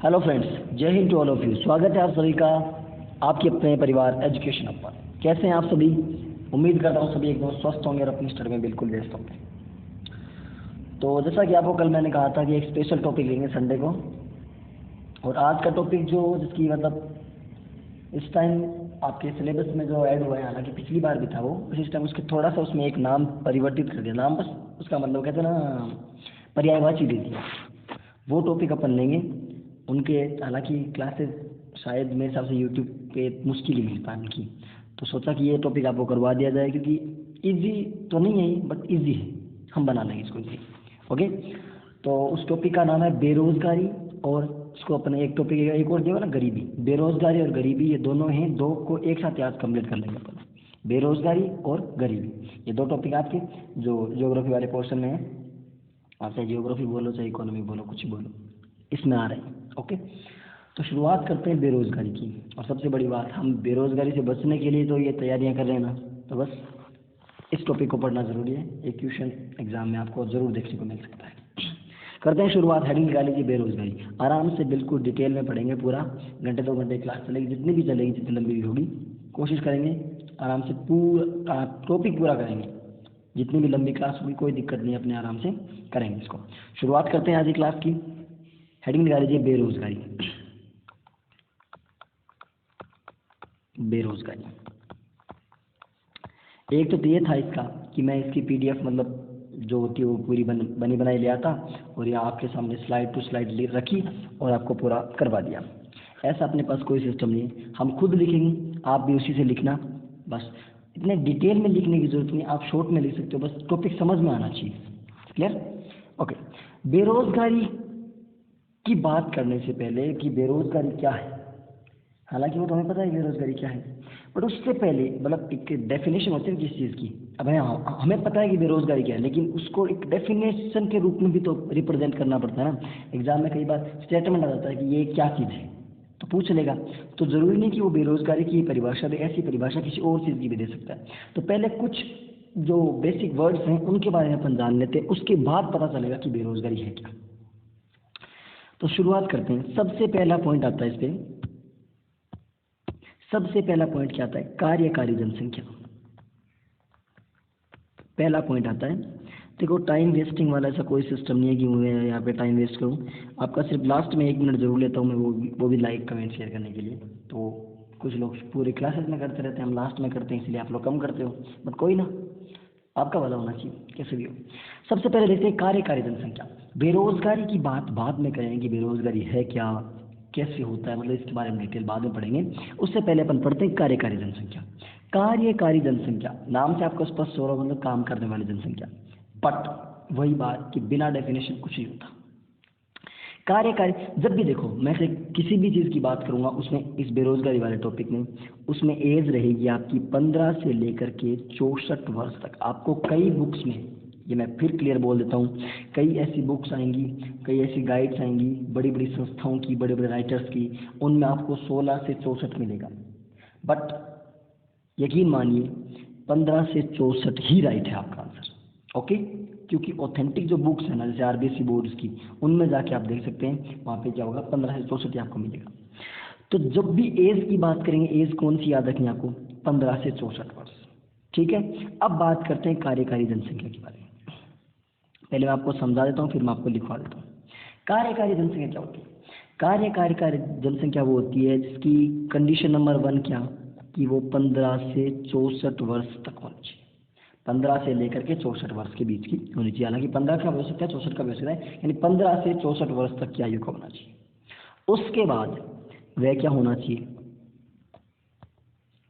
Hello friends, जय हिंद to all of you. स्वागत है आप सभी का आपके अपने परिवार एजुकेशन अप पर। कैसे हैं आप सभी? उम्मीद करता हूँ सभी एकदम स्वस्थ होंगे और अपनी स्टडी में बिल्कुल व्यस्त होंगे। तो जैसा कि आपको कल मैंने कहा था कि एक स्पेशल टॉपिक लेंगे संडे को, और आज का टॉपिक जो जिसकी इस टाइम आपके सिलेबस में जो ऐड हुआ है, हालांकि पिछली बार भी था वो, इस टाइम उसके थोड़ा सा उसमें एक नाम परिवर्तित कर दिया। नाम बस उसका मतलब कहते हैं ना, पर्यायवाची दे दिया। वो टॉपिक अपन लेंगे उनके। हालांकि क्लासेस शायद मेरे हिसाब से यूट्यूब पे मुश्किल ही मिल पाए उनकी, तो सोचा कि ये टॉपिक आपको करवा दिया जाए, क्योंकि इजी तो नहीं है बट इजी है, हम बना लेंगे इसको इजी। ओके, तो उस टॉपिक का नाम है बेरोजगारी, और उसको अपने एक टॉपिक एक और दिया ना, गरीबी। बेरोजगारी और गरीबी ये दोनों हैं, दो को एक साथ आज कंप्लीट कर लेंगे अपन। बेरोजगारी और गरीबी ये दो टॉपिक आपके जो ज्योग्राफी वाले पोर्शन में है। आप चाहे जियोग्राफी बोलो चाहे इकोनॉमी बोलो, कुछ बोलो, इसमें आ रहे हैं। ओके, तो शुरुआत करते हैं बेरोजगारी की। और सबसे बड़ी बात, हम बेरोजगारी से बचने के लिए तो ये तैयारियां कर रहे हैं ना, तो बस इस टॉपिक को पढ़ना जरूरी है। एक क्वेश्चन एग्जाम में आपको जरूर देखने को मिल सकता है। करते हैं शुरुआत। हेडिंग निकाल लीजिए बेरोजगारी। आराम से बिल्कुल डिटेल में पढ़ेंगे, पूरा घंटे 2 घंटे क्लास चलेगी, जितनी भी चलेगी, जितनी लंबी भी होगी, कोशिश करेंगे आराम से पूरा टॉपिक पूरा करेंगे। जितनी भी लंबी क्लास होगी कोई दिक्कत नहीं, अपने आराम से करेंगे इसको। शुरुआत करते हैं आज की क्लास की। हेडिंग निकाल लीजिए बेरोजगारी। बेरोजगारी एक तो ये था इसका कि मैं इसकी पीडीएफ जो होती है वो पूरी बनी बनाई ले आता, और यहाँ आपके सामने स्लाइड टू स्लाइड रखी और आपको पूरा करवा दिया। ऐसा अपने पास कोई सिस्टम नहीं है, हम खुद लिखेंगे, आप भी उसी से लिखना। बस इतने डिटेल में लिखने की जरूरत नहीं, आप शॉर्ट में लिख सकते हो, बस टॉपिक समझ में आना चाहिए। क्लियर? ओके, बेरोजगारी की बात करने से पहले कि बेरोजगारी क्या है, हालांकि वो तो हमें पता है बेरोजगारी क्या है, बट उससे पहले एक डेफिनेशन होती है किस चीज़ की। अब हमें पता है कि बेरोजगारी क्या है, लेकिन उसको एक डेफिनेशन के रूप में भी तो रिप्रेजेंट करना पड़ता है ना। एग्जाम में कई बार स्टेटमेंट आ जाता है कि ये क्या चीज़ है, तो पूछ लेगा। तो जरूरी नहीं कि वो बेरोजगारी की परिभाषा दे, ऐसी परिभाषा किसी और चीज़ की भी दे सकता है। तो पहले कुछ जो बेसिक वर्ड्स हैं उनके बारे में अपन जान लेते हैं, उसके बाद पता चलेगा कि बेरोजगारी है क्या। तो शुरुआत करते हैं। सबसे पहला पॉइंट आता है इस पे, सबसे पहला पॉइंट क्या आता है? कार्यकारी जनसंख्या। पहला पॉइंट आता है। देखो, टाइम वेस्टिंग वाला ऐसा कोई सिस्टम नहीं है कि मैं यहाँ पे टाइम वेस्ट करूँ। आपका सिर्फ लास्ट में 1 मिनट जरूर लेता हूँ मैं, वो भी लाइक कमेंट शेयर करने के लिए। तो कुछ लोग पूरे क्लासेस में करते रहते हैं, हम लास्ट में करते हैं, इसलिए आप लोग कम करते हो, बट कोई ना, आपका वाला होना चाहिए कैसे भी हो। सबसे पहले देखते हैं कार्यकारी जनसंख्या। बेरोजगारी की बात बाद में करेंगे कि बेरोजगारी है क्या, कैसे होता है, इसके बारे में डिटेल बाद में पढ़ेंगे। उससे पहले अपन पढ़ते हैं कार्यकारी जनसंख्या। कार्यकारी जनसंख्या नाम से आपको स्पष्ट हो रहा, काम करने वाली जनसंख्या। बट वही बात कि बिना डेफिनेशन कुछ नहीं होता। कार्यकारी, जब भी देखो मैं से किसी भी चीज़ की बात करूंगा उसमें, इस बेरोजगारी वाले टॉपिक में, उसमें एज रहेगी आपकी 15 से लेकर के 64 वर्ष तक। आपको कई बुक्स में, ये मैं फिर क्लियर बोल देता हूँ, कई ऐसी बुक्स आएंगी, कई ऐसी गाइड्स आएंगी बड़ी बड़ी संस्थाओं की, बड़े बड़े राइटर्स की, उनमें आपको 16 से 64 मिलेगा। बट यकीन मानिए 15 से 64 ही राइट है आपका आंसर। ओके, क्योंकि ऑथेंटिक जो बुक्स है ना, जैसे आरबीएसई बोर्ड्स की, उनमें जाके आप देख सकते हैं, वहाँ पे क्या होगा, 15 से 64 आपको मिलेगा। तो जब भी एज की बात करेंगे, एज कौन सी याद रखनी आपको? 15 से 64 वर्ष। ठीक है, अब बात करते हैं कार्यकारी जनसंख्या के बारे में। पहले मैं आपको समझा देता हूँ, फिर मैं आपको लिखवा देता हूँ। कार्यकारी जनसंख्या क्या होती है? कार्यकारी जनसंख्या वो होती है जिसकी कंडीशन नंबर 1 क्या, कि वो 15 से 64 वर्ष तक होनी चाहिए। 15 से लेकर के 64 वर्ष के बीच की होनी चाहिए। हालांकि 15 का भी हो सकता है, 64 का भी हो सकता है, यानी 15 से 64 वर्ष तक की आयु का होना चाहिए। उसके बाद वह क्या होना चाहिए?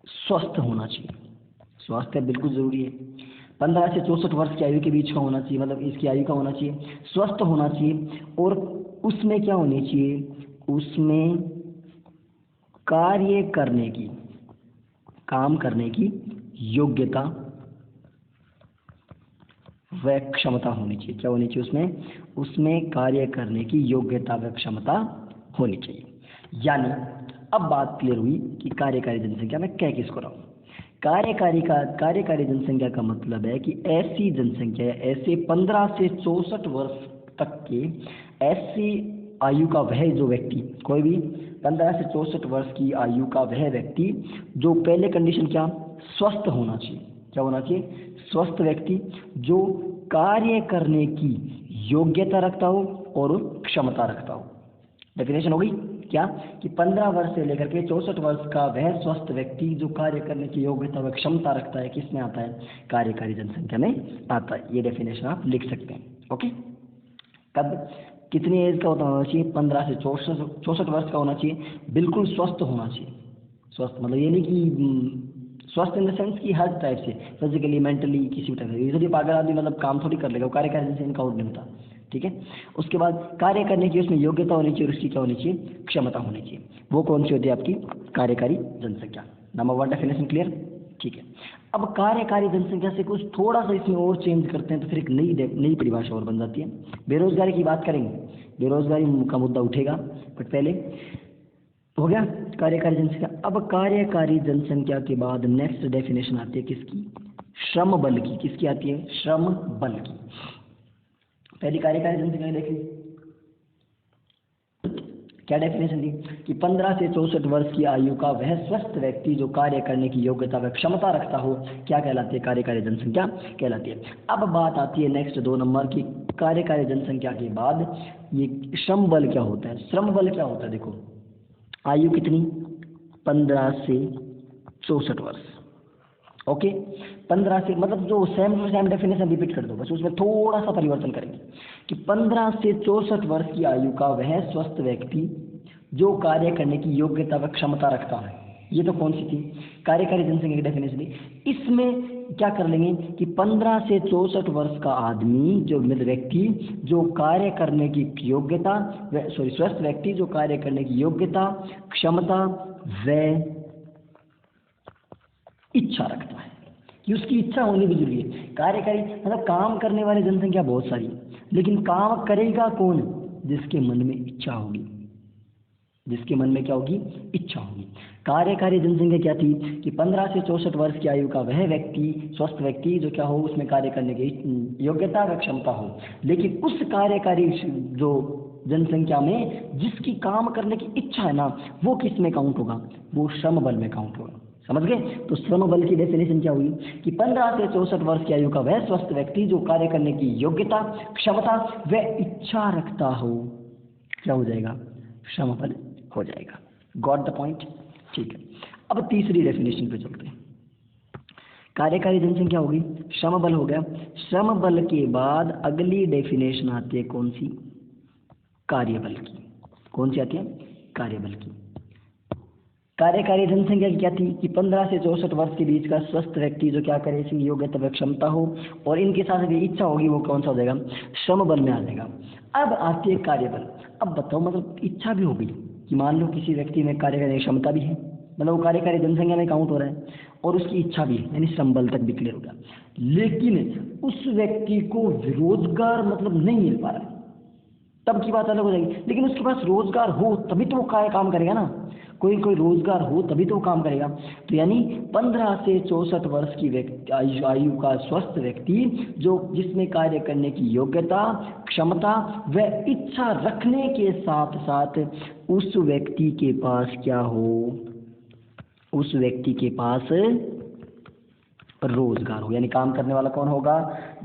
स्वस्थ होना चाहिए। स्वास्थ्य बिल्कुल जरूरी है। 15 से 64 वर्ष की आयु के बीच का होना चाहिए, इसकी आयु का होना चाहिए, स्वस्थ होना चाहिए, और उसमें क्या होनी चाहिए? उसमें काम करने की योग्यता व क्षमता होनी चाहिए। क्या होनी चाहिए? उसमें कार्य करने की योग्यता व क्षमता होनी चाहिए। यानी अब बात क्लियर हुई कि कार्यकारी जनसंख्या में कह किसको रहा हूं। कार्यकारी जनसंख्या का मतलब है कि ऐसी जनसंख्या, ऐसे 15 से 64 वर्ष तक के ऐसी आयु का वह जो व्यक्ति, कोई भी 15 से 64 वर्ष की आयु का वह व्यक्ति जो पहले कंडीशन क्या, स्वस्थ होना चाहिए। क्या होना चाहिए, स्वस्थ व्यक्ति जो कार्य करने की योग्यता रखता हो और क्षमता रखता हो। डेफिनेशन होगी क्या कि 15 वर्ष से लेकर के 64 वर्ष का वह स्वस्थ व्यक्ति जो कार्य करने की योग्यता व क्षमता रखता है, किसमें आता है, कार्यकारी जनसंख्या में आता है। ये डेफिनेशन आप लिख सकते हैं। ओके, कब कितनी एज का होना चाहिए, 15 से 64 वर्ष का होना चाहिए, बिल्कुल स्वस्थ होना चाहिए। स्वस्थ मतलब ये नहीं कि स्वस्थ इन द सेंस कि हर टाइप से फिजिकली मेंटली किसी भी टाइप से। यूजुअली पागल आदमी मतलब काम थोड़ी कर लेगा, वो कार्यकारी जनसंख्या में काउंट नहीं होता। ठीक है, उसके बाद कार्य करने की उसमें योग्यता होनी चाहिए और उसकी क्या होनी चाहिए, क्षमता होनी चाहिए। वो कौन सी होती है आपकी, कार्यकारी जनसंख्या। Number 1 definition clear. ठीक है, अब कार्यकारी जनसंख्या से कुछ थोड़ा सा इसमें और चेंज करते हैं तो फिर एक नई परिभाषा और बन जाती है। बेरोजगारी की बात करेंगे, बेरोजगारी का मुद्दा उठेगा, बट पहले हो गया कार्यकारी जनसंख्या। अब कार्यकारी जनसंख्या के बाद नेक्स्ट डेफिनेशन आती है किसकी, श्रम बल की। किसकी आती है, श्रम बल की। पहली कार्यकारी जनसंख्या देखिए क्या डेफिनेशन दी कि 15 से 64 वर्ष की आयु का वह स्वस्थ व्यक्ति जो कार्य करने की योग्यता व क्षमता रखता हो, क्या कहलाती है, कार्यकारी जनसंख्या कहलाती है। अब बात आती है नेक्स्ट 2 नंबर की, कार्यकारी जनसंख्या के बाद ये श्रम बल क्या होता है। श्रम बल क्या होता है, देखो आयु कितनी, 15 से 64 वर्ष। ओके, 15 से मतलब जो same to same definition repeat कर दो, बस उसमें थोड़ा सा परिवर्तन करेंगे कि 15 से 64 वर्ष की आयु का वह स्वस्थ व्यक्ति जो कार्य करने की योग्यता व क्षमता रखता है। ये तो कौन सी थी, कार्यकारी जनसंख्या की डेफिनेशन थी। इसमें क्या कर लेंगे कि 15 से 64 वर्ष का आदमी जो व्यक्ति जो कार्य करने की योग्यता स्वस्थ व्यक्ति जो कार्य करने की योग्यता, क्षमता व इच्छा रखता है, कि उसकी इच्छा होनी भी जरूरी है। कार्यकारी मतलब काम करने वाली जनसंख्या बहुत सारी, लेकिन काम करेगा कौन, जिसके मन में इच्छा होगी। जिसके मन में क्या होगी, इच्छा होगी। कार्यकारी जनसंख्या क्या थी कि 15 से 64 वर्ष की आयु का वह व्यक्ति, स्वस्थ व्यक्ति जो क्या हो, उसमें कार्य करने की योग्यता व क्षमता हो, लेकिन उस कार्यकारी जो जनसंख्या में जिसकी काम करने की इच्छा है ना, वो किस में काउंट होगा, वो श्रम बल में काउंट होगा। समझ गए, तो श्रम बल की डेफिनेशन क्या हुई कि 15 से 64 वर्ष की आयु का वह स्वस्थ व्यक्ति जो कार्य करने की योग्यता, क्षमता व इच्छा रखता हो, क्या हो जाएगा, श्रम बल हो जाएगा। Got the point. ठीक है, अब तीसरी डेफिनेशन पे चलते हैं। कार्यकारी जनसंख्या होगी, श्रम बल हो गया। श्रम बल के बाद अगली डेफिनेशन आती है कौन सी, कार्यबल की। कौन सी आती है, कार्यबल की। कार्यकारी जनसंख्या की क्या थी कि 15 से 64 वर्ष के बीच का स्वस्थ व्यक्ति जो क्या करे, इसकी योग्यता व क्षमता हो और इनके साथ भी इच्छा होगी, वो कौन सा हो जाएगा, श्रम बल में आ जाएगा। अब आती है कार्यबल। अब बताओ, मतलब इच्छा भी होगी कि मान लो किसी व्यक्ति में कार्य करने की क्षमता भी है, मतलब वो कार्यकारी जनसंख्या में काउंट हो रहा है, और उसकी इच्छा भी है, यानी श्रम बल तक भी क्लियर हो गया, लेकिन उस व्यक्ति को रोजगार मतलब नहीं मिल पा रहा है, तब की बात अलग हो जाएगी। लेकिन उसके पास रोजगार हो तभी तो वो काम करेगा ना, कोई रोजगार हो तभी तो वो काम करेगा। तो यानी 15 से 64 वर्ष की आयु का स्वस्थ व्यक्ति जो जिसमें कार्य करने की योग्यता, क्षमता व इच्छा रखने के साथ साथ उस व्यक्ति के पास क्या हो, उस व्यक्ति के पास रोजगार हो, यानी काम करने वाला कौन होगा,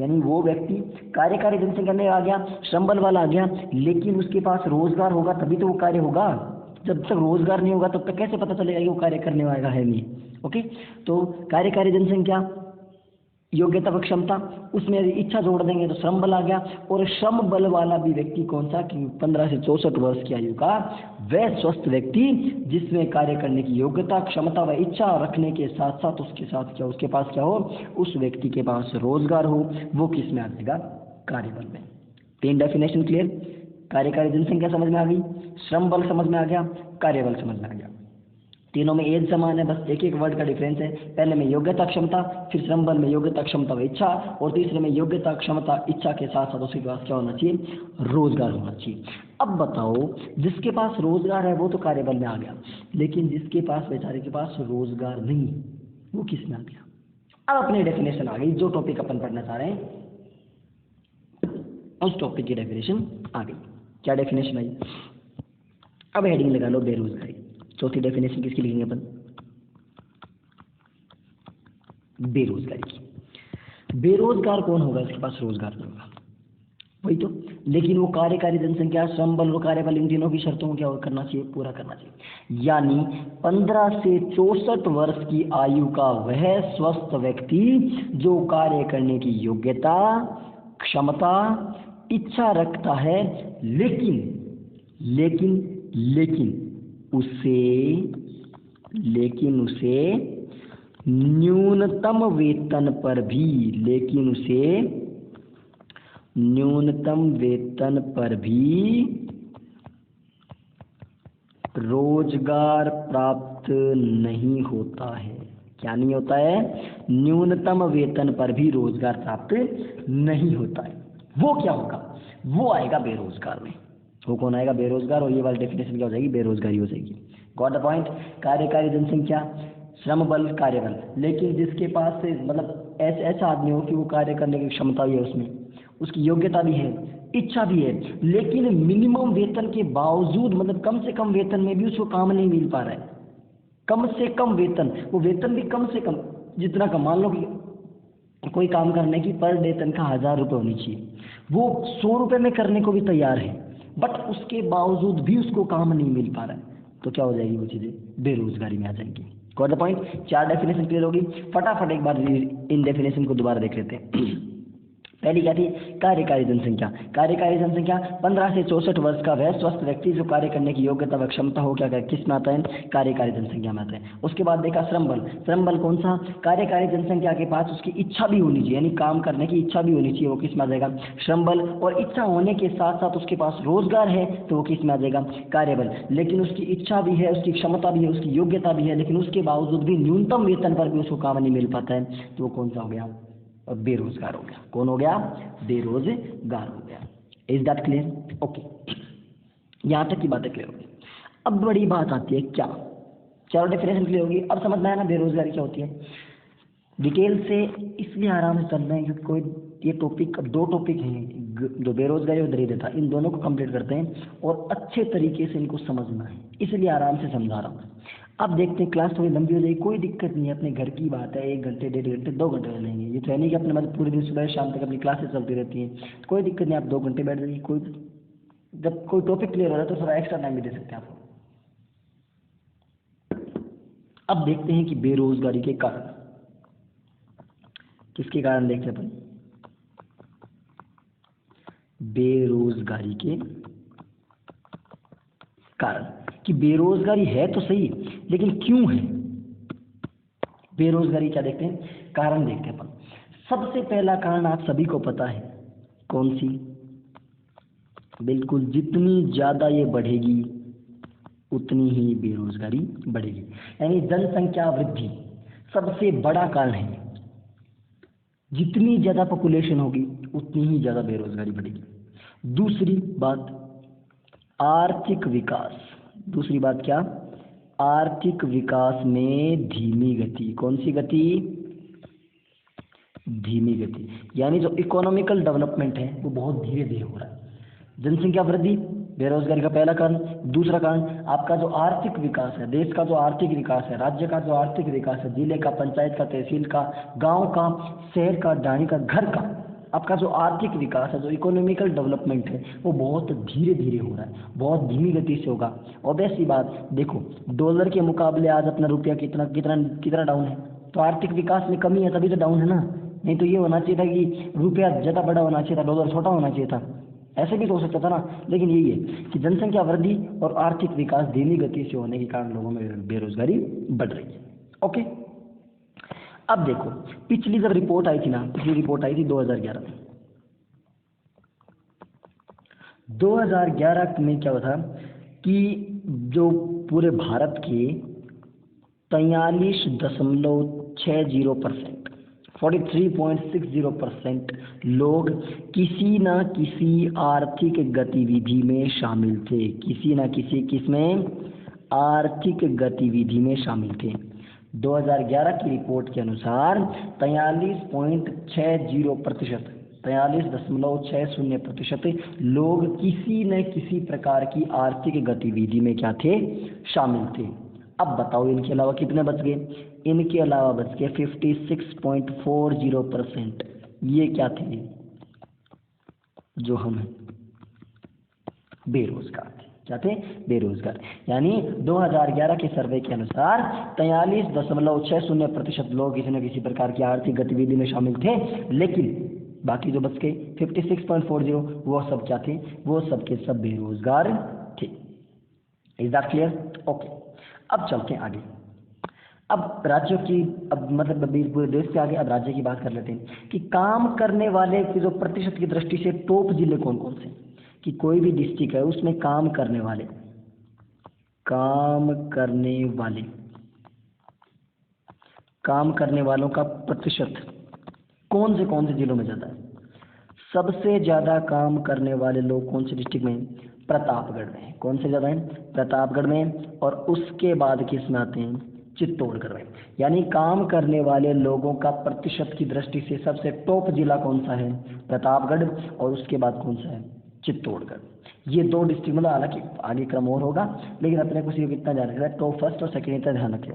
यानी वो व्यक्ति कार्यकारी जनसंख्या में आ गया, श्रम बल वाला आ गया, लेकिन उसके पास रोजगार होगा तभी तो वो कार्य होगा। जब तक रोजगार नहीं होगा तब तक कैसे पता चलेगा कि वो कार्य करने वाला है नहीं। ओके, तो कार्यकारी जनसंख्या, योग्यता व क्षमता, उसमें यदि इच्छा जोड़ देंगे तो श्रम बल आ गया, और श्रम बल वाला भी व्यक्ति कौन सा कि 15 से 64 वर्ष की आयु का वह स्वस्थ व्यक्ति जिसमें कार्य करने की योग्यता, क्षमता व इच्छा रखने के साथ साथ उसके पास क्या हो, उस व्यक्ति के पास रोजगार हो, वो किस में आ जाएगा, कार्यबल में। 3 डेफिनेशन क्लियर। कार्यकारी जनसंख्या समझ में आ गई, श्रम बल समझ में आ गया, कार्यबल समझ में आ गया। तीनों में एज समान है, बस एक एक वर्ड का डिफरेंस है। पहले में योग्यता क्षमता, फिर श्रम बल में योग्यता क्षमता व इच्छा, और तीसरे में योग्यता क्षमता इच्छा के साथ साथ उसके पास क्या होना चाहिए, रोजगार होना चाहिए। अब बताओ, जिसके पास रोजगार है वो तो कार्यबल में आ गया, लेकिन जिसके पास, बेचारे के पास रोजगार नहीं, वो किस में आ गया। अब अपनी डेफिनेशन आ गई, जो टॉपिक अपन पढ़ना चाह रहे हैं उस टॉपिक की डेफिनेशन आ गई। क्या डेफिनेशन आई? अब हेडिंग लगा लो बेरोजगारी। चौथी डेफिनेशन किसकी लिखेंगे अपन? बेरोजगारी की। बेरोजगार कौन होगा? इसके पास रोजगार नहीं होगा, वही तो। लेकिन वो कार्यकारी जनसंख्या, श्रम बल और कार्यबल, इन तीनों की शर्तों को क्या करना चाहिए? पूरा करना चाहिए। यानी 15 से 64 वर्ष की आयु का वह स्वस्थ व्यक्ति जो कार्य करने की योग्यता, क्षमता, इच्छा रखता है, लेकिन उसे न्यूनतम वेतन पर भी रोजगार प्राप्त नहीं होता है। क्या नहीं होता है? न्यूनतम वेतन पर भी रोजगार प्राप्त नहीं होता है। वो क्या होगा? वो आएगा बेरोजगार में। वो कौन आएगा? बेरोजगार। और ये वाली डेफिनेशन क्या हो जाएगी? बेरोजगारी हो जाएगी। Got the point? कार्यकारी जनसंख्या, श्रम बल, कार्यबल, लेकिन जिसके पास से मतलब ऐसा आदमी हो कि वो कार्य करने की क्षमता भी है, उसमें उसकी योग्यता भी है, इच्छा भी है, लेकिन मिनिमम वेतन के बावजूद, मतलब कम से कम वेतन में भी उसको काम नहीं मिल पा रहा है। कम से कम वेतन, वो वेतन भी कम से कम जितना कम, मान लो कि कोई काम करने की पर डे तनख्वाह 1000 रुपये होनी चाहिए, वो 100 रुपये में करने को भी तैयार है, बट उसके बावजूद भी उसको काम नहीं मिल पा रहा है, तो क्या हो जाएगी? वो चीज़ें बेरोजगारी में आ जाएंगी। Got the point? 4 definition clear होगी। फटाफट एक बार इन डेफिनेशन को दोबारा देख लेते हैं। पहली क्या थी? कार्यकारी जनसंख्या। कार्यकारी जनसंख्या 15 से 64 वर्ष का वह स्वस्थ व्यक्ति जो कार्य करने की योग्यता व क्षमता हो, क्या किस में आता है? कार्यकारी जनसंख्या में आता है। उसके बाद देखा श्रम बल। श्रम बल कौन सा? कार्यकारी जनसंख्या के पास उसकी इच्छा भी होनी चाहिए, यानी काम करने की इच्छा भी होनी चाहिए, वो किस में आ जाएगा? श्रम बल। और इच्छा होने के साथ साथ उसके पास रोजगार है, तो वो किस में आ जाएगा? कार्यबल। लेकिन उसकी इच्छा भी है, उसकी क्षमता भी है, उसकी योग्यता भी है, लेकिन उसके बावजूद भी न्यूनतम वेतन पर भी उसको काम नहीं मिल पाता है, तो वो कौन सा हो गया? और बेरोजगार हो गया। कौन हो गया? बेरोजगार हो गया। Is that clear? ओके, यहां तक की बातें क्लियर होगी। अब बड़ी बात आती है क्या? चारों डेफिनेशन क्लियर होगी। अब समझ में आया ना बेरोजगारी क्या होती है? डिटेल से इसलिए आराम से चल रहे हैं क्योंकि कोई ये टॉपिक, अब 2 टॉपिक हैं, जो बेरोजगारी और दरिद्रता, इन दोनों को कंप्लीट करते हैं और अच्छे तरीके से इनको समझना है, इसलिए आराम से समझा रहा हूँ। अब देखते हैं, क्लास थोड़ी लंबी हो जाएगी, कोई दिक्कत नहीं है, अपने घर की बात है, 1 घंटे 1.5 घंटे 2 घंटे ले लेंगे। ये तो है नहीं कि अपने मतलब पूरे दिन सुबह शाम तक अपनी क्लासेस चलती रहती हैं, कोई दिक्कत नहीं, आप 2 घंटे बैठ जाइए। कोई जब कोई टॉपिक क्लियर हो रहा है तो थोड़ा एक्स्ट्रा टाइम भी दे सकते हैं आपको। अब देखते हैं कि बेरोजगारी के कारण, किसके कारण देखते हैं अपन? बेरोजगारी के कारण, कि बेरोजगारी है तो सही, लेकिन क्यों है बेरोजगारी? क्या देखते हैं? कारण देखते हैं अपन। सबसे पहला कारण आप सभी को पता है, कौन सी? बिल्कुल, जितनी ज्यादा ये बढ़ेगी उतनी ही बेरोजगारी बढ़ेगी, यानी जनसंख्या वृद्धि सबसे बड़ा कारण है। जितनी ज्यादा पॉपुलेशन होगी उतनी ही ज्यादा बेरोजगारी बढ़ेगी। दूसरी बात, आर्थिक विकास। दूसरी बात क्या? आर्थिक विकास में धीमी गति। कौन सी गति? धीमी गति, यानी जो इकोनॉमिकल डेवलपमेंट है वो बहुत धीरे धीरे हो रहा है। जनसंख्या वृद्धि बेरोजगारी का पहला कारण। दूसरा कारण आपका जो आर्थिक विकास है, देश का जो आर्थिक विकास है, राज्य का जो आर्थिक विकास है, जिले का, पंचायत का, तहसील का, गांव का, शहर का, डाणी का, घर का, आपका जो आर्थिक विकास है, जो इकोनॉमिकल डेवलपमेंट है, वो बहुत धीरे धीरे हो रहा है, बहुत धीमी गति से होगा। ऑब्वियस सी बात, देखो डॉलर के मुकाबले आज अपना रुपया कितना कितना कितना डाउन है, तो आर्थिक विकास में कमी है, तभी तो डाउन है ना। नहीं तो ये होना चाहिए था कि रुपया ज़्यादा बड़ा होना चाहिए था, डॉलर छोटा होना चाहिए था, ऐसे भी तो हो सकता था ना। लेकिन यही है कि जनसंख्या वृद्धि और आर्थिक विकास धीमी गति से होने के कारण लोगों में बेरोजगारी बढ़ रही है। ओके, अब देखो पिछली जब रिपोर्ट आई थी ना, पिछली रिपोर्ट आई थी 2011 में। 2011 में क्या हुआ था कि जो पूरे भारत के 43.60%, 43.60% लोग किसी न किसी आर्थिक गतिविधि में शामिल थे। किसी न किसी किसमें? आर्थिक गतिविधि में शामिल थे। 2011 की रिपोर्ट के अनुसार 43.60%, 43.60% लोग किसी न किसी प्रकार की आर्थिक गतिविधि में क्या थे, शामिल थे। अब बताओ इनके अलावा कितने बच गए, इनके अलावा बच गए 56.40%। ये क्या थे, जो हम बेरोजगार थे। क्या थे, बेरोजगार। यानी 2011 के सर्वे के अनुसार 43.60% लोग किसी न किसी प्रकार की आर्थिक गतिविधि में शामिल थे, लेकिन बाकी जो बच गए 56.40 वो सब क्या थे, वो सब के सब बेरोजगार थे। Is that clear? ओके, अब चलते हैं आगे। अब राज्यों की, अब मतलब अभी पूरे देश के आगे अब राज्य की बात कर लेते हैं कि काम करने वाले की जो प्रतिशत की दृष्टि से टॉप जिले कौन कौन से, कि कोई भी डिस्ट्रिक्ट है उसमें काम करने वाले काम करने वालों का प्रतिशत कौन से जिलों में ज़्यादा है। सबसे ज़्यादा काम करने वाले लोग कौन से डिस्ट्रिक्ट में, प्रतापगढ़ में। कौन से ज़्यादा है, प्रतापगढ़ में। और उसके बाद किस में आते हैं, चित्तौड़गढ़ में। यानी काम करने वाले लोगों का प्रतिशत की दृष्टि से सबसे टॉप जिला कौन सा है, प्रतापगढ़, और उसके बाद कौन सा है, चित्तौड़गढ़। ये दो डिस्ट्रिक्ट, मतलब हालांकि आगे क्रम और होगा, लेकिन अपने को सिर्फ इतना ध्यान रखना है, टॉप फर्स्ट और सेकेंड इतना ध्यान रखिए।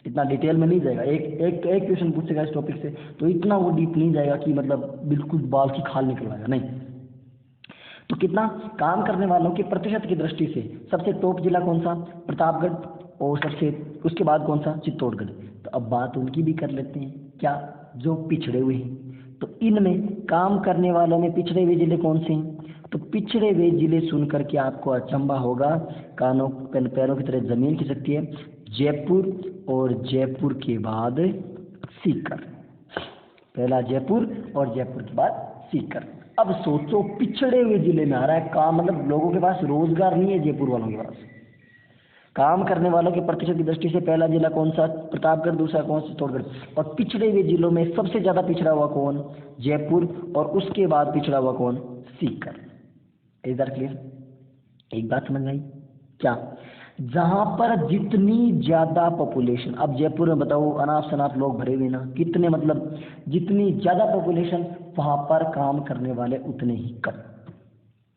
इतना डिटेल में नहीं जाएगा, एक क्वेश्चन पूछेगा इस टॉपिक से तो इतना वो डीप नहीं जाएगा कि मतलब बिल्कुल बाल की खाल निकलवाएगा, नहीं। तो कितना काम करने वालों के प्रतिशत की दृष्टि से सबसे टॉप जिला कौन सा, प्रतापगढ़, और सबसे उसके बाद कौन सा, चित्तौड़गढ़। तो अब बात उनकी भी कर लेते हैं, क्या, जो पिछड़े हुए हैं। तो इनमें काम करने वालों में पिछड़े हुए जिले कौन से हैं, तो पिछड़े हुए जिले सुनकर के आपको अचंभा होगा, कानों पैरों की तरह जमीन खिसकती है। जयपुर, और जयपुर के बाद सीकर। पहला जयपुर और जयपुर के बाद सीकर। अब सोचो पिछड़े हुए जिले में आ रहा है काम, मतलब लोगों के पास रोजगार नहीं है जयपुर वालों के पास। काम करने वालों के प्रतिशत की दृष्टि से पहला जिला कौन सा, प्रतापगढ़, दूसरा कौन सा, चित्तौड़गढ़। और पिछड़े हुए जिलों में सबसे ज्यादा पिछड़ा हुआ कौन, जयपुर, और उसके बाद पिछड़ा हुआ कौन, सीकर। Is that clear? एक बात समझ में आई क्या, जहां पर जितनी ज्यादा पॉपुलेशन, अब जयपुर में बताओ अनाप शनाप लोग भरे हुए ना, कितने, मतलब जितनी ज्यादा पॉपुलेशन वहां पर काम करने वाले उतने ही कम।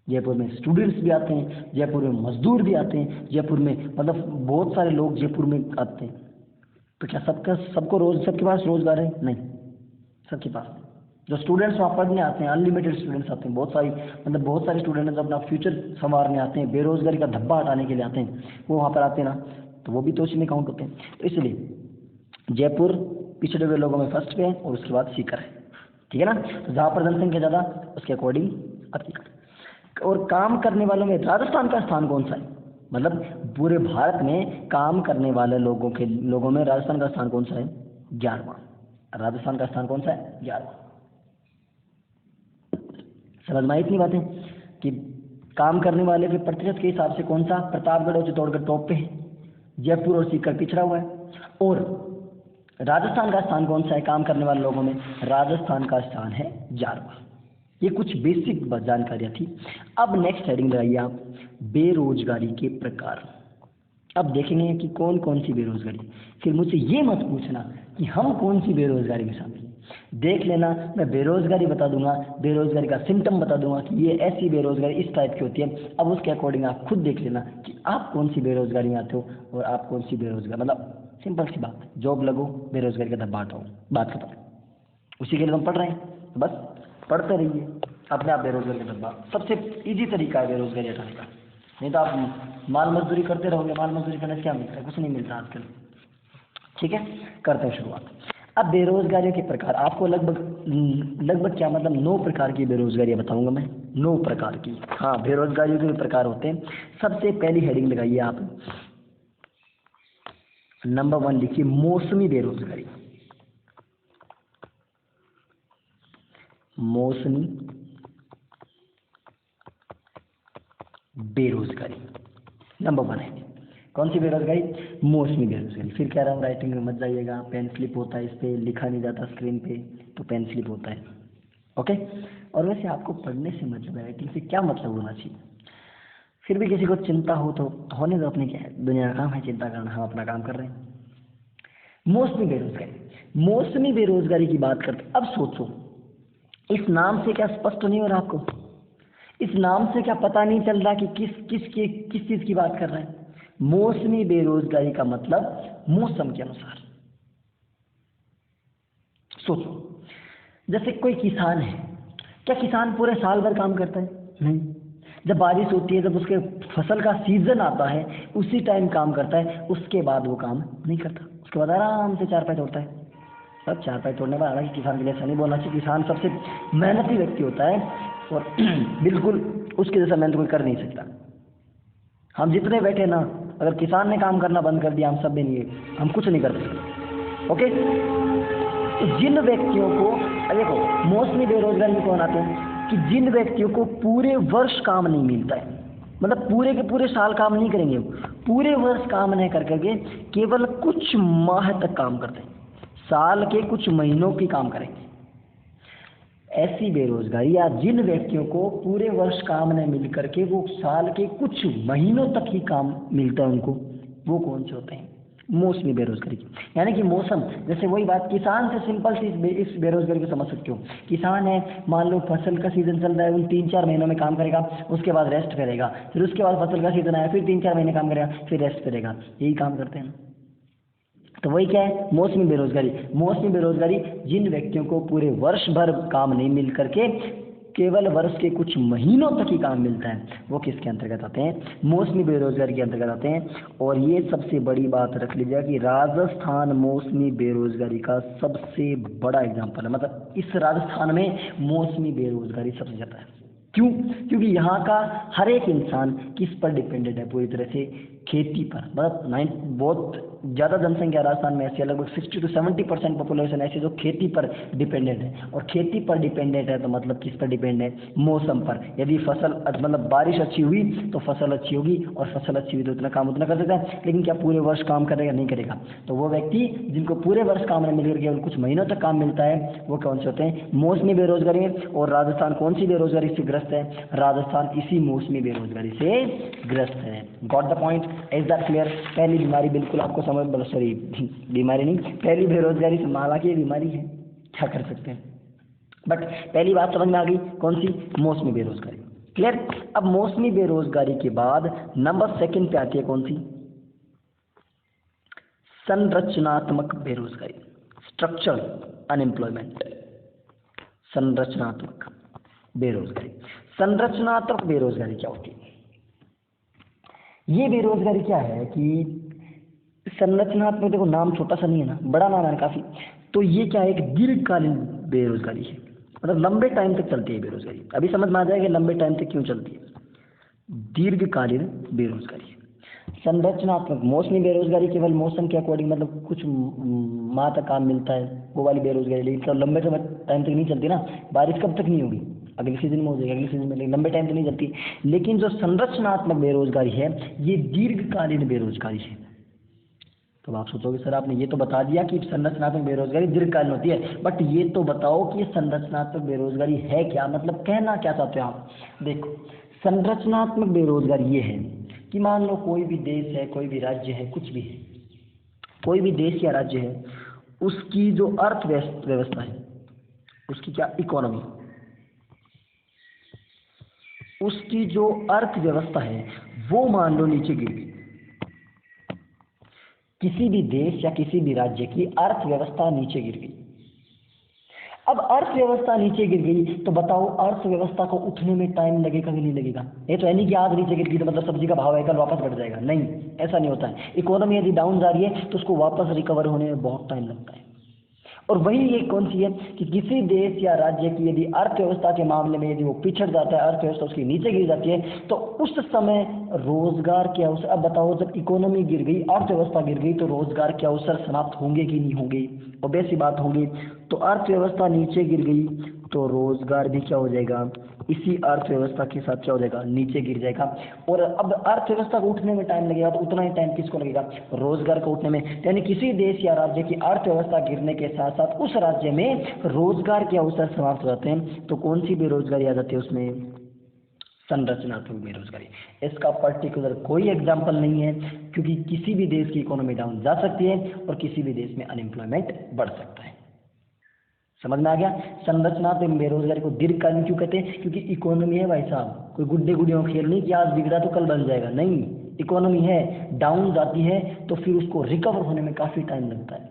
जयपुर में स्टूडेंट्स भी आते हैं, जयपुर में मजदूर भी आते हैं, जयपुर में मतलब बहुत सारे लोग जयपुर में आते हैं। तो क्या सबके पास रोजगार है, नहीं, सबके पास नहीं। जो स्टूडेंट्स वहाँ पढ़ने आते हैं, अनलिमिटेड स्टूडेंट्स आते हैं, बहुत सारे स्टूडेंट्स अपना फ्यूचर संवारने आते हैं, बेरोजगारी का धब्बा हटाने के लिए आते हैं, वो वहाँ पर आते हैं ना, तो वो भी तो उसी में काउंट होते हैं। तो इसलिए जयपुर पिछड़े हुए लोगों में फर्स्ट पे है, और उसके बाद सीकर है, ठीक है ना। तो जहाँ पर जनसंख्या ज़्यादा उसके अकॉर्डिंग सीकर। और काम करने वालों में राजस्थान का स्थान कौन सा है, मतलब पूरे भारत में काम करने वाले लोगों में राजस्थान का स्थान कौन सा है, 11वां। राजस्थान का स्थान कौन सा है, 11वां। समझ में आई इतनी बातें कि काम करने वाले के प्रतिशत के हिसाब से कौन सा, प्रतापगढ़ और चित्तौड़गढ़ टॉप पे है, जयपुर और सीकर पिछड़ा हुआ है। और राजस्थान का स्थान कौन सा है काम करने वाले लोगों में, राजस्थान का स्थान है 11वां। ये कुछ बेसिक जानकारियां थी। अब नेक्स्ट हेडिंग लगाइए आप, बेरोजगारी के प्रकार। अब देखेंगे कि कौन कौन सी बेरोजगारी। फिर मुझसे ये मत पूछना कि हम कौन सी बेरोजगारी में शामिल हैं, देख लेना, मैं बेरोजगारी बता दूंगा, बेरोजगारी का सिम्टम बता दूंगा कि ये ऐसी बेरोजगारी इस टाइप की होती है। अब उसके अकॉर्डिंग आप खुद देख लेना कि आप कौन सी बेरोजगारी में आते हो और आप कौन सी बेरोजगार, मतलब सिंपल सी बात, जॉब लगो, बेरोजगारी का धब्बा हटाओ, बात खत्म। उसी के लिए हम पढ़ रहे हैं, तो बस पढ़ते रहिए, अपने आप बेरोजगारी का धब्बा, सबसे ईजी तरीका है बेरोजगारी हटाने का। नहीं तो आप माल मजदूरी करते रहोगे, माल मजदूरी करने से क्या मिलता है, कुछ नहीं मिलता आजकल। ठीक है, करते हैं शुरुआत। अब बेरोजगारी के प्रकार आपको लगभग क्या, मतलब 9 प्रकार की बेरोजगारी बताऊंगा मैं, 9 प्रकार की। हाँ, बेरोजगारी के प्रकार होते हैं। सबसे पहली हेडिंग लगाइए आप, नंबर 1 लिखिए, मौसमी बेरोजगारी। मौसमी बेरोजगारी नंबर 1 है। कौन सी बेरोजगारी, मौसमी बेरोजगारी। फिर कह रहा हूँ राइटिंग में मत जाइएगा, पेन स्लिप होता है, इस पे लिखा नहीं जाता स्क्रीन पे, तो पेन स्लिप होता है, ओके। और वैसे आपको पढ़ने से मतलब है, राइटिंग से क्या मतलब होना चाहिए। फिर भी किसी को चिंता हो तो होने दो, अपनी क्या है, दुनिया का काम है चिंता करना, हम अपना काम कर रहे हैं। मौसमी बेरोजगारी, मौसमी बेरोजगारी की बात करते। अब सोचो इस नाम से क्या स्पष्ट नहीं हो रहा आपको? इस नाम से क्या पता नहीं चल रहा कि किस चीज की बात कर रहे हैं? मौसमी बेरोजगारी का मतलब मौसम के अनुसार। सोचो, जैसे कोई किसान है, क्या किसान पूरे साल भर काम करता है? नहीं। जब बारिश होती है, जब उसके फसल का सीजन आता है, उसी टाइम काम करता है, उसके बाद वो काम नहीं करता। उसके बाद आराम से चारपाई तोड़ता है। अब चारपाई तोड़ने वाला, हालांकि किसान के लिए ऐसा नहीं बोलना चाहिए, किसान सबसे मेहनती व्यक्ति होता है और बिल्कुल उसके जैसा मेहनत कोई कर नहीं सकता। हम जितने बैठे ना, अगर किसान ने काम करना बंद कर दिया, हम सब भी नहीं, हम कुछ नहीं कर सकते। ओके, तो जिन व्यक्तियों को, देखो मौसमी बेरोजगारी में कौन आते हैं कि जिन व्यक्तियों को पूरे वर्ष काम नहीं मिलता है, मतलब पूरे के पूरे साल काम नहीं करेंगे, पूरे वर्ष काम नहीं कर करके केवल कुछ माह तक काम करते हैं, साल के कुछ महीनों की काम करेंगे, ऐसी बेरोजगारी, या जिन व्यक्तियों को पूरे वर्ष काम नहीं मिल करके वो साल के कुछ महीनों तक ही काम मिलता है उनको, वो कौन से होते हैं? मौसमी बेरोजगारी। यानी कि मौसम, जैसे वही बात, किसान से सिंपल सी इस बेरोजगारी को समझ सकते हो। किसान है, मान लो फसल का सीजन चल रहा है, उन 3-4 महीनों में काम करेगा, उसके बाद रेस्ट करेगा, फिर उसके बाद फसल का सीजन आया, फिर 3-4 महीने काम करेगा, फिर रेस्ट करेगा, यही काम करते हैं। तो वही क्या है? मौसमी बेरोजगारी। मौसमी बेरोजगारी जिन व्यक्तियों को पूरे वर्ष भर काम नहीं मिल करके केवल वर्ष के कुछ महीनों तक ही काम मिलता है, वो किसके अंतर्गत आते हैं? मौसमी बेरोजगारी के अंतर्गत आते हैं। और ये सबसे बड़ी बात रख लीजिए कि राजस्थान मौसमी बेरोजगारी का सबसे बड़ा एग्जाम्पल है। मतलब इस राजस्थान में मौसमी बेरोजगारी सबसे ज़्यादा है। क्यों? क्योंकि यहाँ का हर एक इंसान किस पर डिपेंडेंट है? पूरी तरह से खेती पर। मतलब बहुत ज़्यादा जनसंख्या राजस्थान में ऐसी है, लगभग 60 से 70% पॉपुलेशन ऐसी जो खेती पर डिपेंडेंट है। और खेती पर डिपेंडेंट है तो मतलब किस पर डिपेंड है? मौसम पर। यदि फसल, मतलब बारिश अच्छी हुई तो फसल अच्छी होगी, और फसल अच्छी हुई तो उतना काम उतना कर सकता है। लेकिन क्या पूरे वर्ष काम करेगा? नहीं करेगा। तो वो व्यक्ति जिनको पूरे वर्ष काम नहीं मिल केवल कुछ महीनों तक काम मिलता है, वो कौन से होते हैं? मौसमी बेरोजगारी में। और राजस्थान कौन सी बेरोजगारी से ग्रस्त है? राजस्थान इसी मौसमी बेरोजगारी से ग्रस्त है। Got the point? Is that clear? पहली बीमारी बिल्कुल आपको समझ, सॉरी बीमारी नहीं, पहली बेरोजगारी संभाला की बीमारी है, क्या कर सकते हैं। बट पहली बात समझ में आ गई, कौन सी? मौसमी बेरोजगारी। क्लियर? अब मौसमी बेरोजगारी के बाद नंबर 2 पे आती है कौन सी? संरचनात्मक बेरोजगारी, स्ट्रक्चरल अनएम्प्लॉयमेंट। संरचनात्मक बेरोजगारी। संरचनात्मक बेरोजगारी क्या होती है? ये बेरोजगारी क्या है कि संरचनात्मक, देखो नाम छोटा सा नहीं है ना, बड़ा नाम है काफी। तो ये क्या है? एक दीर्घकालीन बेरोजगारी है, मतलब लंबे टाइम तक चलती है बेरोजगारी। अभी समझ में आ जाएगा लंबे टाइम तक क्यों चलती है। दीर्घकालीन बेरोजगारी है। संरचनात्मक, मौसमी बेरोजगारी केवल मौसम के अकॉर्डिंग, मतलब कुछ माह तक काम मिलता है, वो वाली बेरोजगारी। लेकिन तो लंबे टाइम तक नहीं चलती ना। बारिश कब तक नहीं होगी? अगले सीजन में हो जाएगी, अगले सीजन में, लेकिन लंबे टाइम तक नहीं चलती। लेकिन जो संरचनात्मक बेरोजगारी है, ये दीर्घकालीन बेरोजगारी है। तो आप सोचोगे सर आपने ये तो बता दिया कि संरचनात्मक बेरोजगारी दीर्घकालीन होती है, बट ये तो बताओ कि संरचनात्मक बेरोजगारी है क्या? मतलब कहना क्या चाहते हो आप? देखो, संरचनात्मक बेरोजगारी ये है कि मान लो कोई भी देश है, कोई भी राज्य है, कुछ भी है, कोई भी देश या राज्य है, उसकी जो अर्थव्यवस्था है, उसकी क्या इकोनॉमी, उसकी जो अर्थव्यवस्था है वो मान लो नीचे गिर गई। किसी भी देश या किसी भी राज्य की अर्थव्यवस्था नीचे गिर गई। अब अर्थव्यवस्था नीचे गिर गई तो बताओ अर्थव्यवस्था को उठने में टाइम लगेगा कि नहीं लगेगा? ये तो है नहीं कि आज नीचे गिर गई तो मतलब सब्जी का भाव है कल वापस बढ़ जाएगा, नहीं, ऐसा नहीं होता है। इकोनॉमी यदि डाउन जा रही है तो उसको वापस रिकवर होने में बहुत टाइम लगता है। और वही एक कौन सी है कि किसी देश या राज्य की यदि अर्थव्यवस्था के मामले में यदि वो पिछड़ जाता है, अर्थव्यवस्था उसकी नीचे गिर जाती है, तो उस समय रोजगार के अवसर, अब बताओ जब इकोनॉमी गिर गई, अर्थव्यवस्था गिर गई, तो रोजगार के अवसर समाप्त होंगे कि नहीं होंगे? ऑब्वियस सी बात होगी। तो अर्थव्यवस्था नीचे गिर गई तो रोजगार भी क्या हो जाएगा? इसी अर्थव्यवस्था के साथ क्या हो जाएगा? नीचे गिर जाएगा। और अब अर्थव्यवस्था को उठने में टाइम लगेगा तो उतना ही टाइम किसको लगेगा? रोजगार को उठने में। यानी किसी देश या राज्य की अर्थव्यवस्था गिरने के साथ साथ उस राज्य में रोजगार के अवसर समाप्त हो जाते हैं। तो कौन सी बेरोजगारी आ जाती है उसमें? संरचनात्मक बेरोजगारी। इसका पर्टिकुलर कोई एग्जाम्पल नहीं है, क्योंकि किसी भी देश की इकोनॉमी डाउन जा सकती है और किसी भी देश में अनएम्प्लॉयमेंट बढ़ सकता है। समझ में आ गया। संरचनात्मक बेरोजगारी को दीर्घकालीन क्यों कहते हैं? क्योंकि इकोनॉमी है भाई साहब, कोई गुड्डे गुड़ियों का खेल नहीं कि आज बिगड़ा तो कल बन जाएगा, नहीं, इकोनॉमी है, डाउन जाती है तो फिर उसको रिकवर होने में काफी टाइम लगता है।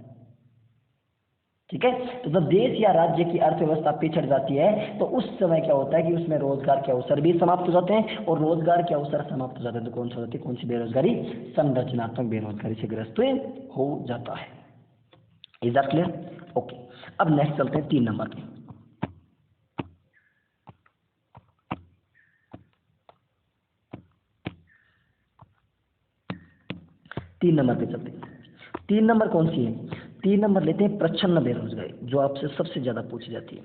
ठीक है, तो जब देश या राज्य की अर्थव्यवस्था पिछड़ जाती है तो उस समय क्या होता है कि उसमें रोजगार के अवसर भी समाप्त हो जाते हैं, और रोजगार के अवसर समाप्त हो जाते हैं तो कौन सा होती है, कौन सी बेरोजगारी? संरचनात्मक बेरोजगारी से ग्रस्त हो जाता है। Is that clear? ओके, अब नेक्स्ट चलते हैं 3 नंबर पे। तीन नंबर पे चलते हैं। 3 नंबर कौन सी है? 3 नंबर लेते हैं प्रच्छन्न बेरोजगारी, जो आपसे सबसे ज्यादा पूछी जाती है।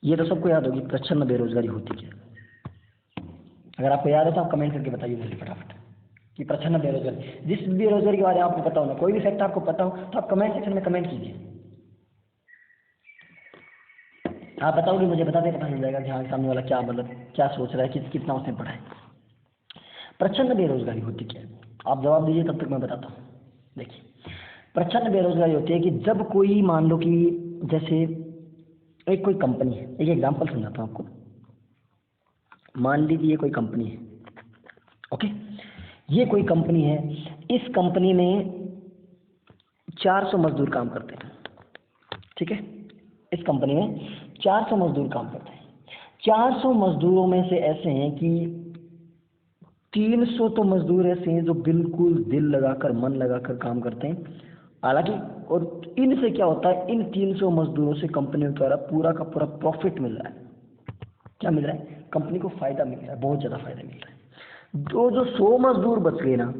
ये तो सबको याद होगी, प्रच्छन्न बेरोजगारी होती क्या है? अगर आपको याद है तो आप कमेंट करके बताइए मुझे फटाफट कि प्रच्छन्न बेरोजगारी, जिस बेरोजगारी के बारे में आपको पता हो ना, कोई भी फैक्ट आपको पता हो तो आप कमेंट सेक्शन में कमेंट कीजिए। आप बताओगे मुझे बताते पता चल जाएगा कि हाँ सामने वाला क्या मतलब क्या सोच रहा है, कितना उसने पढ़ा है। प्रच्छन्न बेरोजगारी होती क्या है? आप जवाब दीजिए तब तक मैं बताता हूँ। देखिए, प्रच्छन्न बेरोजगारी होती है कि जब कोई, मान लो कि जैसे एक कोई कंपनी है, एक एग्जांपल समझाता हूँ आपको। मान लीजिए ये कोई कंपनी है, ओके, ये कोई कंपनी है, इस कंपनी में 400 मजदूर काम करते हैं। ठीक है, इस कंपनी में 400 मजदूर काम करते हैं। 400 मजदूरों में से ऐसे हैं कि 300 तो मजदूर ऐसे हैं जो बिल्कुल दिल लगाकर, मन लगाकर काम करते हैं। हालांकि और इनसे क्या होता है, इन 300 मजदूरों से कंपनी द्वारा पूरा का पूरा प्रॉफिट मिल रहा है। क्या मिल रहा है? कंपनी को फायदा मिल रहा है, बहुत ज्यादा फायदा मिल रहा है। जो 100 मजदूर बच गए ना,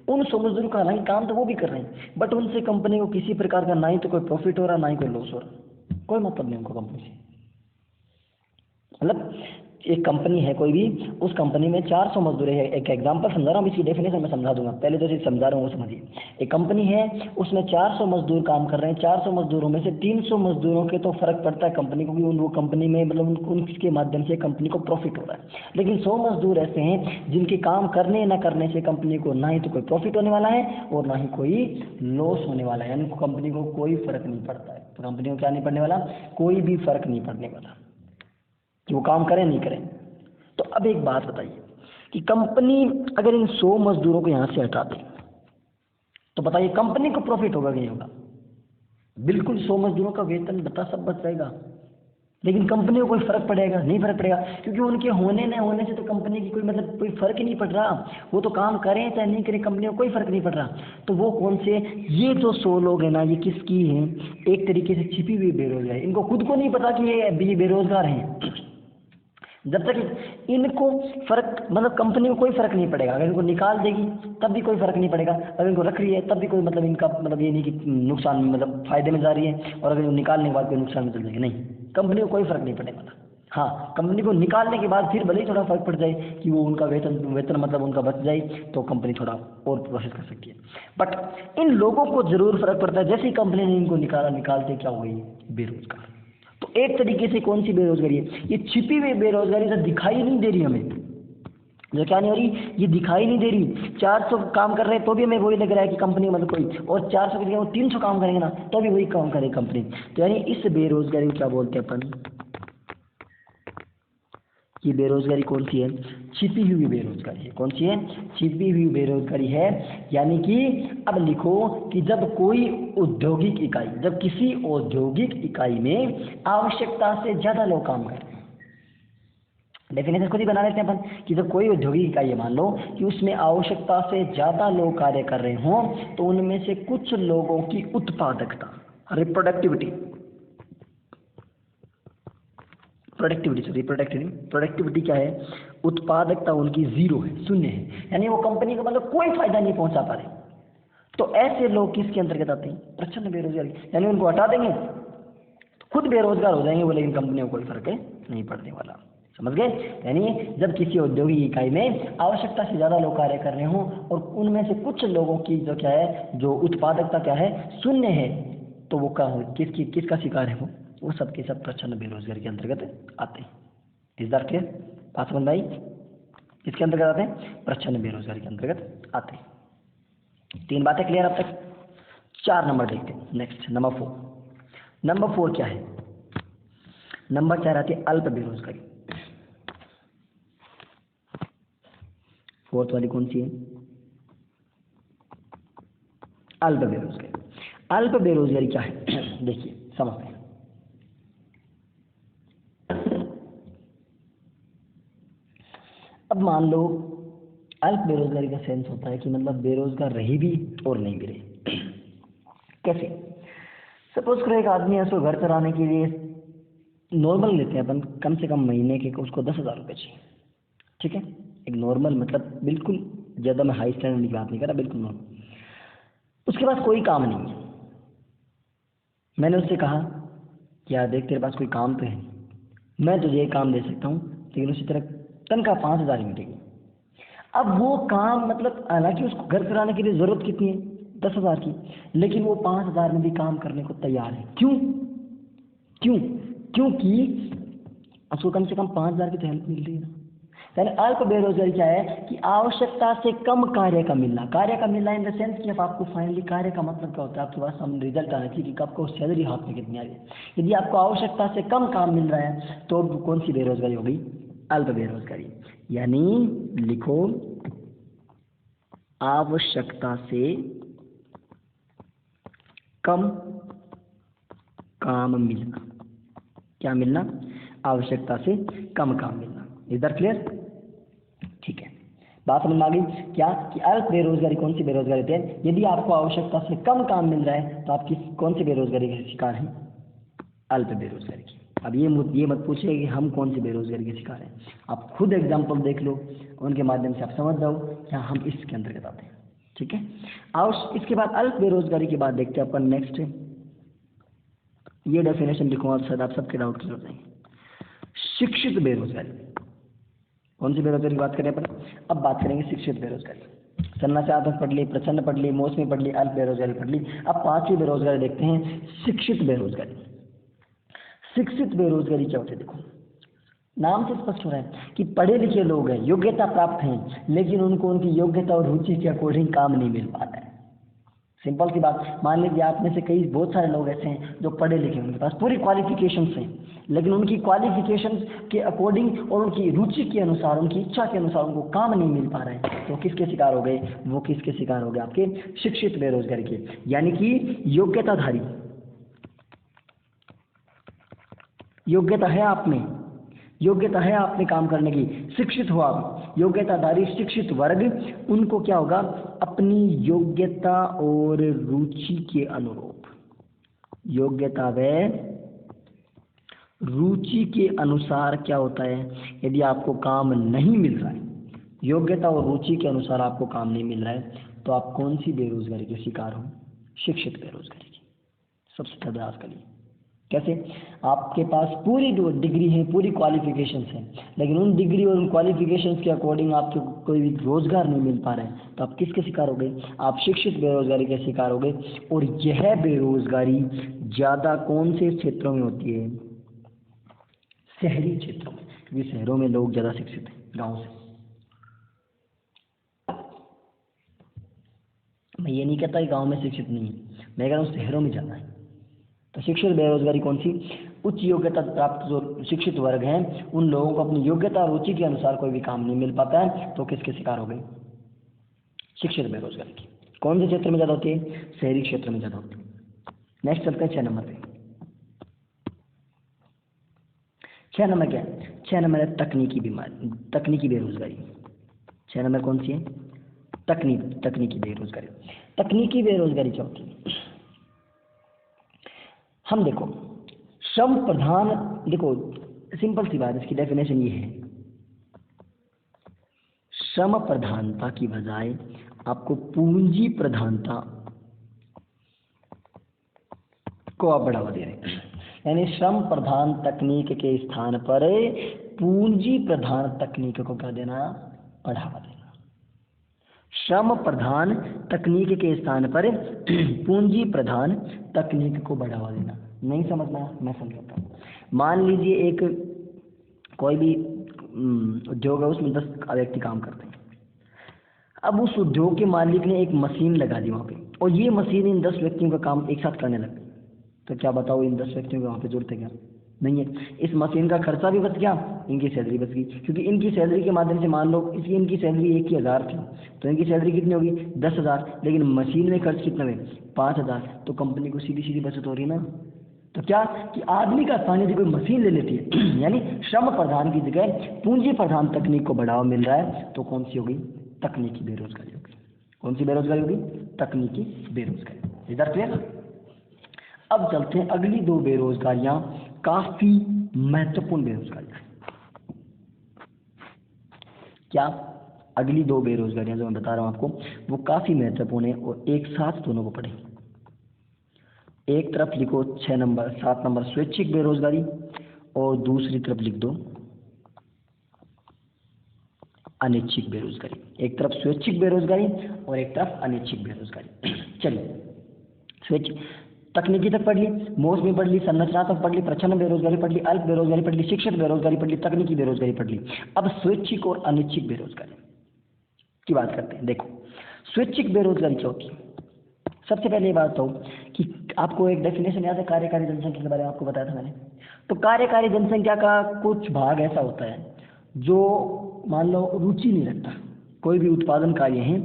उन 100 मजदूरों का हालांकि काम तो वो भी कर रहे हैं, बट उनसे कंपनी को किसी प्रकार का ना ही तो कोई प्रॉफिट हो रहा, ना ही कोई लॉस हो रहा, कोई मतलब नहीं उनको कंपनी से। मतलब एक कंपनी है कोई भी, उस कंपनी में 400 मजदूर है, एक एग्जांपल समझा रहा हूँ, इसकी डेफिनेशन मैं समझा दूंगा, पहले तो सिर्फ समझा रहा हूँ वो समझिए। एक कंपनी है, उसमें 400 मजदूर काम कर रहे हैं, 400 मजदूरों में से 300 मजदूरों के तो फर्क पड़ता है कंपनी को, वो कंपनी में मतलब उनके माध्यम से कंपनी को प्रॉफिट हो रहा है। लेकिन 100 मजदूर ऐसे हैं जिनके काम करने न करने से कंपनी को ना ही तो कोई प्रॉफिट होने वाला है और ना ही कोई लॉस होने वाला है, यानी कंपनी को कोई फर्क नहीं पड़ता है। तो कंपनी को क्या नहीं पड़ने वाला? कोई भी फर्क नहीं पड़ने वाला कि वो काम करें नहीं करें। तो अब एक बात बताइए कि कंपनी अगर इन 100 मजदूरों को यहां से हटा दे तो बताइए कंपनी को प्रॉफिट होगा कि नहीं होगा? बिल्कुल 100 मजदूरों का वेतन बता सब बच जाएगा, लेकिन कंपनी को कोई फर्क पड़ेगा? नहीं फर्क पड़ेगा, क्योंकि उनके होने न होने से तो कंपनी की कोई मतलब कोई फर्क ही नहीं पड़ रहा। वो तो काम करें चाहे नहीं करें, कंपनी को कोई फर्क नहीं पड़ रहा। तो वो कौन से, ये जो 100 लोग हैं ना, ये किसकी हैं? एक तरीके से छिपी हुई बेरोजगार है। इनको खुद को नहीं पता कि ये बेरोजगार हैं। जब तक इनको फर्क मतलब कंपनी को कोई फर्क नहीं पड़ेगा, अगर इनको निकाल देगी तब भी कोई फर्क नहीं पड़ेगा, अगर इनको रख रही है तब भी कोई मतलब इनका मतलब ये नहीं कि नुकसान मतलब फायदे में जा रही है, और अगर निकालने के बाद कोई नुकसान में चल जाएगी, नहीं, कंपनी को कोई फर्क नहीं पड़ने वाला। हाँ, कंपनी को निकालने के बाद फिर भले ही थोड़ा फर्क पड़ जाए कि वो उनका वेतन मतलब उनका बच जाए, तो कंपनी थोड़ा और प्रोसेस कर सकती है, बट इन लोगों को जरूर फर्क पड़ता है। जैसे ही कंपनी ने इनको निकालते क्या हो गई? बेरोजगार। तो एक तरीके से कौन सी बेरोजगारी है? ये छिपी हुई बेरोजगारी जो दिखाई नहीं दे रही हमें, जो क्या नहीं हो रही, ये दिखाई नहीं दे रही। 400 काम कर रहे हैं तो भी हमें वही लग रहा है कि कंपनी मतलब कोई, और 400 की जगह 300 काम करेंगे ना तो भी वही काम करेगी कंपनी। तो यानी इस बेरोजगारी को क्या बोलते हैं अपन? ये बेरोजगारी कौन सी है? छिपी हुई बेरोजगारी है। कौन सी है? छिपी हुई बेरोजगारी है। यानी कि अब लिखो कि जब कोई औद्योगिक इकाई, जब किसी औद्योगिक इकाई में आवश्यकता से ज्यादा लोग काम कर रहे हैं, डेफिनेशन खुद ही बना लेते हैं अपन कि जब कोई औद्योगिक इकाई है, मान लो कि उसमें आवश्यकता से ज्यादा लोग कार्य कर रहे हों, तो उनमें से कुछ लोगों की उत्पादकता, रिप्रोडक्टिविटी, प्रोडक्टिविटी क्या है? उत्पादकता उनकी 0 है, 0 है, यानी वो कंपनी को मतलब कोई फायदा नहीं पहुंचा पा रहे। तो ऐसे लोग किसके अंतर्गत आते हैं? प्रच्छन्न बेरोजगारी। यानी उनको हटा देंगे तो खुद बेरोजगार हो जाएंगे वो, लेकिन कंपनी को कोई फर्क नहीं पड़ने वाला। समझ गए? यानी जब किसी औद्योगिक इकाई में आवश्यकता से ज्यादा लोग कार्य कर रहे हों और उनमें से कुछ लोगों की जो क्या है, जो उत्पादकता क्या है, 0 है, तो वो क्या हो, किसका शिकार है? वो सब के सब प्रच्छन्न बेरोजगारी के अंतर्गत आते हैं। इस बार क्लियर? बात समझ में आई? किसके अंतर्गत आते हैं? प्रच्छन्न बेरोजगारी के अंतर्गत आते हैं। 3 बातें क्लियर अब तक? 4 नंबर देखते हैं। Next number 4। नंबर 4 क्या है? नंबर 4 आती है अल्प बेरोजगारी। फोर्थ वाली कौन सी है? अल्प बेरोजगारी। अल्प बेरोजगारी क्या है? देखिए समझते हैं। अब मान लो अल्प बेरोजगारी का सेंस होता है कि मतलब बेरोजगार रही भी और नहीं भी रही। कैसे? सपोज करो एक आदमी है, उसको घर चलाने के लिए नॉर्मल लेते हैं अपन, कम से कम महीने के उसको 10,000 रुपये चाहिए। ठीक है, एक नॉर्मल मतलब बिल्कुल ज़्यादा मैं हाई स्टैंडर्ड की बात नहीं कर रहा, बिल्कुल नॉर्मल। उसके पास कोई काम नहीं है। मैंने उससे कहा कि यार देख, तेरे पास कोई काम तो है, मैं तुझे ये काम दे सकता हूँ, लेकिन उसी तरह तनख्वाह 5,000 ही मिलेगी। अब वो काम मतलब हालांकि उसको घर चलाने के लिए ज़रूरत कितनी है? 10,000 की, लेकिन वो 5,000 में भी काम करने को तैयार है। क्यों? क्यों? क्योंकि उसको कम से कम 5,000 की तो हेल्प मिल रही है ना। यानी अल्प बेरोजगारी क्या है कि आवश्यकता से कम कार्य का मिलना। कार्य का मिलना इन द सेंस कि अब आपको फाइनली कार्य का मतलब क्या होता है, आपके पास हम रिजल्ट आना चाहिए कि आपको सैलरी हाथ में कितनी आ रही है। यदि आपको आवश्यकता से कम काम मिल रहा है तो कौन सी बेरोजगारी हो गई? अल्प बेरोजगारी। यानी लिखो, आवश्यकता से कम काम मिलना। क्या मिलना? आवश्यकता से कम काम मिलना। Is that clear? ठीक है, बात समझ में आ गई क्या कि अल्प बेरोजगारी कौन सी बेरोजगारी होती है? यदि आपको आवश्यकता से कम काम मिल रहा है तो आप किस कौन सी बेरोजगारी के शिकार हैं? अल्प बेरोजगारी की। अब ये मत पूछिए कि हम कौन सी बेरोजगारी के शिकार हैं, आप खुद एग्जाम्पल देख लो, उनके माध्यम से आप समझ जाओ क्या हम इसके अंतर्गत आते हैं। ठीक है, और इसके बाद अल्प बेरोजगारी के बाद देखते हैं अपन नेक्स्ट, ये डेफिनेशन लिखूंगा, शायद आप सबके डाउट क्लियर हो जाएंगे। शिक्षित बेरोजगारी। कौन सी बेरोजगारी की बात करें अपन? अब बात करेंगे शिक्षित बेरोजगारी। संरचनात्मक पढ़ ली, प्रचंड पढ़ ली, मौसमी पढ़ ली, अल्प बेरोजगारी पढ़ ली। अब 5वीं बेरोजगारी देखते हैं, शिक्षित बेरोजगारी। शिक्षित बेरोजगारी क्या होती है? देखो नाम से स्पष्ट हो रहा है कि पढ़े लिखे लोग हैं, योग्यता प्राप्त हैं, लेकिन उनको उनकी योग्यता और रुचि के अकॉर्डिंग काम नहीं मिल पा रहा है। सिंपल सी बात, मान लीजिए आप में से कई बहुत सारे लोग ऐसे हैं जो पढ़े लिखे, उनके पास पूरी क्वालिफिकेशंस हैं, लेकिन उनकी क्वालिफिकेशंस के अकॉर्डिंग और उनकी रुचि के अनुसार, उनकी इच्छा के अनुसार उनको काम नहीं मिल पा रहा है। तो किसके शिकार हो गए? वो किसके शिकार हो गए? आपके शिक्षित बेरोजगारी के। यानी कि योग्यताधारी, योग्यता है आप में, योग्यता है आपने काम करने की, शिक्षित हो आप, योग्यताधारी शिक्षित वर्ग, उनको क्या होगा? अपनी योग्यता और रुचि के अनुरूप, योग्यता व रुचि के अनुसार क्या होता है, यदि आपको काम नहीं मिल रहा है, योग्यता और रुचि के अनुसार आपको काम नहीं मिल रहा है, तो आप कौन सी बेरोजगारी के शिकार हो? शिक्षित बेरोजगारी की। सबसे प्रयास करिए। कैसे? आपके पास पूरी डिग्री है, पूरी क्वालिफिकेशंस हैं, लेकिन उन डिग्री और उन क्वालिफिकेशंस के अकॉर्डिंग आपको कोई भी रोजगार नहीं मिल पा रहा है, तो आप किसके शिकार हो गए? आप शिक्षित बेरोजगारी के शिकार हो गए। और यह बेरोजगारी ज़्यादा कौन से क्षेत्रों में होती है? शहरी क्षेत्रों में, क्योंकि शहरों में लोग ज़्यादा शिक्षित हैं गाँव से। मैं ये नहीं कहता कि गाँव में शिक्षित नहीं है, मैं कह रहा हूँ शहरों में ज़्यादा है। तो शिक्षित बेरोजगारी कौन सी? उच्च योग्यता प्राप्त जो शिक्षित वर्ग हैं, उन लोगों को अपनी योग्यता और रुचि के अनुसार कोई भी काम नहीं मिल पाता है, तो किसके शिकार हो गए? शिक्षित बेरोजगारी की। कौन से क्षेत्र में ज़्यादा होती है? शहरी क्षेत्र में ज़्यादा होती है। नेक्स्ट चलते हैं 6 नंबर पे। 6 नंबर क्या है? 6 नंबर है तकनीकी बीमारी, तकनीकी बेरोजगारी। 6 नंबर कौन सी है? तकनीकी बेरोजगारी। तकनीकी बेरोजगारी क्या होती है? हम देखो श्रम प्रधान, देखो सिंपल सी बात, इसकी डेफिनेशन ये है, श्रम प्रधानता की बजाय आपको पूंजी प्रधानता को आप बढ़ावा दे रहे हैं। यानी श्रम प्रधान तकनीक के स्थान पर पूंजी प्रधान तकनीक को क्या देना? बढ़ावा देना। श्रम प्रधान तकनीक के स्थान पर पूंजी प्रधान तकनीक को बढ़ावा देना। नहीं समझना? मैं समझाता हूँ। मान लीजिए एक कोई भी उद्योग है, उसमें 10 व्यक्ति काम करते हैं। अब उस उद्योग के मालिक ने एक मशीन लगा दी वहाँ पे, और ये मशीन इन 10 व्यक्तियों का काम एक साथ करने लग गई, तो क्या बताओ इन 10 व्यक्तियों को वहाँ पे जरूरत है क्या? नहीं है। इस मशीन का खर्चा भी बच गया, इनकी सैलरी बच गई, क्योंकि इनकी सैलरी के माध्यम से मान लो इसकी इनकी सैलरी 1,000 थी, तो इनकी सैलरी कितनी होगी 10,000, लेकिन मशीन में खर्च कितना है 5,000, तो कंपनी को सीधी सीधी बचत हो रही है ना। तो क्या कि आदमी का स्थान यदि कोई मशीन ले लेती है यानी श्रम प्रधान की जगह पूंजी प्रधान तकनीक को बढ़ावा मिल रहा है, तो कौन सी होगी? तकनीकी बेरोजगारी होगी। कौन सी बेरोजगारी होगी? तकनीकी बेरोजगारी। इधर क्लियर? अब चलते हैं अगली 2 बेरोजगारियां, काफी महत्वपूर्ण बेरोजगारियां। क्या? अगली 2 बेरोजगारियां जो मैं बता रहा हूं आपको वो काफी महत्वपूर्ण है और एक साथ दोनों को पढ़ेंगे। एक तरफ लिखो 6 नंबर 7 नंबर स्वैच्छिक बेरोजगारी, और दूसरी तरफ लिख दो अनैच्छिक बेरोजगारी। एक तरफ स्वैच्छिक बेरोजगारी और एक तरफ अनैच्छिक बेरोजगारी। चलिए, स्वैच्छिक तकनीकी तक पढ़ ली, मौसमी पढ़ ली, संरचनात्मक पढ़ ली, प्रच्छन्न बेरोजगारी पढ़ ली, अल्प बेरोजगारी पढ़ ली, शिक्षक बेरोजगारी पढ़ ली, तकनीकी बेरोजगारी पढ़ ली। अब स्वैच्छिक और अनैच्छिक बेरोजगारी की बात करते हैं। देखो, स्वैच्छिक बेरोजगारी क्या होती है? सबसे पहले ये बात बताओ कि आपको एक डेफिनेशन याद है कार्यकारी जनसंख्या के बारे में? आपको बताया था मैंने। तो कार्यकारी जनसंख्या का कुछ भाग ऐसा होता है जो मान लो रुचि नहीं रखता, कोई भी उत्पादन कार्य है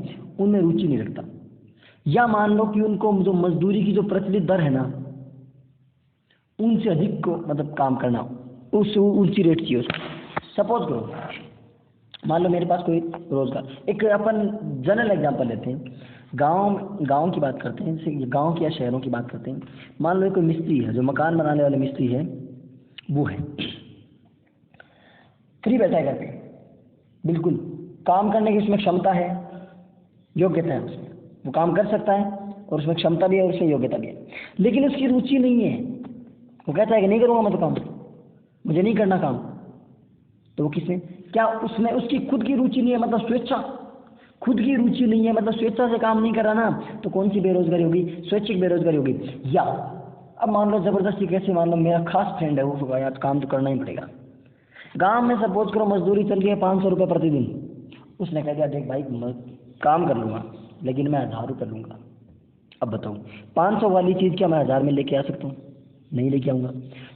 उनमें रुचि नहीं रखता, या मान लो कि उनको जो मजदूरी की जो प्रचलित दर है ना उनसे अधिक को मतलब काम करना, उस ऊंची रेट चाहिए उसको। सपोज करो मान लो मेरे पास कोई रोजगार, एक अपन जनरल एग्जांपल लेते हैं, गांव की बात करते हैं, जैसे गांव की या शहरों की बात करते हैं। मान लो कोई मिस्त्री है, जो मकान बनाने वाले मिस्त्री है वो है, फ्री बैठा है घर पे, बिल्कुल काम करने की उसमें क्षमता है, योग्यता है, उसमें वो काम कर सकता है और उसमें क्षमता भी है और उसमें योग्यता भी है, लेकिन उसकी रुचि नहीं है। वो कहता है कि नहीं करूँगा मैं तो काम, मुझे नहीं करना काम। तो वो किसमें, क्या उसमें उसकी खुद की रुचि नहीं है, मतलब स्वेच्छा, खुद की रुचि नहीं है मतलब स्वेच्छा से काम नहीं कर रहा ना, तो कौन सी बेरोजगारी होगी? स्वैच्छिक बेरोजगारी होगी। या अब मान लो जबरदस्ती, कैसे मान लो मेरा खास फ्रेंड है, वो होगा यार काम तो करना ही पड़ेगा। गांव में सपोज करो मजदूरी चल रही है 500 रुपये प्रतिदिन, उसने कह दिया देख भाई काम कर लूँगा लेकिन मैं 1,000 रुपये लूँगा। अब बताओ 500 वाली चीज़ क्या मैं 1,000 में लेके आ सकता हूँ? नहीं लेके आऊँगा।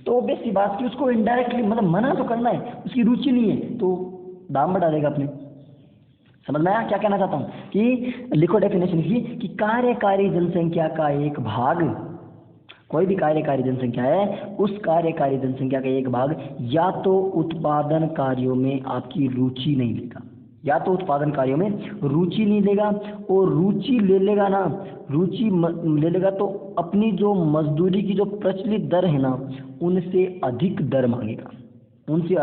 तो ऑब्वियस सी बात कि उसको इनडायरेक्टली मतलब मना तो करना है, उसकी रुचि नहीं है तो दाम बढ़ा देगा अपने। समझ में आया क्या कहना चाहता हूँ? कि लिखो डेफिनेशन की कि कार्यकारी जनसंख्या का एक भाग, कोई भी कार्यकारी जनसंख्या है उस कार्यकारी जनसंख्या का एक भाग या तो उत्पादन कार्यों में आपकी रुचि नहीं लेगा, या तो उत्पादन कार्यों में रुचि नहीं लेगा, और रुचि ले लेगा ना, रुचि ले लेगा तो अपनी जो मजदूरी की जो प्रचलित दर है ना उनसे अधिक दर मांगेगा, उनसे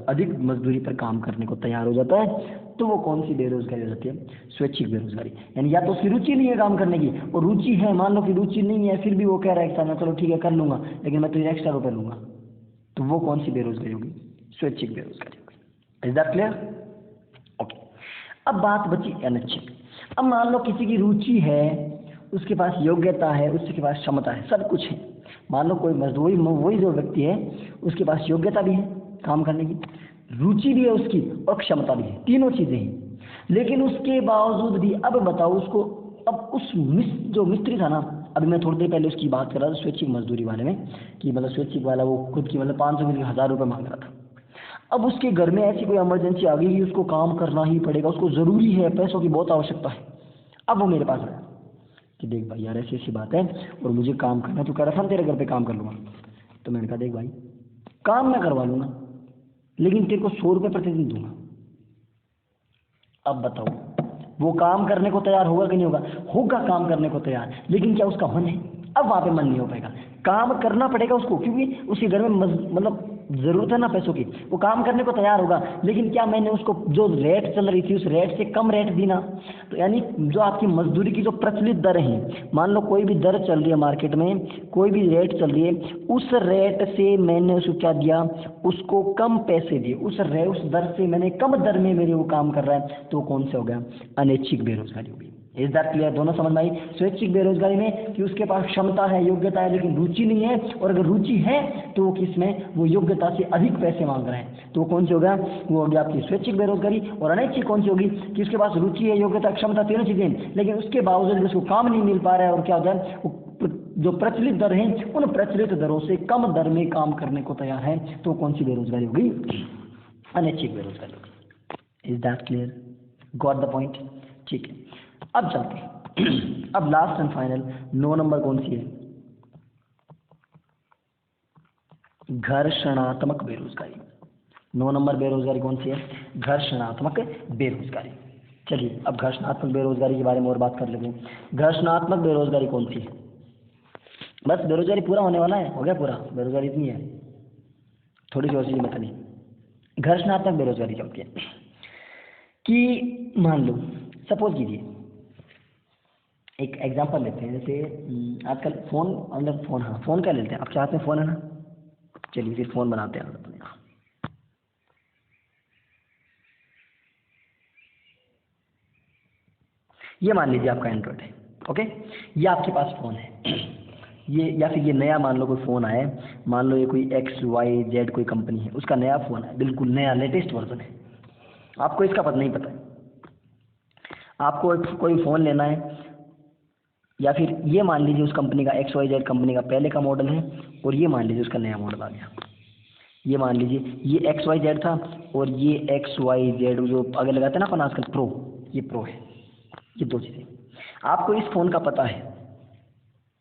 अधिक मजदूरी पर काम करने को तैयार हो जाता है। तो वो कौन सी बेरोजगारी हो जाती है? स्वैच्छिक बेरोजगारी। यानी या तो उसकी रुचि नहीं है काम करने की, और रुचि है, मान लो कि रुचि नहीं है फिर भी वो कह रहा है कि चलो ठीक है कर लूंगा लेकिन मैं तुझे एक्स्ट्रा रुपये लूंगा, तो वो कौन सी बेरोजगारी होगी? स्वैच्छिक बेरोजगारी होगी। Is that clear? ओके। अब बात बची अनैच्छिक। अब मान लो किसी की रुचि है, उसके पास योग्यता है, उसके पास क्षमता है, सब कुछ है। मान लो कोई मजदूरी, वही जो व्यक्ति है उसके पास योग्यता भी है काम करने की, रुचि भी है उसकी और क्षमता भी है, तीनों चीजें हैं, लेकिन उसके बावजूद भी अब बताओ उसको, अब उस जो मिस्त्री था ना, अभी मैं थोड़ी देर पहले उसकी बात कर रहा था स्वैच्छिक मजदूरी वाले में, कि मतलब स्वैच्छिक वाला वो खुद की मतलब 500 के 1,000 रुपये मांग रहा था। अब उसके घर में ऐसी कोई इमरजेंसी आ गई कि उसको काम करना ही पड़ेगा, उसको ज़रूरी है, पैसों की बहुत आवश्यकता है। अब वो मेरे पास आया कि देख भाई यार ऐसी ऐसी बात है और मुझे काम करना, तो कह रहा था तेरे घर पे काम कर लूँगा। तो मैंने कहा देख भाई काम मैं करवा लूँगा लेकिन तेरे को 100 रुपये प्रतिदिन दूंगा। अब बताओ वो काम करने को तैयार होगा कि नहीं होगा? होगा काम करने को तैयार, लेकिन क्या उसका मन है? अब वहाँ पे मन नहीं हो पाएगा, काम करना पड़ेगा उसको, क्योंकि उसके घर में मतलब ज़रूरत है ना पैसों की, वो काम करने को तैयार होगा, लेकिन क्या मैंने उसको जो रेट चल रही थी उस रेट से कम रेट दी ना, तो यानी जो आपकी मजदूरी की जो प्रचलित दर है, मान लो कोई भी दर चल रही है मार्केट में, कोई भी रेट चल रही है, उस रेट से मैंने उसको क्या दिया? उसको कम पैसे दिए, उस दर से मैंने कम दर में मेरे वो काम कर रहा है, तो कौन से हो गया? अनैच्छिक बेरोजगारी होगी। Is that clear? दोनों समझ में आई? स्वैच्छिक बेरोजगारी में कि उसके पास क्षमता है, योग्यता है, लेकिन रुचि नहीं है, और अगर रुचि है तो वो किसमें, वो योग्यता से अधिक पैसे मांग रहे हैं, तो वो कौन सी होगा, वो होगी आपकी स्वैच्छिक बेरोजगारी। और अनैच्छिक कौन सी होगी, कि उसके पास रुचि है, योग्यता, क्षमता, तीनों चीजें, लेकिन उसके बावजूद उसको काम नहीं मिल पा रहा है, और क्या होता है, जो प्रचलित दर हैं उन प्रचलित दरों से कम दर में काम करने को तैयार है, तो कौन सी बेरोजगारी होगी, अनैच्छिक बेरोजगारी होगी। Is that clear? Got the point? ठीक है, अब चलते हैं। अब लास्ट एंड फाइनल 9 नंबर कौन सी है, घर्षणात्मक बेरोजगारी। 9 नंबर बेरोजगारी कौन सी है, घर्षणात्मक बेरोजगारी। चलिए अब घर्षणात्मक बेरोजगारी के बारे में और बात कर लेते हैं। घर्षणात्मक बेरोजगारी कौन सी है? बस बेरोजगारी पूरा होने वाला है, हो गया पूरा, बेरोजगारी इतनी है, थोड़ी सी और चीजें बतानी। घर्षणात्मक बेरोजगारी क्या होती है कि मान लो, सपोज कीजिए, एक एग्जांपल लेते हैं, जैसे आजकल फोन, मतलब फोन, हाँ फोन क्या लेते हैं, आपके हाथ में फोन है ना, चलिए फिर फोन बनाते हैं अपने यहाँ। ये मान लीजिए आपका एंड्रॉइड है, ओके, ये आपके पास फोन है, ये या फिर ये नया मान लो कोई फ़ोन आया है, मान लो ये कोई XYZ कोई कंपनी है, उसका नया फ़ोन है, बिल्कुल नया लेटेस्ट वर्जन है, आपको इसका पता नहीं पता है, आपको कोई फ़ोन लेना है, या फिर ये मान लीजिए उस कंपनी का XYZ कंपनी का पहले का मॉडल है, और ये मान लीजिए उसका नया मॉडल आ गया। ये मान लीजिए ये XYZ था, और ये XYZ जो आगे लगाते हैं ना अपन आजकल प्रो, ये प्रो है, ये दो चीज़ें। आपको इस फ़ोन का पता है,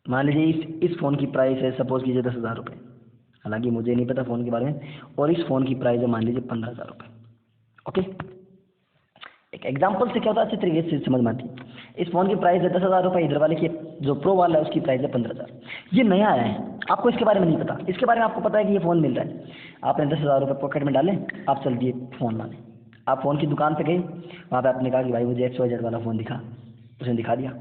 मान लीजिए इस फ़ोन की प्राइस है, सपोज कीजिए 10,000 रुपये, हालांकि मुझे नहीं पता फ़ोन के बारे में, और इस फ़ोन की प्राइस है मान लीजिए 15,000 रुपये, ओके। एक एग्जांपल से क्या होता है, अच्छी तरीके से समझ में आती है। इस फ़ोन की प्राइस है 10,000 रुपये, इधर वाले की जो प्रो वाला है उसकी प्राइस है 15,000। ये नया आया है, आपको इसके बारे में नहीं पता, इसके बारे में आपको पता है कि ये फ़ोन मिल रहा है, आपने 10,000 रुपये पॉकेट में डाले, आप चल दिए फ़ोन लाने, आप फ़ोन की दुकान पर गए, वहाँ पर आपने कहा कि भाई मुझे XYZ वाला फ़ोन दिखा, उसने दिखा दिया।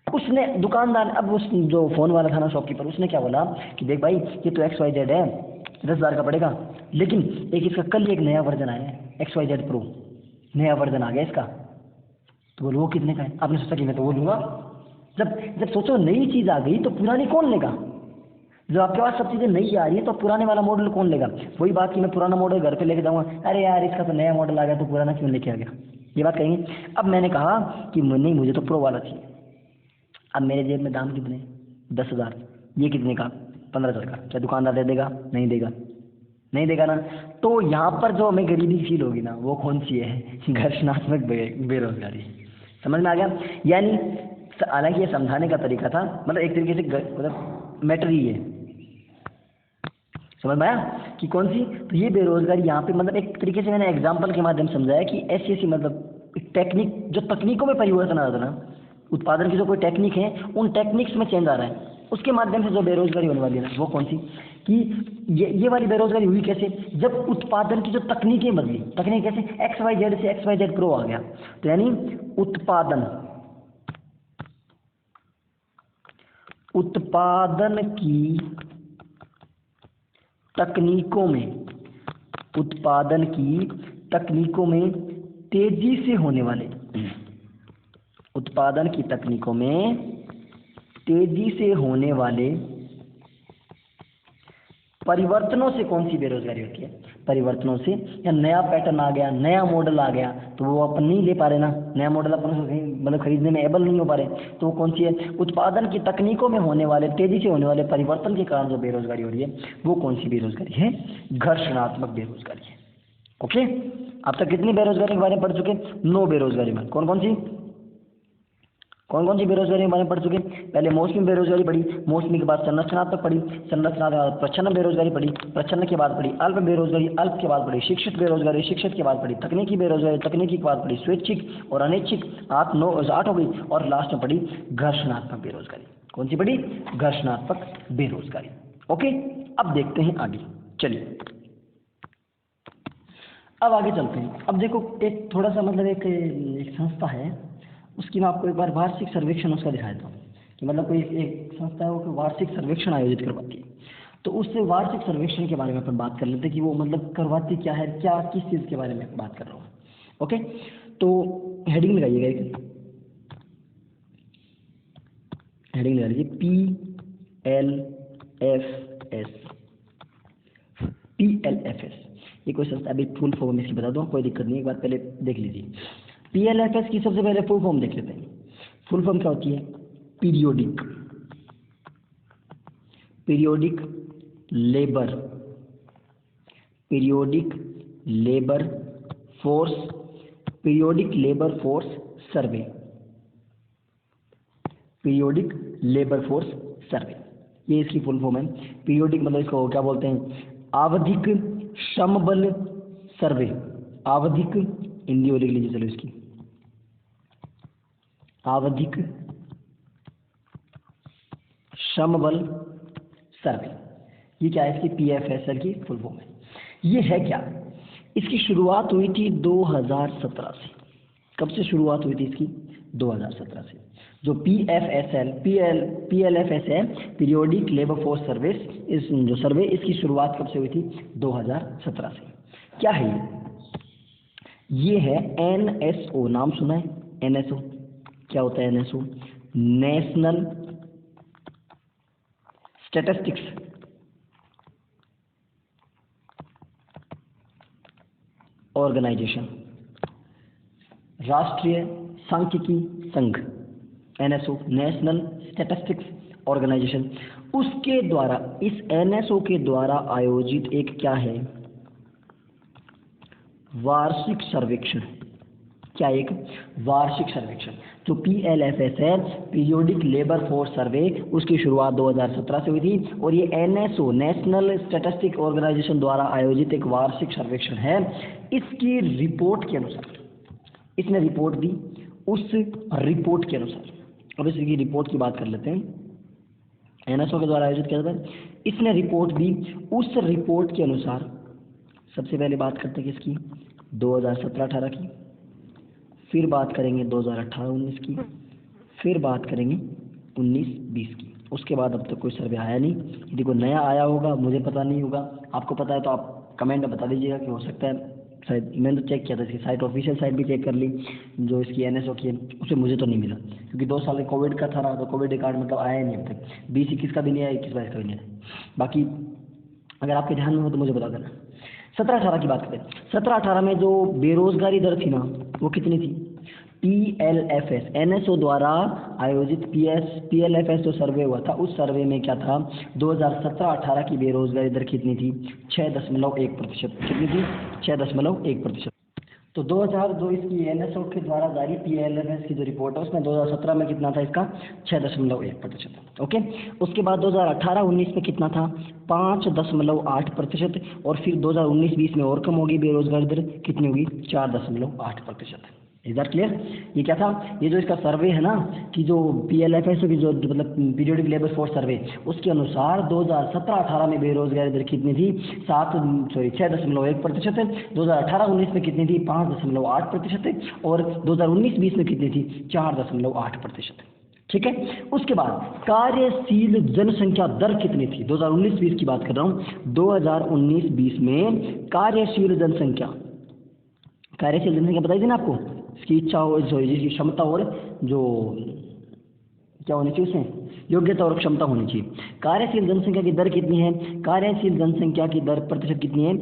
उसने दुकानदार, अब उस जो फ़ोन वाला था ना शॉपकीपर, उसने क्या बोला कि देख भाई ये तो XYZ है, 10,000 का पड़ेगा, लेकिन एक इसका कल एक नया वर्जन आया है XYZ प्रो, नया वर्जन आ गया इसका, तो बोलो वो कितने का है? आपने सोचा कि मैं तो वो लूँगा। जब जब सोचो नई चीज़ आ गई तो पुरानी कौन लेगा? जब आपके पास सब चीज़ें नई आ रही है तो पुराने वाला मॉडल कौन लेगा? वही बात कि मैं पुराना मॉडल घर पे लेके जाऊँगा, अरे यार इसका तो नया मॉडल आ गया तो पुराना क्यों लेके आ गया, ये बात कहेंगे। अब मैंने कहा कि नहीं मुझे तो प्रो वाला चाहिए, अब मेरे जेब में दाम कितने, 10,000, ये कितने का, 15,000 का, क्या दुकानदार दे देगा? नहीं देगा, नहीं देगा ना। तो यहाँ पर जो हमें गरीबी फील होगी ना, वो कौन सी है, घर्षणात्मक बेरोजगारी। समझ में आ गया? यानी हालांकि ये समझाने का तरीका था, मतलब एक तरीके से मतलब मैटर ही है, समझ में आया कि कौन सी। तो ये बेरोजगारी यहाँ पे मतलब एक तरीके से मैंने एग्जाम्पल के माध्यम से समझाया कि ऐसी ऐसी मतलब टेक्निक, जो तकनीकों में परिवर्तन आ रहा था ना, उत्पादन की जो कोई टेक्निक है उन टेक्निक्स में चेंज आ रहा है, उसके माध्यम से जो बेरोजगारी होने वाली है ना, वो कौन सी, कि ये वाली बेरोजगारी हुई कैसे, जब उत्पादन की जो तकनीकें बदली, तकनीक कैसे, XYZ से XYZ प्रो आ गया, तो यानी उत्पादन की तकनीकों में, उत्पादन की तकनीकों में तेजी से होने वाले, उत्पादन की तकनीकों में तेजी से होने वाले परिवर्तनों से कौन सी बेरोजगारी होती है, परिवर्तनों से, या नया पैटर्न आ गया, नया मॉडल आ गया, तो वो अपन नहीं ले पा रहे ना, नया मॉडल अपन मतलब खरीदने में एबल नहीं हो पा रहे, तो वो कौन सी है, उत्पादन की तकनीकों में होने वाले तेजी से होने वाले परिवर्तन के कारण जो बेरोजगारी हो रही है, वो कौन सी बेरोजगारी है, घर्षणात्मक बेरोजगारी है। ओके, अब तक कितनी बेरोजगारी के बारे में पढ़ चुके, 9 बेरोजगारी में कौन कौन सी बेरोजगारी के बारे में पढ़ चुके। पहले मौसमी बेरोजगारी पढ़ी, मौसमी के बाद संरचनात्मक पढ़ी, संरचना के बाद प्रच्छन्न बेरोजगारी पढ़ी, प्रच्छन्न के बाद पढ़ी अल्प बेरोजगारी, अल्प के बाद पढ़ी शिक्षित बेरोजगारी, शिक्षित के बाद पढ़ी तकनीकी बेरोजगारी, तकनीकी के बाद पढ़ी स्वैच्छिक और अनैच्छिक, 8 हो गई, और लास्ट में पढ़ी घर्षणात्मक बेरोजगारी। कौन सी पढ़ी, घर्षणात्मक बेरोजगारी। ओके, अब देखते हैं आगे, चलिए अब आगे चलते हैं। अब देखो एक थोड़ा सा मतलब एक संस्था है, उसकी मैं आपको एक बार वार्षिक सर्वेक्षण उसका दिखा देता हूँ, कि मतलब कोई एक संस्था है वो वार्षिक सर्वेक्षण आयोजित करवाती है, तो उससे वार्षिक सर्वेक्षण के बारे में अपन बात कर लेते हैं कि वो मतलब करवाती क्या है, क्या किस चीज़ के बारे में बात कर रहा हूँ। ओके, तो हेडिंग लगाइएगा एक, हेडिंग लगा लीजिए PLFS। PLFS ये कोई संस्था, अभी फुल फॉर्म इसकी बता दूँ, कोई दिक्कत नहीं, एक बार पहले देख लीजिए। PLFS की सबसे पहले फुल फॉर्म देख लेते हैं। फुल फॉर्म क्या होती है? Periodic labour force survey. ये इसकी फुल फॉर्म है। पीरियोडिक मतलब इसको क्या बोलते हैं? आवधिक श्रमबल सर्वे। आवधिक हिंदी लिख लीजिए, चलो इसकी आवधिक श्रमबल सर्वे। ये क्या है? इसकी PFSL की फुल फॉर्म है। ये है क्या? इसकी शुरुआत हुई थी 2017 से। कब से शुरुआत हुई थी इसकी? 2017 से। जो PLFS है, पीरियोडिक लेबर फोर्स सर्विस, इस जो सर्वे, इसकी शुरुआत कब से हुई थी? 2017 से। क्या है ये है NSO, नाम सुना है? NSO क्या होता है? NSO नेशनल स्टैटिस्टिक्स ऑर्गेनाइजेशन, राष्ट्रीय सांख्यिकी संघ। NSO नेशनल स्टैटिस्टिक्स ऑर्गेनाइजेशन, उसके द्वारा, इस NSO के द्वारा आयोजित एक क्या है? वार्षिक सर्वेक्षण। क्या? एक वार्षिक सर्वेक्षण। जो PLFS है, पीरियोडिक लेबर फोर्स सर्वे, उसकी शुरुआत 2017 से हुई थी, और ये NSO नेशनल स्टैटिस्टिक्स ऑर्गेनाइजेशन द्वारा आयोजित एक वार्षिक सर्वेक्षण है। इसकी रिपोर्ट के अनुसार, इसने रिपोर्ट दी, उस रिपोर्ट के अनुसार, अब इसकी रिपोर्ट की बात कर लेते हैं। NSO के द्वारा आयोजित किया जाता है, इसने रिपोर्ट दी, उस रिपोर्ट के अनुसार सबसे पहले बात करते हैं किसकी? 2017-18 की, फिर बात करेंगे 2018-19 की, फिर बात करेंगे 19-20 की। उसके बाद अब तक कोई सर्वे आया नहीं। यदि कोई नया आया होगा, मुझे पता नहीं होगा, आपको पता है तो आप कमेंट में बता दीजिएगा कि हो सकता है शायद। मैंने तो चेक किया था इसकी साइट, ऑफिशियल साइट भी चेक कर ली जो इसकी NSO की है, उससे मुझे तो नहीं मिला, क्योंकि 2 साल कोविड का था ना, तो कोविड रिकॉर्ड मतलब आया ही नहीं अब तक। 20-21 का भी नहीं आया, 21-22 का भी नहीं आया। बाकी अगर आपके ध्यान में हो तो मुझे बता देना। 17-18 की बात करें, 17-18 में जो बेरोजगारी दर थी ना, वो कितनी थी? PLFS NSO द्वारा आयोजित PLFS जो सर्वे हुआ था, उस सर्वे में क्या था? 2017-18 की बेरोजगारी दर कितनी थी? 6.1%। कितनी थी? 6.1%। तो 2002 इसकी NSO के द्वारा जारी PLFS की जो रिपोर्ट है, उसमें 2017 में कितना था इसका? 6.1%। ओके। उसके बाद 2018-19 में कितना था? 5.8%। और फिर 2019-20 में और कम होगी बेरोजगारी दर, कितनी होगी? 4.8%। Is that clear? ये क्या था? ये जो इसका सर्वे है ना, कि जो PLFS की जो मतलब पीरियोडिक लेबर फोर्स सर्वे, उसके अनुसार 2017-18 में बेरोजगारी दर कितनी थी? 6.1%। 2018-19 में कितनी थी? 5.8%। और 2019-20 में कितनी थी? 4.8%। ठीक है। उसके बाद कार्यशील जनसंख्या दर कितनी थी? 2019-20 की बात कर रहा हूँ। 2019-20 में कार्यशील जनसंख्या बताई थी ना आपको, इसकी इच्छा हो, जिसकी क्षमता और जो क्या होनी चाहिए, उसमें योग्यता और क्षमता होनी चाहिए। कार्यशील जनसंख्या की दर कितनी है? कार्यशील जनसंख्या की दर प्रतिशत कितनी है?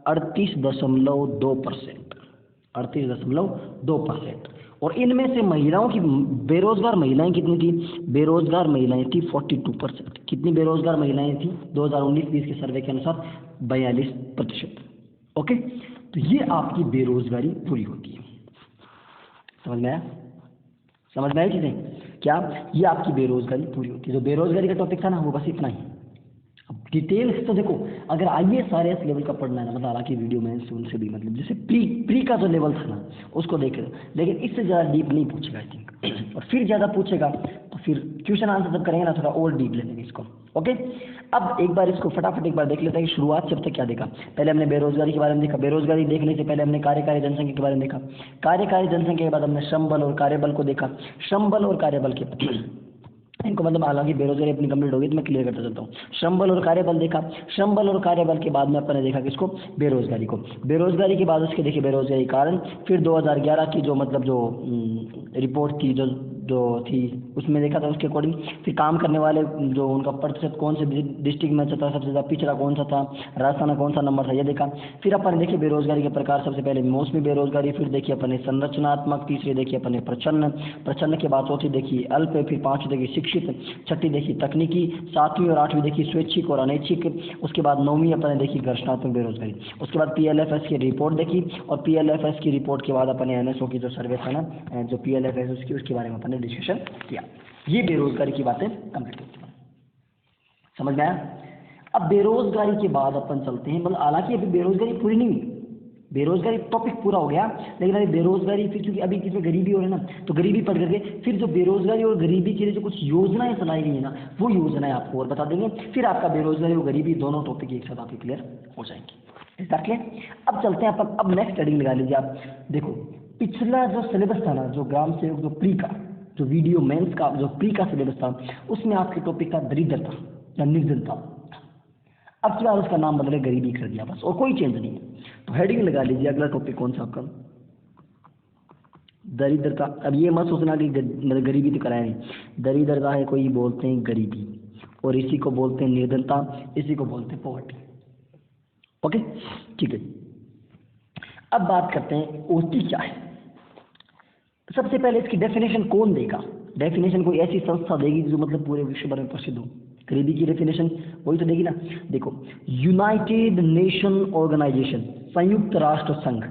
38.2%। 38.2%। और इनमें से महिलाओं की, बेरोजगार महिलाएं कितनी थी? बेरोजगार महिलाएं थी 42%। कितनी बेरोजगार महिलाएं थी 2019-20 के सर्वे के अनुसार? 42%। ओके। तो ये आपकी बेरोजगारी पूरी होती है। समझ में आया? समझ में आई चीजें? क्या? ये आपकी बेरोजगारी पूरी होती है। जो बेरोजगारी का टॉपिक था ना, वो बस इतना ही। अब डिटेल्स तो देखो, अगर IAS RAS लेवल का पढ़ना है ना, मतलब हालांकि वीडियो में उनसे भी मतलब जैसे प्री का जो लेवल था ना, उसको देख लो, लेकिन इससे ज़्यादा डीप नहीं पूछेगा आई थिंक। और फिर ज़्यादा पूछेगा तो फिर क्वेश्चन आंसर जब करेंगे ना, थोड़ा और डीप लेंगे इसको। ओके। अब एक बार इसको फटाफट एक बार देख लेते हैं कि शुरुआत से अब तक क्या देखा। पहले हमने बेरोजगारी के बारे में देखा, बेरोजगारी देखने से पहले हमने कार्यकारी जनसंख्या के बारे में देखा, कार्यकारी जनसंख्या के बाद हमने श्रम बल और कार्यबल को देखा। श्रम बल और कार्यबल के इनको मतलब हालांकि बेरोजगारी अपनी कंप्लीट होगी तो मैं क्लियर करता चलता हूँ। श्रम बल और कार्यबल देखा, श्रम बल और कार्यबल के बाद में अपन ने देखा किसको? बेरोजगारी को। बेरोजगारी के बाद उसके देखिए बेरोजगारी कारण, फिर 2011 की जो मतलब जो रिपोर्ट थी, जो जो थी उसमें देखा था, उसके अकॉर्डिंग फिर काम करने वाले जो उनका प्रतिशत कौन से डिस्ट्रिक्ट में था, सबसे ज़्यादा पिछड़ा कौन सा था, राजस्थान में कौन सा नंबर था, ये देखा। फिर अपन देखिए बेरोजगारी के प्रकार, सबसे पहले मौसमी बेरोजगारी, फिर देखिए अपन ने संरचनात्मक, तीसरी देखिए अपन ने प्रच्छन्न, प्रच्छन्न के बाद चौथी देखिए अल्प, फिर पांचवी देखिए शिक्षित, छठी देखिए तकनीकी, सातवीं और आठवीं देखिए स्वैच्छिक और अनैच्छिक, उसके बाद नौवीं अपन ने देखी घर्षणात्मक बेरोजगारी। उसके बाद PLFS की रिपोर्ट देखी, और PLFS की रिपोर्ट के बाद अपन ने NSO की जो सर्वे था ना, जो PLFS उसके बारे में अपन ने डिस्कशन किया। ये बेरोजगारी की बातें कंप्लीट होती हैं, समझ में आया। अब बेरोजगारी के बाद अपन चलते हैं, मतलब हालांकि अभी बेरोजगारी पूरी नहीं हुई, बेरोजगारी टॉपिक पूरा हो गया, लेकिन अभी बेरोजगारी फिर क्योंकि अभी किसमें गरीबी हो रही है ना, तो गरीबी पढ़ करके फिर जो बेरोजगारी और गरीबी के लिए जो कुछ योजनाएं चलाई गई है ना, वो योजनाएं आपको और बता देंगे, फिर आपका बेरोजगारी और गरीबी दोनों टॉपिक एक साथ आपके क्लियर हो जाएंगे। क्लियर। अब चलते हैं अपन, अब नेक्स्ट हेडिंग लगा लीजिए आप। देखो पिछला जो सिलेबस था ना, जो ग्राम सेवक जो प्री का, जो वीडियो मेंस का जो प्री का सिलेबस था, उसमें आपके टॉपिक था दरिद्रता या निर्धनता। अब क्या उसका नाम बदले गरीबी कर दिया बस, और कोई चेंज नहीं है। तो हेडिंग लगा लीजिए, अगला टॉपिक कौन सा आपका, दरिद्रता। अब ये मत सोचना कि मतलब गरीबी तो कराया नहीं, दरिद्रता है, कोई बोलते हैं गरीबी, और इसी को बोलते हैं निर्धनता, इसी को बोलते हैं पॉवर्टी। ओके ठीक है। अब बात करते हैं ओटी क्या है। सबसे पहले इसकी डेफिनेशन कौन देगा, डेफिनेशन कोई ऐसी संस्था देगी जो मतलब पूरे विश्व भर में प्रसिद्ध हो। गरीबी की डेफिनेशन वही तो देगी ना। देखो यूनाइटेड नेशन ऑर्गेनाइजेशन, संयुक्त राष्ट्र संघ,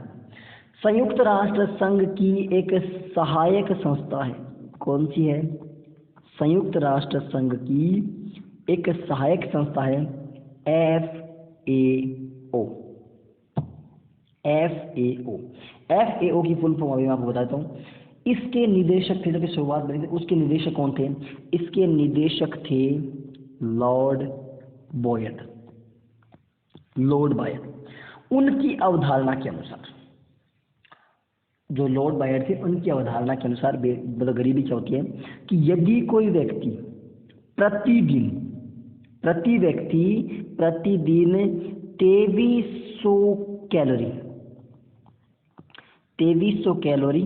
संयुक्त राष्ट्र संघ की एक सहायक संस्था है। कौन सी है, संयुक्त राष्ट्र संघ की एक सहायक संस्था है FAO। FAO की फुल फॉर्म अभी मैं आपको बताता हूँ। इसके निदेशक थे, जब शुरुआत बनी थी उसके निदेशक कौन थे, इसके निदेशक थे लॉर्ड बॉयड। लॉर्ड बॉयड, उनकी अवधारणा के अनुसार, जो लॉर्ड बॉयड थे उनकी अवधारणा के अनुसार मतलब गरीबी क्या होती है कि यदि कोई व्यक्ति प्रतिदिन प्रति व्यक्ति प्रतिदिन 2300 कैलोरी 2300 कैलोरी,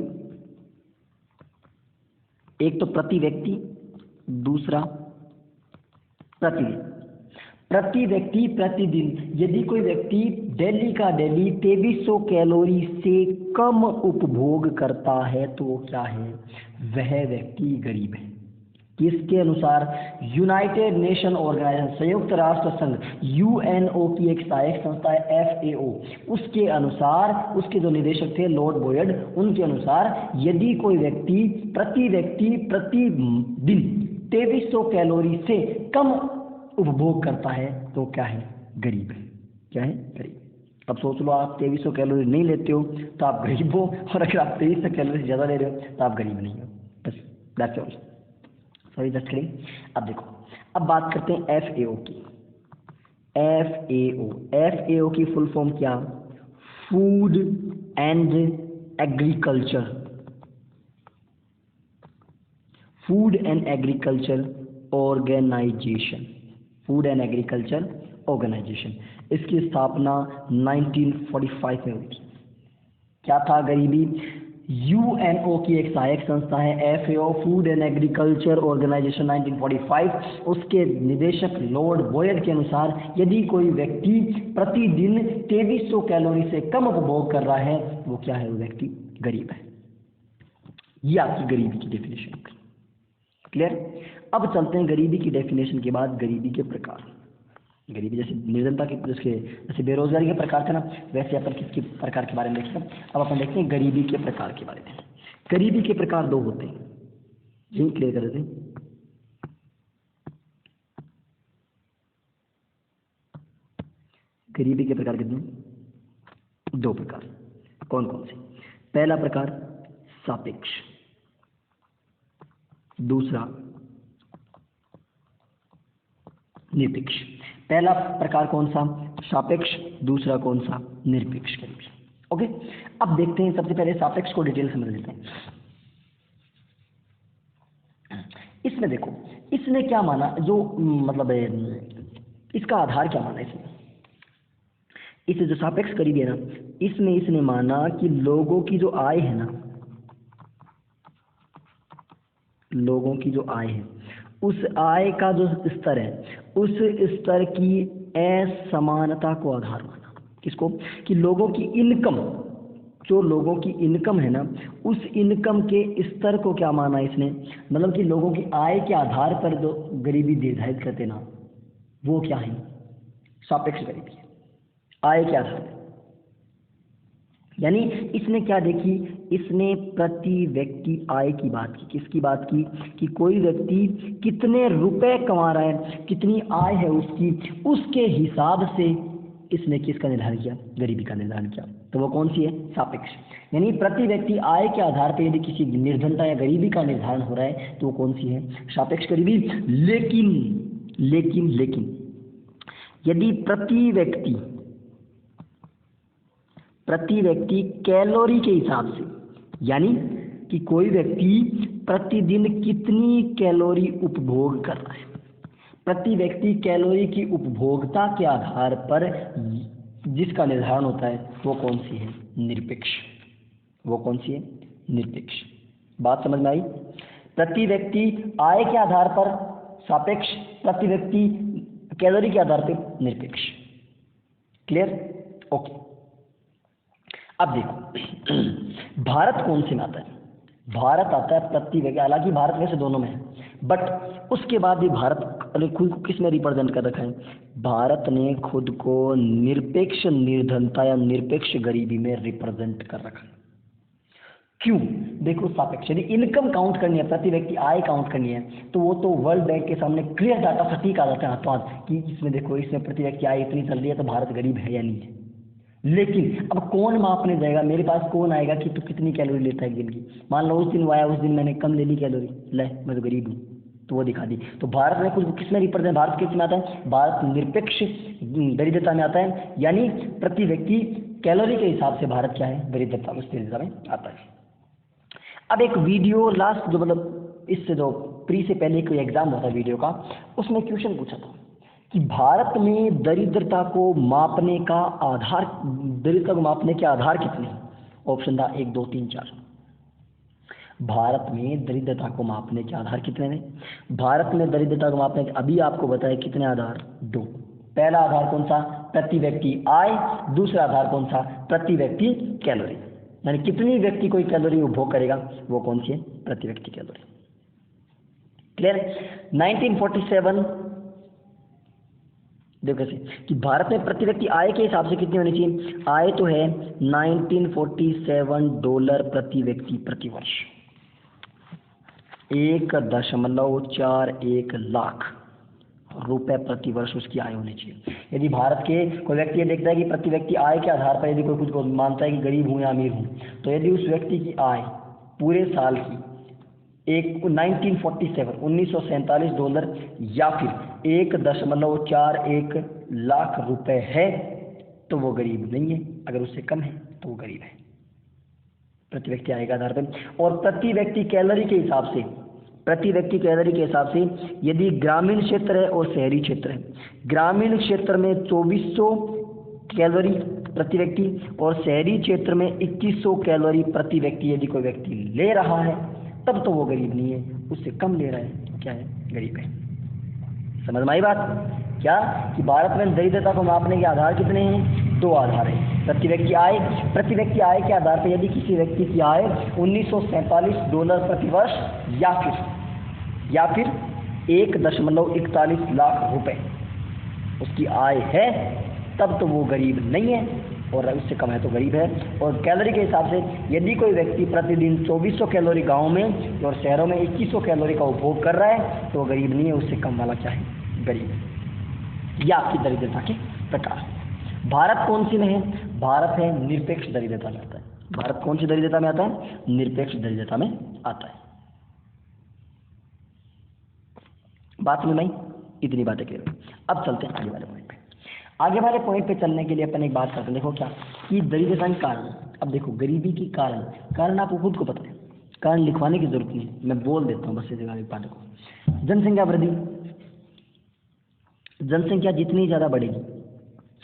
एक तो प्रति व्यक्ति, दूसरा प्रतिदिन, प्रति व्यक्ति प्रतिदिन यदि कोई व्यक्ति डेली का डेली 2300 कैलोरी से कम उपभोग करता है तो वो क्या है, वह व्यक्ति गरीब है। किसके अनुसार, यूनाइटेड नेशन ऑर्गेनाइजेशन, संयुक्त राष्ट्र संघ UNO की एक सहायक संस्था है FAO, उसके अनुसार, उसके जो निदेशक थे लॉर्ड बॉयड, उनके अनुसार यदि कोई व्यक्ति प्रतिदिन 2300 कैलोरी से कम उपभोग करता है तो क्या है, गरीब है। क्या है, गरीब। अब सोच लो आप 2300 कैलोरी नहीं लेते हो तो आप गरीब हो, और अगर आप 2300 कैलोरी से ज़्यादा ले रहे हो तो आप गरीब नहीं हो। बस that's all, sorry just kidding. अब देखो, अब बात करते हैं FAO की। FAO की फुल फॉर्म क्या, food and agriculture, food and agriculture organization, food and agriculture organization. इसकी स्थापना 1945 में हुई थी। क्या था, गरीबी। UNO की एक सहायक संस्था है FAO, food and agriculture organization 1945। उसके निदेशक लॉर्ड बॉयड के अनुसार यदि कोई व्यक्ति प्रतिदिन 2300 कैलोरी से कम उपभोग कर रहा है वो क्या है, वो व्यक्ति गरीब है। ये आपकी गरीबी की डेफिनेशन। क्लियर। अब चलते हैं गरीबी की डेफिनेशन के बाद गरीबी के प्रकार। गरीबी जैसे निर्धनता के, जैसे बेरोजगारी के प्रकार थे ना, वैसे अपन किसके प्रकार के बारे में देखते हैं। अब अपन देखते हैं गरीबी के प्रकार के बारे में। गरीबी के प्रकार दो होते हैं, जी क्लियर कर देते हैं। गरीबी के प्रकार कितने, दो प्रकार। कौन कौन से, पहला प्रकार सापेक्ष, दूसरा निरपेक्ष। पहला प्रकार कौन सा, सापेक्ष, दूसरा कौन सा, निरपेक्ष गरीबी। ओके, अब देखते हैं, सबसे पहले सापेक्ष को डिटेल समझ लेते हैं। इसमें देखो, इसने क्या माना, जो मतलब इसका आधार क्या माना इसने, इसे जो सापेक्ष गरीबी है ना, इसमें इसने माना कि लोगों की जो आय है ना, लोगों की जो आय है, उस आय का जो स्तर है, उस स्तर की असमानता को आधार माना। किसको? कि लोगों की इनकम, जो लोगों की इनकम है ना, उस इनकम के स्तर को क्या माना इसने, मतलब कि लोगों की आय के आधार पर जो गरीबी निर्धारित करते ना, वो क्या है? सापेक्ष गरीबी, आय के आधार पर। यानी इसने क्या देखी, इसने प्रति व्यक्ति आय की बात की। किसकी बात की? कि कोई व्यक्ति कितने रुपए कमा रहा है, कितनी आय है उसकी, उसके हिसाब से इसने किसका निर्धारण किया? गरीबी का निर्धारण किया। तो वो कौन सी है? सापेक्ष। यानी प्रति व्यक्ति आय के आधार पर यदि किसी निर्धनता या गरीबी का निर्धारण हो रहा है तो वो कौन सी है? सापेक्ष गरीबी। लेकिन यदि प्रति व्यक्ति कैलोरी के हिसाब से, यानी कि कोई व्यक्ति प्रतिदिन कितनी कैलोरी उपभोग कर रहा है, प्रति व्यक्ति कैलोरी की उपभोक्ता के आधार पर जिसका निर्धारण होता है वो कौन सी है? निरपेक्ष। वो कौन सी है? निरपेक्ष। बात समझ में आई? प्रति व्यक्ति आय के आधार पर सापेक्ष, प्रति व्यक्ति कैलोरी के आधार पर निरपेक्ष। क्लियर? ओके। अब देखो भारत कौन से में आता है? भारत आता है प्रति व्यक्ति, हालांकि भारत वैसे दोनों में है, बट उसके बाद भी भारत खुद को किस में रिप्रेजेंट कर रखा है? भारत ने खुद को निरपेक्ष निर्धनता या निरपेक्ष गरीबी में रिप्रेजेंट कर रखा है। क्यों? देखो सापेक्ष, यदि इनकम काउंट करनी है, प्रति व्यक्ति आय काउंट करनी है, तो वो तो वर्ल्ड बैंक के सामने क्लियर डाटा सटीक आ जाता है हाथों हाथ कि इसमें देखो, इसमें प्रति व्यक्ति आय इतनी चल रही है तो भारत गरीब है या नहीं है। लेकिन अब कौन मापने जाएगा? मेरे पास कौन आएगा कि तू कितनी कैलोरी लेता है दिन की? मान लो उस दिन वो आया, उस दिन मैंने कम ले ली कैलोरी, ले मैं तो गरीब हूँ, तो वो दिखा दी। तो भारत में कुछ किसमें रिप्रेजेंट, भारत किस में आता है? भारत निरपेक्ष दरिद्रता में आता है, यानी प्रति व्यक्ति कैलोरी के हिसाब से भारत क्या है? दरिद्रता, उस दरिद्रता में आता है। अब एक वीडियो लास्ट जो मतलब इससे जो प्री से पहले कोई एग्जाम होता है वीडियो का, उसमें क्वेश्चन पूछा था कि भारत में दरिद्रता को मापने का आधार, दरिद्रता को मापने के आधार कितने हैं? ऑप्शन था 1, 2, 3, 4। भारत में दरिद्रता को मापने के आधार कितने हैं? भारत में दरिद्रता को मापने के, अभी आपको बताया कितने आधार? 2। पहला आधार कौन सा? प्रति व्यक्ति आय। दूसरा आधार कौन सा? प्रति व्यक्ति कैलोरी, यानी कितनी व्यक्ति कोई कैलोरी उपभोग करेगा, वो कौन सी है? प्रति व्यक्ति कैलोरी। क्लियर? 1947 देखो कैसे कि भारत में प्रति व्यक्ति आय के हिसाब से कितनी होनी चाहिए? आय तो है $1947 प्रति व्यक्ति प्रति वर्ष, 1.41 लाख रुपए प्रति वर्ष उसकी आय होनी चाहिए। यदि भारत के कोई व्यक्ति ये देखता है कि प्रति व्यक्ति आय के आधार पर यदि कोई कुछ को मानता है कि गरीब हूँ या अमीर हूँ, तो यदि उस व्यक्ति की आय पूरे साल की 1947 डॉलर या फिर 1.41 लाख रुपए है तो वो गरीब नहीं है। अगर उससे कम है तो वो गरीब है, प्रति व्यक्ति आय के आधार पर। और प्रति व्यक्ति कैलोरी के हिसाब से, प्रति व्यक्ति कैलोरी के हिसाब से यदि ग्रामीण क्षेत्र है और शहरी क्षेत्र है, ग्रामीण क्षेत्र में 2400 कैलोरी प्रति व्यक्ति और शहरी क्षेत्र में 2100 कैलोरी प्रति व्यक्ति यदि कोई व्यक्ति ले रहा है तब तो वो गरीब नहीं है, उससे कम ले रहा है तो क्या है? गरीब है। समझ में आई बात? क्या कि भारत में दरिद्रता को मापने के आधार कितने हैं? 2 आधार है, प्रति व्यक्ति आय। प्रति व्यक्ति आय के आधार पर यदि किसी व्यक्ति की आय $1947 प्रति वर्ष या फिर 1.41 लाख रुपए उसकी आय है, तब तो वो गरीब नहीं है, और उससे कम है तो गरीब है। और कैलोरी के हिसाब से यदि कोई व्यक्ति प्रतिदिन 2400 कैलोरी गांव में और शहरों में 2100 कैलोरी का उपभोग कर रहा है तो वो गरीब नहीं है, उससे कम वाला क्या है? गरीब। या आपकी दरिद्रता के प्रकार। भारत कौन सी में है? भारत है निरपेक्ष दरिद्रता में आता है। भारत कौन सी दरिद्रता में आता है? निरपेक्ष दरिद्रता में आता है। बात में नहीं, इतनी बातें कह रहे। अब चलते हैं आगे वाले पॉइंट पे। आगे वाले पॉइंट पे चलने के लिए अपन एक बात करते हैं। देखो क्या कि दरिद्रता के कारण, अब देखो गरीबी की कारण आपको खुद को पता है, कारण लिखवाने की जरूरत नहीं है, मैं बोल देता हूँ बस इस बात को। जनसंख्या वृद्धि, जनसंख्या जितनी ज़्यादा बढ़ेगी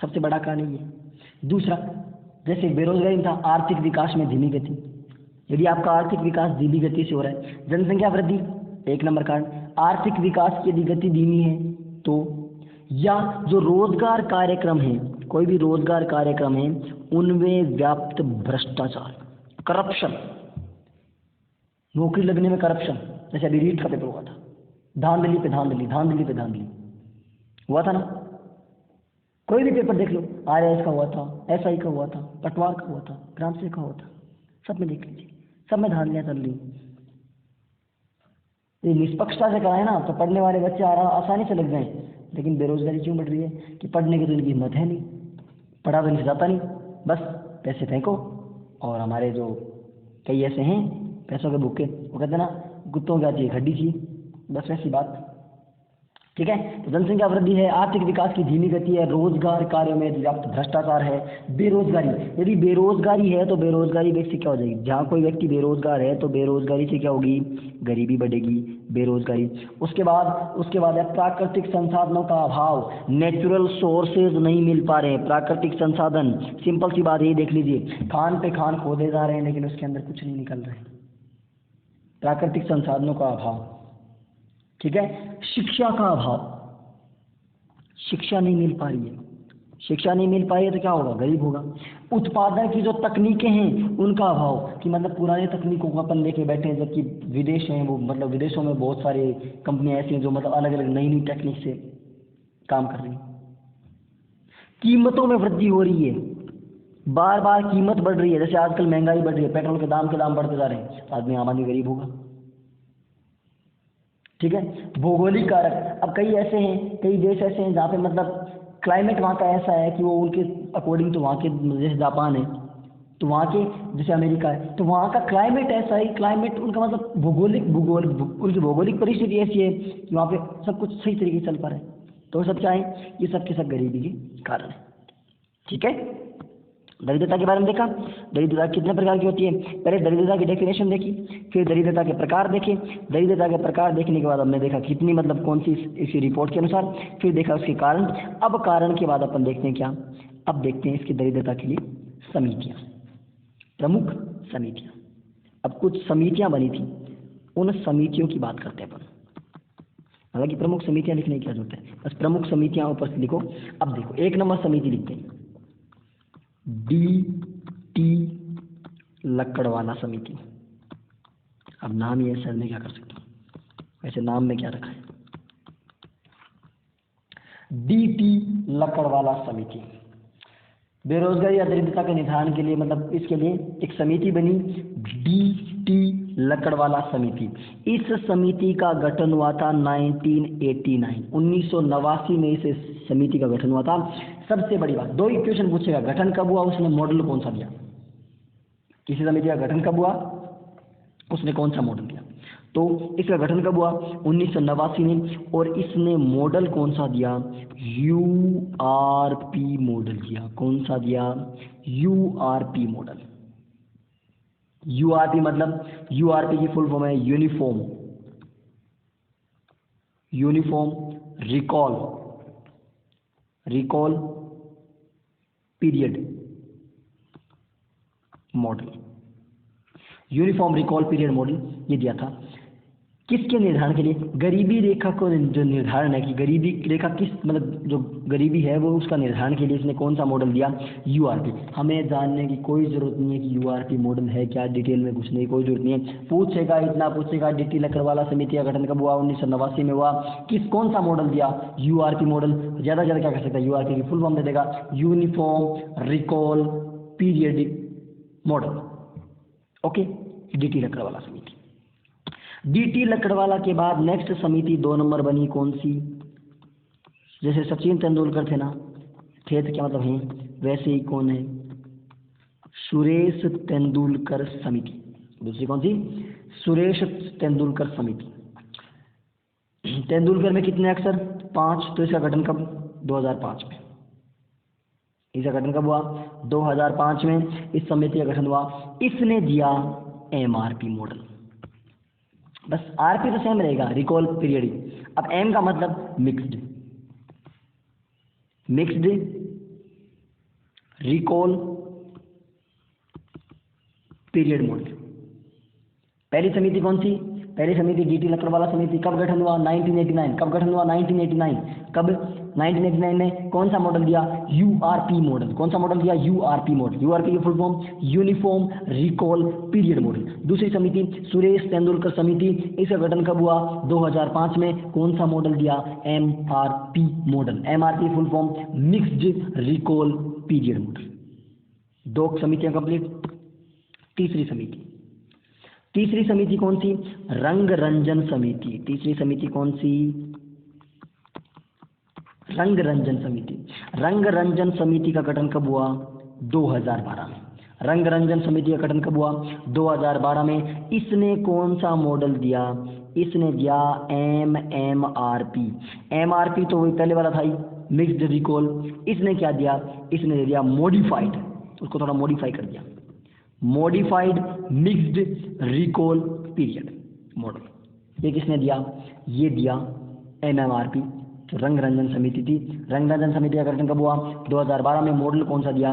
सबसे बड़ा कारण ये। दूसरा, जैसे बेरोजगारी था, आर्थिक विकास में धीमी गति। यदि आपका आर्थिक विकास धीमी गति से हो रहा है, जनसंख्या वृद्धि एक नंबर कारण। आर्थिक विकास की यदि गति धीमी है तो, या जो रोजगार कार्यक्रम है, कोई भी रोजगार कार्यक्रम है उनमें व्याप्त भ्रष्टाचार, करप्शन, नौकरी लगने में करप्शन, जैसे अभी रीट का पेपर हुआ था, धांधली पे धांधली, धांधली पे धांधली हुआ था ना। कोई भी पेपर देख लो, आरएएस का हुआ था, एसआई का हुआ था, पटवार का हुआ था, ग्राम सेवक का हुआ था, सब में देख लीजिए, सब में धांधलियां चल रही। ये निष्पक्षता से कराए ना तो पढ़ने वाले बच्चे आसानी से लग जाएं, लेकिन बेरोजगारी क्यों बढ़ रही है कि पढ़ने की तो इनकी हिम्मत है नहीं, पढ़ा तो नहीं जाता नहीं, बस पैसे फेंको। और हमारे जो कई ऐसे हैं पैसों के भूखे, वो कहते हैं ना कुत्तों क्या चाहिए, खड्डी चाहिए, बस वैसी बात। ठीक है, तो जनसंख्या वृद्धि है, आर्थिक विकास की धीमी गति है, रोजगार कार्यों में व्याप्त भ्रष्टाचार है, बेरोजगारी, यदि बेरोजगारी है तो बेरोजगारी से क्या हो जाएगी, जहाँ कोई व्यक्ति बेरोजगार है तो बेरोजगारी से क्या होगी, गरीबी बढ़ेगी, बेरोजगारी। उसके बाद है प्राकृतिक संसाधनों का अभाव, नेचुरल सोर्सेज नहीं मिल पा रहे हैं, प्राकृतिक संसाधन, सिंपल सी बात यही देख लीजिए, खान पे खान खोदे जा रहे हैं लेकिन उसके अंदर कुछ नहीं निकल रहा है, प्राकृतिक संसाधनों का अभाव। ठीक है, शिक्षा का अभाव, शिक्षा नहीं मिल पा रही है, शिक्षा नहीं मिल पाई है तो क्या होगा, गरीब होगा। उत्पादन की जो तकनीकें हैं उनका अभाव, कि मतलब पुराने तकनीकों को अपन लेके बैठे हैं, जबकि विदेश हैं वो, मतलब विदेशों में बहुत सारी कंपनियां ऐसी हैं जो मतलब अलग अलग नई नई टेक्निक से काम कर रही हैं। कीमतों में वृद्धि हो रही है, बार बार कीमत बढ़ रही है, जैसे आजकल महंगाई बढ़ रही है, पेट्रोल के दाम बढ़ते जा रहे हैं, आदमी आम आदमी गरीब होगा। ठीक है, भौगोलिक कारक, अब कई ऐसे हैं, कई देश ऐसे हैं जहाँ पे मतलब क्लाइमेट वहाँ का ऐसा है कि वो उनके अकॉर्डिंग टू वहाँ के, जैसे जापान है तो वहाँ के, जैसे अमेरिका है तो वहाँ का क्लाइमेट ऐसा है, क्लाइमेट उनका मतलब उनकी भौगोलिक परिस्थिति ऐसी है कि वहाँ पे सब कुछ सही तरीके से चल पा रहा है। तो सब क्या है, ये सब के सब गरीबी के कारण है। ठीक है, दरिद्रता के बारे में देखा, दरिद्रता कितने प्रकार की होती है, पहले दरिद्रता की डेफिनेशन देखी, फिर दरिद्रता के प्रकार देखे, दरिद्रता के प्रकार देखने के बाद हमने देखा कितनी मतलब कौन सी इसी रिपोर्ट के अनुसार, फिर देखा उसके कारण। अब कारण के बाद अपन देखते हैं क्या, अब देखते हैं इसकी दरिद्रता के लिए समितियां, प्रमुख समितियां। अब कुछ समितियां बनी थी, उन समितियों की बात करते हैं अपन। हालांकि प्रमुख समितियां लिखने की क्या जरूरत है, बस प्रमुख समितियां ऊपर से लिखो। अब देखो, एक नंबर समिति लिखते हैं DT लकड़वाला समिति। अब नाम ये सर मैं क्या कर सकता हूँ, वैसे नाम में क्या रखा है, DT लकड़वाला समिति। बेरोजगारी या दरिद्रता के निदान के लिए मतलब इसके लिए एक समिति बनी, DT लकड़वाला समिति। इस समिति का गठन हुआ था 1989 में इस समिति का गठन हुआ था। सबसे बड़ी बात, दो इक्वेशन पूछेगा, गठन कब हुआ, उसने मॉडल कौन सा दिया, किसी समिति का गठन कब हुआ, उसने कौन सा मॉडल दिया। तो इसका गठन कब हुआ, 1989 में, और इसने मॉडल कौन सा दिया, URP मॉडल दिया। कौन सा दिया, URP मॉडल। URP मतलब, URP की फुल फॉर्म है uniform recall period model, uniform recall period model ये दिया था। किसके निर्धारण के लिए, गरीबी रेखा को जो निर्धारण है कि गरीबी रेखा किस मतलब जो गरीबी है वो उसका निर्धारण के लिए इसने कौन सा मॉडल दिया, URP। हमें जानने की कोई जरूरत नहीं है कि URP मॉडल है क्या, डिटेल में कुछ नहीं, कोई जरूरत नहीं है। पूछेगा इतना पूछेगा, DT लकड़वाला समिति का गठन कब हुआ, 1989 में हुआ, कौन सा मॉडल दिया, URP मॉडल। ज्यादा से ज्यादा क्या कर सकता है, URP की फुल फॉर्म दे देगा, uniform recall periodic model. Okay, DT Lakdawala समिति। DT लकड़वाला के बाद नेक्स्ट समिति 2 नंबर बनी, कौन सी, जैसे सचिन तेंदुलकर थे ना, थे तो क्या मतलब हैं, वैसे ही कौन है, सुरेश तेंदुलकर समिति। दूसरी कौन सी, सुरेश तेंदुलकर समिति। तेंदुलकर में कितने अक्षर, 5, तो इसका गठन कब, 2005 में। इसका गठन कब हुआ, 2005 में इस समिति का गठन हुआ। इसने दिया MRP मॉडल। बस RP तो सेम रहेगा, रिकॉल पीरियड। अब M का मतलब मिक्स्ड रिकॉल पीरियड मॉडल। पहली समिति कौन सी, पहली समिति जीटी लकड़वाला समिति कब गठन हुआ? 1989। कब गठन हुआ? 1989। कब? 1989 में कौन सा मॉडल दिया? URP model. कौन सा मॉडल दिया? URP model. यूआरपी की full form uniform recall period model. दूसरी समिति सुरेश तेंदुलकर समिति, इसका गठन कब हुआ? 2005 में। कौन सा मॉडल दिया? MRP model. MRP full form mixed recall period model. 2 समितियां कंप्लीट। तीसरी समिति कौन सी? रंग रंजन समिति। तीसरी समिति कौन सी? रंग रंजन समिति। रंग रंजन समिति का गठन कब हुआ? 2012 में। रंग रंजन समिति का गठन कब हुआ? 2012 में। इसने कौन सा मॉडल दिया? इसने दिया एमआरपी। एमआरपी तो वही पहले वाला था ही, मिक्स्ड रिकॉल। इसने क्या दिया? इसने दे दिया मॉडिफाइड, उसको थोड़ा मॉडिफाई कर दिया, modified mixed recall period model. ये किसने दिया? ये दिया एमआरपी। तो रंग रंजन समिति थी। रंग रंजन समिति का गठन कब हुआ? 2012 में। मॉडल कौन सा दिया?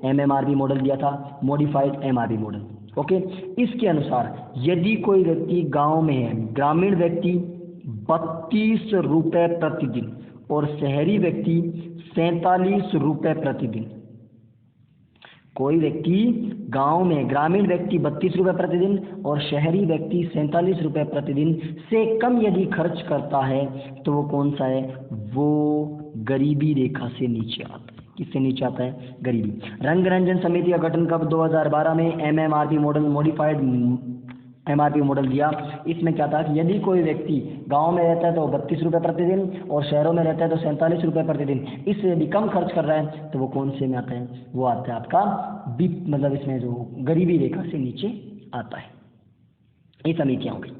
एमआरपी मॉडल दिया था, मॉडिफाइड एमआरपी मॉडल। ओके। इसके अनुसार यदि कोई व्यक्ति गांव में है, ग्रामीण व्यक्ति 32 रुपए प्रतिदिन और शहरी व्यक्ति 47 रुपए प्रतिदिन। कोई व्यक्ति गांव में, ग्रामीण व्यक्ति 32 रुपए प्रतिदिन और शहरी व्यक्ति 47 रुपए प्रतिदिन से कम यदि खर्च करता है तो वो कौन सा है? वो गरीबी रेखा से नीचे आता है। किससे नीचे आता है? गरीबी। रंग रंजन समिति का गठन कब? 2012 में। MRP model, modified MRP model दिया। इसमें क्या था कि यदि कोई व्यक्ति गांव में रहता है तो 32 रुपए प्रतिदिन और शहरों में रहता है तो 47 रुपए प्रतिदिन, इससे यदि कम खर्च कर रहा है तो वो कौन से में आता है? वो आता है आपका मतलब इसमें जो गरीबी रेखा से नीचे आता है। ये समितियां हो गई।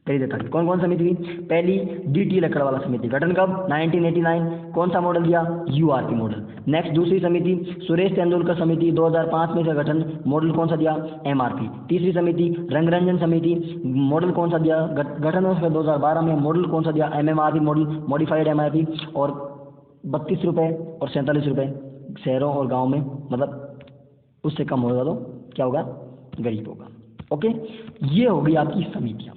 पहली देखा कौन कौन समिति? पहली डीटी लकड़वाला समिति, गठन कब? 1989। कौन सा मॉडल दिया? URP model. नेक्स्ट दूसरी समिति सुरेश तेंदुलकर समिति, 2005 में इसका गठन, मॉडल कौन सा दिया? एमआरपी। तीसरी समिति रंगरंजन समिति, मॉडल कौन सा दिया? गठन उसका 2012 में। मॉडल कौन सा दिया? MRP model, modified MRP. और 32 रुपए और 47 रुपए शहरों और गाँव में, मतलब उससे कम होगा तो क्या होगा? गरीब होगा। ओके, ये होगी आपकी समितियां।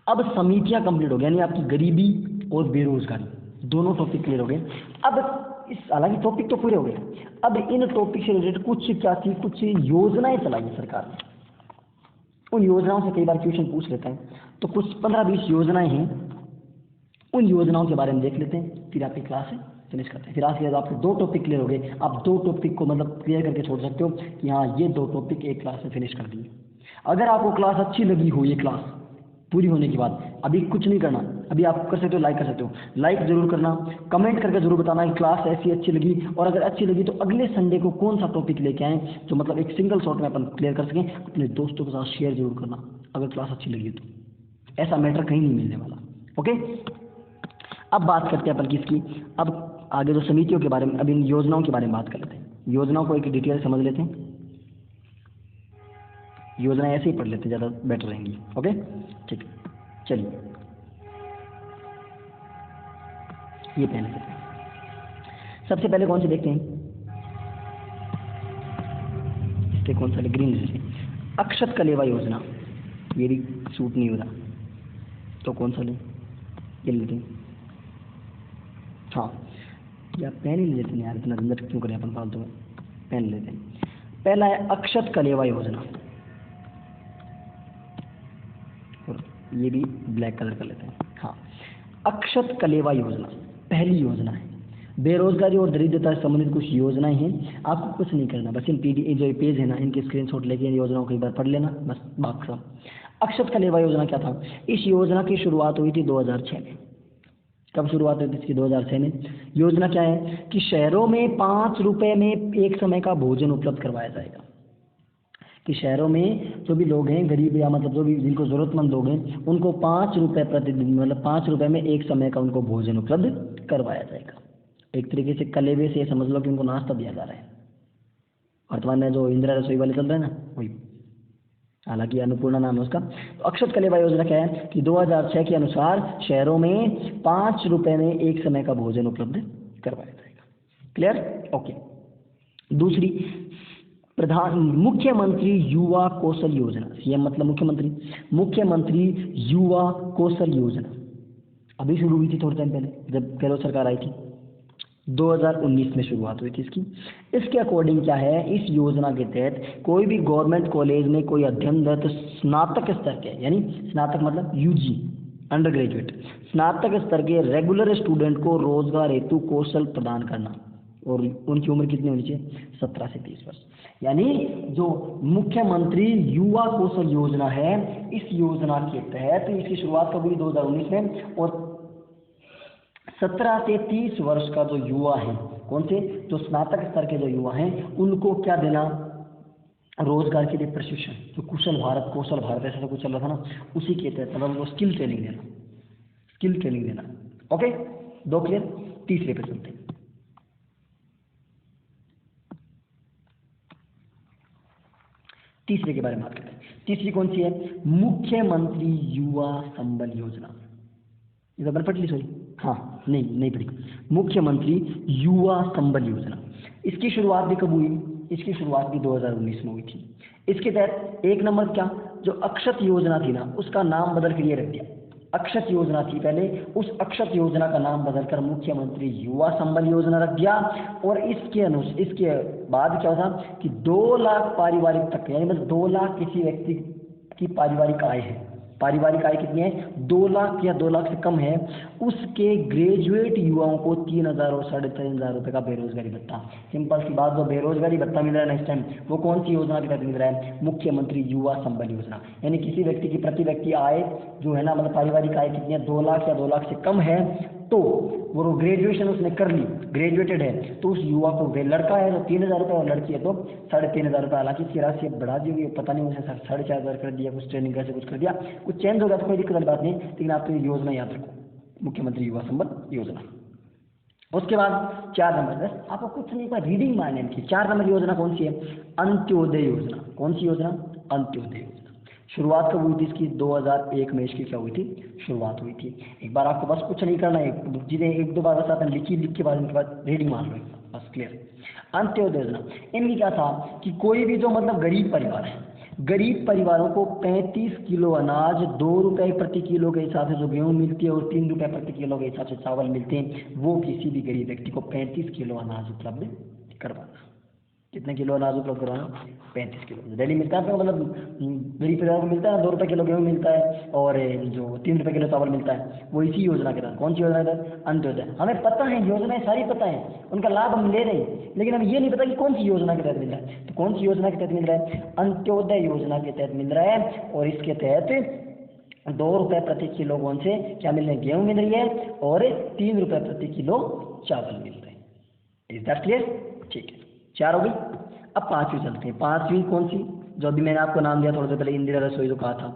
अब समितियां कंप्लीट हो गई, यानी आपकी गरीबी और बेरोजगारी दोनों टॉपिक क्लियर हो गए। अब इस हालांकि टॉपिक तो पूरे हो गए, अब इन टॉपिक से रिलेटेड कुछ क्या थी, कुछ योजनाएं चलाई सरकार ने। उन योजनाओं से कई बार क्वेश्चन पूछ लेता है, तो कुछ 15-20 योजनाएं हैं, उन योजनाओं के बारे में देख लेते हैं, फिर आपकी क्लास है फिनिश करते हैं। फिर आज के बाद आपके 2 टॉपिक क्लियर हो गए। आप 2 टॉपिक को मतलब क्लियर करके छोड़ सकते हो कि हाँ ये 2 टॉपिक एक क्लास में फिनिश कर दिए। अगर आपको क्लास अच्छी लगी हो, ये क्लास पूरी होने के बाद अभी कुछ नहीं करना, अभी आप कर सकते हो लाइक कर सकते हो, लाइक जरूर करना, कमेंट करके जरूर बताना कि क्लास ऐसी अच्छी लगी, और अगर अच्छी लगी तो अगले संडे को कौन सा टॉपिक लेके आएँ जो मतलब एक सिंगल शॉट में अपन क्लियर कर सकें। अपने दोस्तों के साथ शेयर जरूर करना अगर क्लास अच्छी लगी तो, ऐसा मैटर कहीं नहीं मिलने वाला। ओके, अब बात करते हैं अपन किसकी, अब आगे जो समितियों के बारे में, अब इन योजनाओं के बारे में बात कर लेते हैं। योजनाओं को एक डिटेल समझ लेते हैं, योजना ऐसे ही पढ़ लेते हैं, ज़्यादा बेटर रहेंगी। ओके ठीक है, चलिए ये पहले सबसे पहले कौन से देखते हैं, इसके कौन सा ले, ग्रीन से अक्षत कलेवा योजना, ये भी सूट नहीं हो रहा तो कौन सा ले, ये लेते हैं। हाँ या पेन ही ले लेते हैं यार, इतना झंझट क्यों करें अपन फालतू में, पेन लेते हैं। पहला है अक्षत कलेवा योजना, और ये भी ब्लैक कलर कर लेते हैं। हाँ, अक्षत कलेवा योजना पहली योजना है। बेरोजगारी और दरिद्रता से संबंधित कुछ योजनाएं हैं, आपको कुछ नहीं करना, बस इन पीडी जो पेज है ना, इनके स्क्रीनशॉट लेके इन योजनाओं को एक बार पढ़ लेना, बस बात खत्म। अक्षत कलेवा योजना क्या था? इस योजना की शुरुआत हुई थी 2006 में। कब शुरुआत हुई थी इसकी? 2006 में। योजना क्या है कि शहरों में 5 रुपए में एक समय का भोजन उपलब्ध करवाया जाएगा, कि शहरों में जो भी लोग हैं गरीब या मतलब जो भी जिनको ज़रूरतमंद लोग हैं उनको 5 रुपए प्रतिदिन, मतलब 5 रुपए में एक समय का उनको भोजन उपलब्ध करवाया जाएगा। एक तरीके से कलेवे से समझ लो कि उनको नाश्ता दिया जा रहा है। वर्तमान में जो इंदिरा रसोई वाले चल रहे हैं ना, वही, हालांकि अन्नपूर्णा नाम है उसका। तो अक्षत कलेवा योजना क्या है कि 2006 के अनुसार शहरों में 5 रुपए में एक समय का भोजन उपलब्ध करवाया जाएगा। क्लियर? ओके। दूसरी, मुख्यमंत्री युवा कौशल योजना, सीएम मतलब मुख्यमंत्री, मुख्यमंत्री युवा कौशल योजना अभी शुरू हुई थी थोड़े टाइम पहले जब गहलोत सरकार आई थी, 2019 में शुरुआत हुई थी इसकी। इसके अकॉर्डिंग क्या है, इस योजना के तहत कोई भी गवर्नमेंट कॉलेज में कोई अध्ययनरत स्नातक स्तर के, यानी स्नातक मतलब यूजी अंडर ग्रेजुएट, स्नातक स्तर के रेगुलर स्टूडेंट को रोजगार हेतु कौशल प्रदान करना, और उनकी उम्र कितनी होनी चाहिए, 17 से 30 वर्ष। यानी जो मुख्यमंत्री युवा कौशल योजना है, इस योजना के तहत इसकी शुरुआत कब हुई, 2019 में, और 17 से 30 वर्ष का जो युवा है, कौन से, जो स्नातक स्तर के जो युवा हैं, उनको क्या देना, रोजगार के लिए प्रशिक्षण, जो कुशल भारत कौशल भारत ऐसा कुछ चल रहा था ना, उसी के तहत मतलब उनको स्किल ट्रेनिंग देना, स्किल ट्रेनिंग देना। ओके, दो क्लियर। तीसरे पे चलते हैं। तीसरे के बारे में बात करते हैं। तीसरी कौन सी है, मुख्यमंत्री युवा संबल योजना। ये तो पढ़ ली, सॉरी, हाँ नहीं पढ़ी। मुख्यमंत्री युवा संबल योजना, इसकी शुरुआत भी कब हुई, इसकी शुरुआत भी 2019 में हुई थी। इसके तहत एक नंबर क्या, जो अक्षत योजना थी ना, उसका नाम बदल कर ये रख दिया, अक्षत योजना थी पहले, उस अक्षत योजना का नाम बदलकर मुख्यमंत्री युवा संबल योजना रख दिया। और इसके बाद क्या होता कि 2 लाख पारिवारिक तक, यानी मतलब 2 लाख किसी व्यक्ति की पारिवारिक आय है, पारिवारिक आय कितनी है, 2 लाख या 2 लाख से कम है, उसके ग्रेजुएट युवाओं को 3,000 और 3,500 रुपये का बेरोजगारी भत्ता। सिंपल सी बात, जो बेरोजगारी भत्ता मिल रहा है नेक्स्ट टाइम, वो कौन सी योजना के तहत मिल रहा है, मुख्यमंत्री युवा संबल योजना। यानी किसी व्यक्ति की प्रति व्यक्ति आय जो है ना, मतलब पारिवारिक आय कितनी है, 2 लाख या 2 लाख से कम है, तो वो ग्रेजुएशन उसने कर ली, ग्रेजुएटेड है, तो उस युवा को, वे लड़का है तो 3,000 रुपये और लड़की है तो 3,500 रुपये। हालांकि इसकी राशि बढ़ा दी हुई, पता नहीं उसे 4,500 कर दिया, कुछ ट्रेनिंग कैसे कुछ कर दिया, कुछ चेंज हो गया तो कोई दिक्कत वाली बात नहीं, लेकिन आप तो ये योजना याद रखो, मुख्यमंत्री युवा संबल योजना। उसके बाद 4 नंबर, बस आपको कुछ नहीं पर रीडिंग मारने की। 4 नंबर योजना कौन सी है, अंत्योदय योजना। कौन सी योजना, अंत्योदय योजना। शुरुआत कब हुई थी इसकी, 2001 में इसकी क्या हुई थी, शुरुआत हुई थी। एक बार आपको बस कुछ नहीं करना है, चीजें 1-2 बार बस आपने लिख के बाद उनके बाद रीडिंग मार लो, बस क्लियर। अंत्योदय योजना, इनकी क्या था कि कोई भी जो मतलब गरीब परिवार है, गरीब परिवारों को 35 किलो अनाज, 2 रुपए प्रति किलो के हिसाब से जो गेहूं मिलती है और 3 रुपए प्रति किलो के हिसाब से चावल मिलते हैं, वो किसी भी गरीब व्यक्ति को 35 किलो अनाज उपलब्ध करवाना। कितने किलो अनाज उपलब्ध करवाना, 35 किलो डेली मिलता है, तो मतलब गरीब परिवार को मिलता है 2 रुपए किलो गेहूं मिलता है और जो 3 रुपए किलो चावल मिलता है, वो इसी योजना के तहत। कौन सी योजना के तहत, अंत्योदय। हमें पता है योजनाएं सारी पता है, उनका लाभ हम ले रहे हैं, लेकिन हमें ये नहीं पता कि कौन सी योजना के तहत मिल रहा है। तो कौन सी योजना के तहत मिल रहा है, अंत्योदय योजना के तहत मिल रहा है। और इसके तहत 2 रुपए प्रति किलो कौन से क्या मिल रहे हैं, गेहूं मिल रही है, और 3 रुपए प्रति किलो चावल मिल रहे हैं। इज दैट क्लियर, ठीक है, 4 हो गई। अब 5वीं चलते हैं। 5वीं कौन सी, जो अभी मैंने आपको नाम दिया थोड़ी देर पहले, इंदिरा रसोई जो कहा था,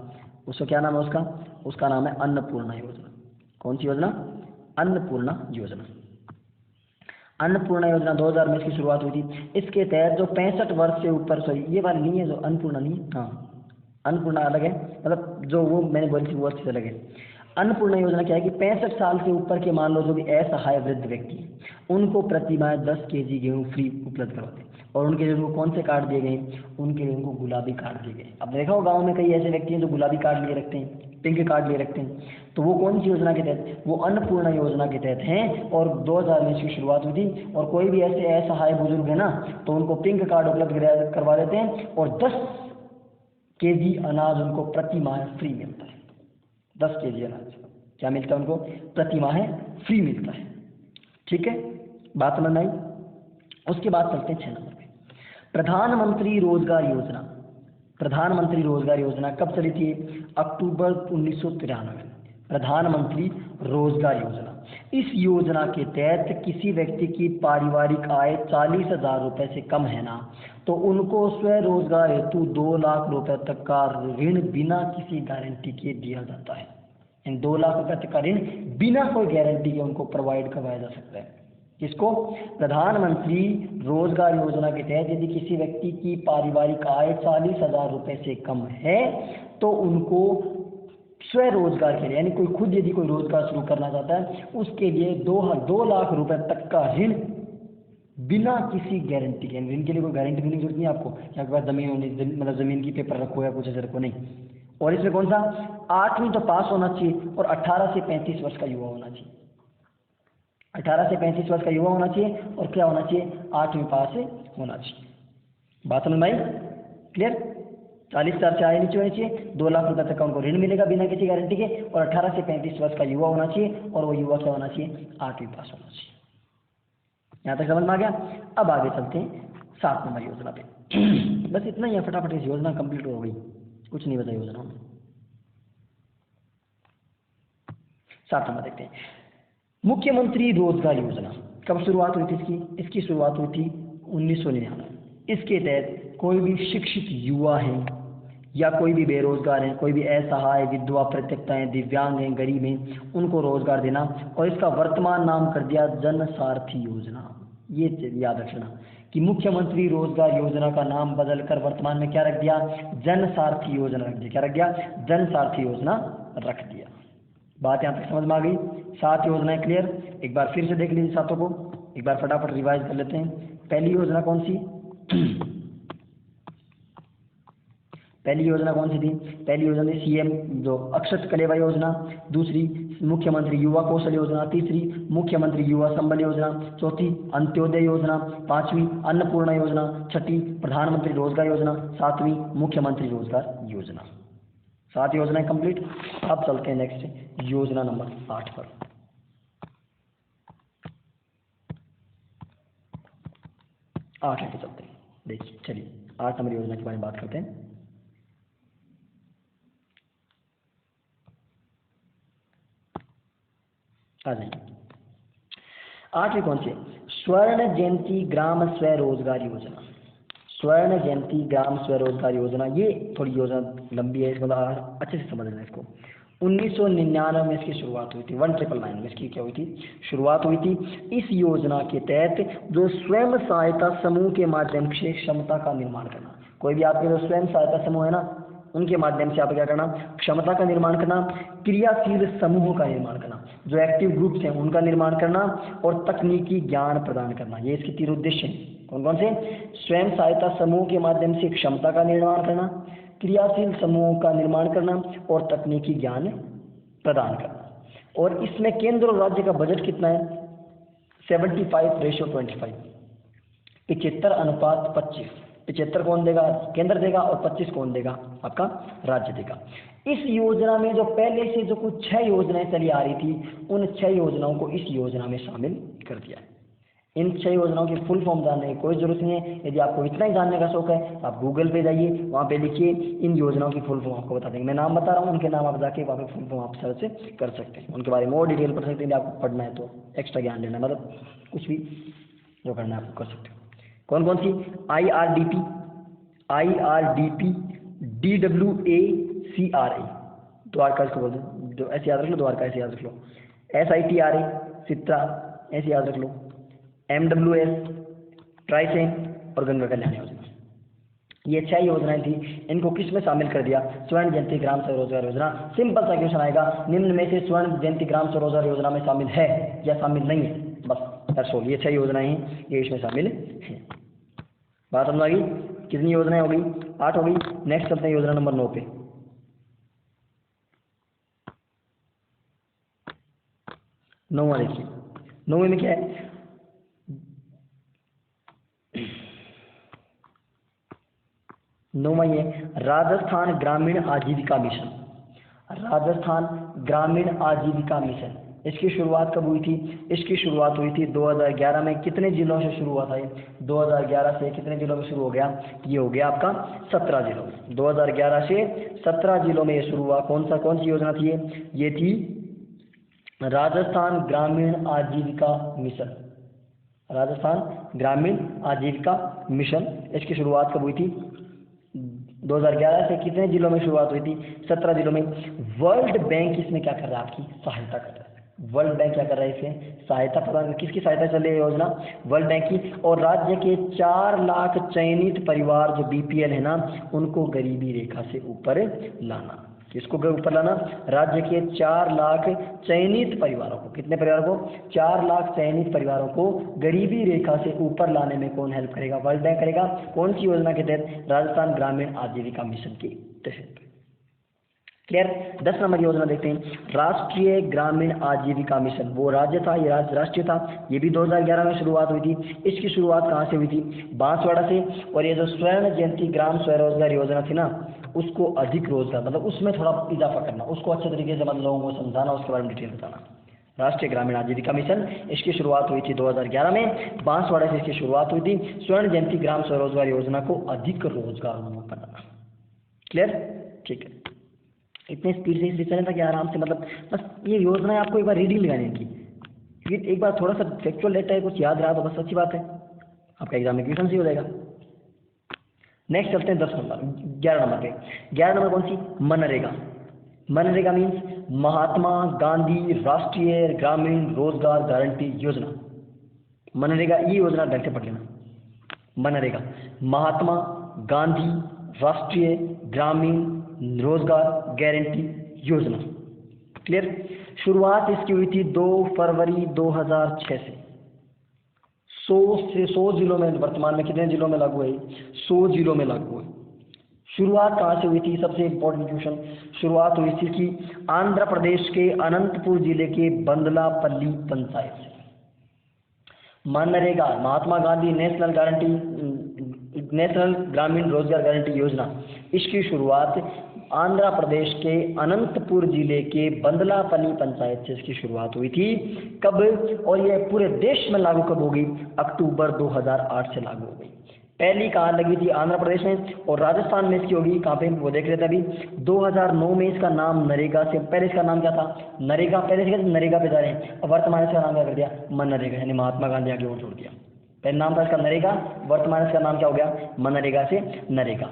उसका क्या नाम है, उसका नाम है अन्नपूर्णा योजना। कौन सी योजना, अन्नपूर्णा योजना। अन्नपूर्णा योजना 2000 में इसकी शुरुआत हुई थी। इसके तहत जो 65 वर्ष से ऊपर, सॉरी ये वाली नहीं है, जो अन्नपूर्णा नहीं है, हाँ अन्नपूर्णा अलग है, मतलब जो वो मैंने बोली थी वो अच्छी अलग है। अन्नपूर्णा योजना क्या है कि 65 साल से ऊपर के मान लो जो भी असहाय वृद्ध व्यक्ति हैं, उनको प्रति माह 10 केजी गेहूं फ्री उपलब्ध करवाते हैं। और उनके लिए उनको कौन से कार्ड दिए गए, उनके लिए उनको गुलाबी कार्ड दिए गए। अब देखा हो गाँव में कई ऐसे व्यक्ति हैं जो गुलाबी कार्ड लिए रखते हैं, पिंक कार्ड लिए रखते हैं, तो वो कौन सी योजना के तहत, वो अन्नपूर्णा योजना के तहत हैं। और 2000 में इसकी शुरुआत हुई थी। और कोई भी ऐसे असहाय बुजुर्ग है ना, तो उनको पिंक कार्ड उपलब्ध करवा देते हैं, और 10 केजी अनाज उनको प्रति माह फ्री मिलता है। 10 केजी अनाज क्या मिलता है उनको, प्रति माह फ्री मिलता है। ठीक है, बात समझ में आई। उसके बाद चलते हैं 6 नंबर पे, प्रधानमंत्री रोजगार योजना। प्रधानमंत्री रोजगार योजना कब चली थी, अक्टूबर 1993 में। प्रधानमंत्री रोजगार योजना, इस योजना के तहत किसी व्यक्ति की पारिवारिक आय 40,000 रुपए से कम है ना, तो उनको स्वरोजगार हेतु 2 लाख रुपए तक का ऋण बिना किसी गारंटी के दिया जाता है। इन 2 लाख रुपए तक का ऋण बिना कोई गारंटी के उनको प्रोवाइड करवाया जा सकता है। किसको, प्रधानमंत्री रोजगार योजना के तहत यदि किसी व्यक्ति की पारिवारिक आय 40,000 रुपए से कम है, तो उनको स्वरोजगार के लिए, यानी कोई खुद यदि कोई रोजगार शुरू करना चाहता है, उसके लिए 2 लाख रुपए तक का ऋण बिना किसी गारंटी के, इनके लिए कोई गारंटी देने की जरूरत नहीं है आपको कि आपके पास जमीन होनी, मतलब ज़मीन की पेपर रखो या कुछ ऐसे रखो, नहीं। और इसमें कौन सा 8वीं तो पास होना चाहिए और 18 से 35 वर्ष का युवा होना चाहिए। 18 से 35 वर्ष का युवा होना चाहिए और क्या होना चाहिए, 8वीं पास होना चाहिए। बात समझ में आई? क्लियर? 40,000 से आय नीचे होनी चाहिए, 2 लाख रुपए तक का उनको ऋण मिलेगा बिना किसी गारंटी के, और 18 से 35 वर्ष का युवा होना चाहिए और वो युवा क्या होना चाहिए, 8वीं पास होना चाहिए। यहाँ तक समझ में आ गया? अब आगे चलते हैं 7 नंबर योजना पे। बस इतना ही है, फटाफट इस योजना कंप्लीट हो गई, कुछ नहीं बता योजना में। 7 नंबर देखते हैं, मुख्यमंत्री रोजगार योजना। कब शुरुआत हुई थी इसकी शुरुआत हुई थी 1999। इसके तहत कोई भी शिक्षित युवा है या कोई भी बेरोजगार है, कोई भी असहाय, विधवा, परित्यक्ता है, दिव्यांग हैं, गरीब हैं, उनको रोजगार देना। और इसका वर्तमान नाम कर दिया जन सारथी योजना। ये याद रखना कि मुख्यमंत्री रोजगार योजना का नाम बदलकर वर्तमान में क्या रख दिया, जन सारथी योजना रख दिया। क्या रख दिया, जन सारथी योजना रख दिया। बात यहाँ तक समझ में आ गई? 7 योजनाएं क्लियर? एक बार फिर से देख लीजिए 7 को, एक बार फटाफट रिवाइज कर लेते हैं। पहली योजना कौन सी? पहली योजना कौन सी थी? पहली योजना थी सीएम जो अक्षत कलेवा योजना। दूसरी मुख्यमंत्री युवा कौशल योजना। तीसरी मुख्यमंत्री युवा संबल योजना। चौथी अंत्योदय योजना। 5वीं अन्नपूर्णा योजना। 6ठी प्रधानमंत्री रोजगार योजना। 7वीं मुख्यमंत्री रोजगार योजना। 7 योजनाएं कंप्लीट। अब चलते हैं नेक्स्ट योजना नंबर 8 पर। 8 पे चलते हैं। देखिए चलिए 8 नंबर योजना के बारे में बात करते हैं। आ जाइए 8वीं कौन सी? स्वर्ण जयंती ग्राम स्वरोजगार योजना। स्वर्ण जयंती ग्राम स्वरोजगार योजना, ये थोड़ी योजना लंबी है, मतलब अच्छे से समझ लेना इसको। 1999 में इसकी शुरुआत हुई थी, 1999 में इसकी क्या हुई थी, शुरुआत हुई थी। इस योजना के तहत जो स्वयं सहायता समूह के माध्यम से क्षमता का निर्माण करना, कोई भी आपके जो स्वयं सहायता समूह है ना, उनके माध्यम से आप क्या करना, क्षमता का निर्माण करना, क्रियाशील समूहों का निर्माण करना, जो एक्टिव ग्रुप्स हैं उनका निर्माण करना, और तकनीकी ज्ञान प्रदान करना। ये इसके 3 उद्देश्य हैं। कौन कौन से? स्वयं सहायता समूह के माध्यम से क्षमता का निर्माण करना, क्रियाशील समूहों का निर्माण करना, और तकनीकी ज्ञान प्रदान करना। और इसमें केंद्र और राज्य का बजट कितना है? 75:25, 75:25। 75 कौन देगा? केंद्र देगा, और 25 कौन देगा? आपका राज्य देगा। इस योजना में जो पहले से जो कुछ 6 योजनाएं चली आ रही थी, उन 6 योजनाओं को इस योजना में शामिल कर दिया है। इन 6 योजनाओं की फुल फॉर्म जानने की कोई जरूरत नहीं है। यदि आपको इतना ही जानने का शौक है, आप गूगल पे जाइए, वहाँ पे लिखिए, इन योजनाओं की फुल फॉर्म आपको बता देंगे। मैं नाम बता रहा हूँ, उनके नाम आप जाके वहाँ पे फुल फॉर्म आप सर्च कर सकते हैं, उनके बारे में और डिटेल पढ़ सकते हैं। आपको पढ़ना है तो एक्स्ट्रा ज्ञान लेना, मतलब कुछ भी जो करना है आपको कर सकते हो। कौन कौन सी? IRDP, DWACRA, द्वारका इसको बोलते हैं, जो ऐसे याद रख लो, द्वारका ऐसे याद रख लो। SITRA, सित्रा ऐसे याद रख लो। MWS, ट्राइसेन, और गंगा कल्याण योजना। ये 6 योजनाएं थी, इनको किस में शामिल कर दिया? स्वर्ण जयंती ग्राम स्वरोजगार योजना। सिंपल सा क्वेश्चन आएगा, निम्न में से स्वर्ण जयंती ग्राम स्वरोजगार योजना में शामिल है या शामिल नहीं है? बस दैट्स ऑल। ये 6 योजनाएं हैं, ये इसमें शामिल है। बात समझ आ गई? कितनी योजनाएं हो गई? 8 हो गई। नेक्स्ट चलते हैं योजना नंबर 9 पे। 9वां देखिए, 9वें में क्या है? नौवां ये राजस्थान ग्रामीण आजीविका मिशन। राजस्थान ग्रामीण आजीविका मिशन, इसकी शुरुआत कब हुई थी? इसकी शुरुआत हुई थी 2011 में। कितने जिलों से शुरू हुआ था ये? 2011 से कितने जिलों में शुरू हो गया? ये हो गया आपका 17 जिलों में। 2011 से 17 जिलों में ये शुरू हुआ। कौन सी योजना थी ये थी राजस्थान ग्रामीण आजीविका मिशन। राजस्थान ग्रामीण आजीविका मिशन, इसकी शुरुआत कब हुई थी? 2011 से कितने जिलों में शुरुआत हुई थी? 17 जिलों में। वर्ल्ड बैंक इसमें क्या कर रहा है? आपकी सहायता कर रहा है। वर्ल्ड बैंक क्या कर रहा है? इसमें सहायता प्रदान। किसकी सहायता चल रही है योजना? वर्ल्ड बैंक की। और राज्य के 4 लाख चयनित परिवार जो BPL है ना, उनको गरीबी रेखा से ऊपर लाना। किसको ऊपर लाना? राज्य के 4 लाख चयनित परिवारों को, कितने परिवारों को? 4 लाख चयनित परिवारों को गरीबी रेखा से ऊपर लाने में कौन हेल्प करेगा? वर्ल्ड बैंक करेगा। कौन सी योजना के तहत? राजस्थान ग्रामीण आजीविका मिशन के तहत। क्लियर? 10 नंबर योजना देखते हैं, राष्ट्रीय ग्रामीण आजीविका मिशन। वो राज्य था, ये राष्ट्रीय था। ये भी 2011 में शुरुआत हुई थी। इसकी शुरुआत कहाँ से हुई थी? बांसवाड़ा से। और ये जो स्वर्ण जयंती ग्राम स्वरोजगार योजना थी ना, उसको अधिक रोजगार, मतलब उसमें थोड़ा इजाफा करना, उसको अच्छे तरीके से मतलब लोगों को समझाना, उसके बारे में डिटेल बताना। राष्ट्रीय ग्रामीण आजीविका मिशन, इसकी शुरुआत हुई थी 2011 में। बांसवाड़ा से इसकी शुरुआत हुई थी। स्वर्ण जयंती ग्राम स्वरोजगार योजना को अधिक रोजगारोन्मुख बनाना। क्लियर? ठीक है। इतने स्पीड से इसलिए चले था कि आराम से, मतलब बस ये योजना है, आपको एक बार रीडिंग लगाने की, क्योंकि एक बार थोड़ा सा फैक्चुअल लेता है, कुछ याद रहा तो बस अच्छी बात है, आपका एग्जाम में क्वेश्चन ही हो जाएगा। नेक्स्ट चलते हैं 10 नंबर, 11 नंबर पे। 11 नंबर कौन सी? मनरेगा। मनरेगा मीन्स महात्मा गांधी राष्ट्रीय ग्रामीण रोजगार गारंटी योजना। मनरेगा, ये योजना ढंग से पढ़ लेना। मनरेगा, महात्मा गांधी राष्ट्रीय ग्रामीण रोजगार गारंटी योजना। क्लियर? शुरुआत इसकी हुई थी 2 फरवरी 2006 से। 100 जिलों में, वर्तमान में कितने जिलों में लागू है? 100 जिलों में लागू है। शुरुआत कहाँ से हुई थी? सबसे इंपॉर्टेंट क्वेश्चन। शुरुआत हुई थी कि आंध्र प्रदेश के अनंतपुर जिले के बंदलापल्ली पंचायत से। मनरेगा, महात्मा गांधी नेशनल ग्रामीण रोजगार गारंटी योजना, इसकी शुरुआत आंध्र प्रदेश के अनंतपुर जिले के बंदलापल्ली पंचायत से इसकी शुरुआत हुई थी। कब? और यह पूरे देश में लागू कब होगी? अक्टूबर 2008 से लागू हो गई। पहली कहाँ लगी थी? आंध्र प्रदेश में। और राजस्थान में इसकी होगी कहाँ पे? वो देख रहे थे अभी। 2009 में इसका नाम नरेगा से, पहले इसका नाम क्या था? नरेगा, पहले से नरेगा पे जा रहे हैं। अब वर्तमान इसका नाम क्या कर दिया? मनरेगा, यानी महात्मा गांधी आगे और जोड़ दिया। पहले नाम था इसका नरेगा, वर्तमान इसका नाम क्या हो गया? मनरेगा से नरेगा।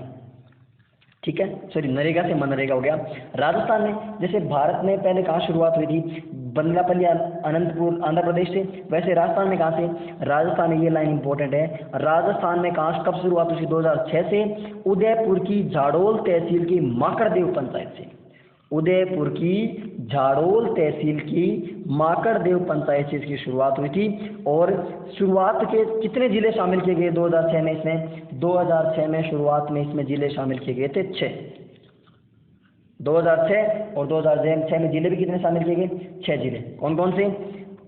ठीक है, सॉरी, नरेगा से मनरेगा हो गया। राजस्थान में, जैसे भारत में पहले कहाँ शुरुआत हुई थी? बंदलापल्ली अनंतपुर आंध्र प्रदेश से, वैसे राजस्थान में कहाँ से? राजस्थान में, ये लाइन इंपॉर्टेंट है, राजस्थान में कहाँ कब शुरुआत हुई? 2006 से उदयपुर की झाड़ोल तहसील की माकड़देव पंचायत से। उदयपुर की झाड़ोल तहसील की माकड़देव पंचायत से इसकी शुरुआत हुई थी। और शुरुआत के कितने जिले शामिल किए गए 2006 में? इसमें 2006 में शुरुआत में इसमें जिले शामिल किए गए थे 6। 2006 और 2006 में जिले भी कितने शामिल किए गए? 6 जिले। कौन कौन से?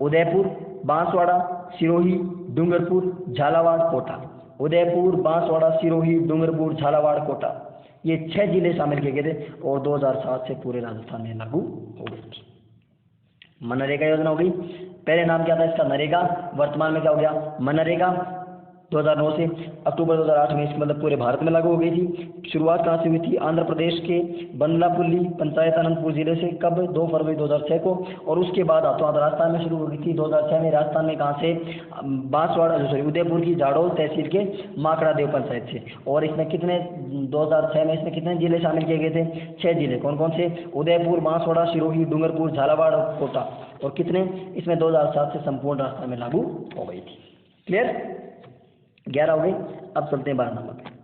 उदयपुर, बांसवाड़ा, सिरोही, डूंगरपुर, झालावाड़, कोटा। उदयपुर, बांसवाड़ा, सिरोही, डूंगरपुर, झालावाड़, कोटा, ये 6 जिले शामिल किए गए थे। और 2007 से पूरे राजस्थान में लागू हो गई थी। मनरेगा योजना हो गई। पहले नाम क्या था इसका? नरेगा, वर्तमान में क्या हो गया? मनरेगा। 2009 से अक्टूबर 2008 में इसकी मतलब पूरे भारत में लागू हो गई थी। शुरुआत कहाँ से हुई थी? आंध्र प्रदेश के बंदलापल्ली पंचायत अनंतपुर जिले से। कब? 2 फरवरी 2006 को। और उसके बाद राजस्थान में शुरू हो गई थी 2006 में। राजस्थान में कहाँ से? बांसवाड़ा, सॉरी, उदयपुर की झाड़ोल तहसील के माकड़ादेव पंचायत से। और इसमें कितने, 2006 में इसमें कितने जिले शामिल किए गए थे? 6 जिले। कौन कौन से? उदयपुर, बांसवाड़ा, सिरोही, डूंगरपुर, झालावाड़ और कोटा। और कितने इसमें 2007 से संपूर्ण राजस्थान में लागू हो गई थी। क्लियर? 11 हो गई। अब चलते हैं 12 नंबर पे।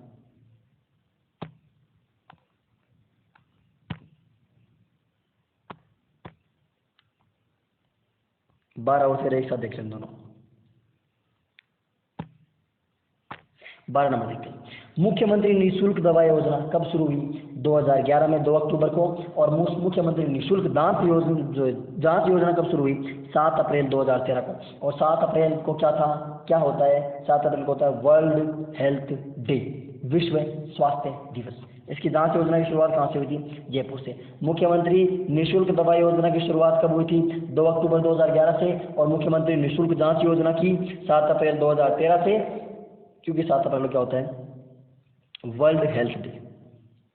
12 और 13 एक साथ देख लें दोनों। 12 नंबर देखते हैं। मुख्यमंत्री निःशुल्क दवा योजना कब शुरू हुई? 2011 में 2 अक्टूबर को। और मुख्यमंत्री निःशुल्क दांत योजना कब शुरू हुई? 7 अप्रैल 2013 को। और 7 अप्रैल को क्या था, क्या होता है? 7 अप्रैल को होता है वर्ल्ड हेल्थ डे, विश्व स्वास्थ्य दिवस। इसकी दांत योजना की शुरुआत कहाँ से हुई थी? जयपुर से। मुख्यमंत्री निःशुल्क दवा योजना की शुरुआत कब हुई थी? 2 अक्टूबर 2011 से। और मुख्यमंत्री निःशुल्क जांच योजना की 7 अप्रैल 2013 से, क्योंकि 7 अप्रैल को क्या होता है? World health day.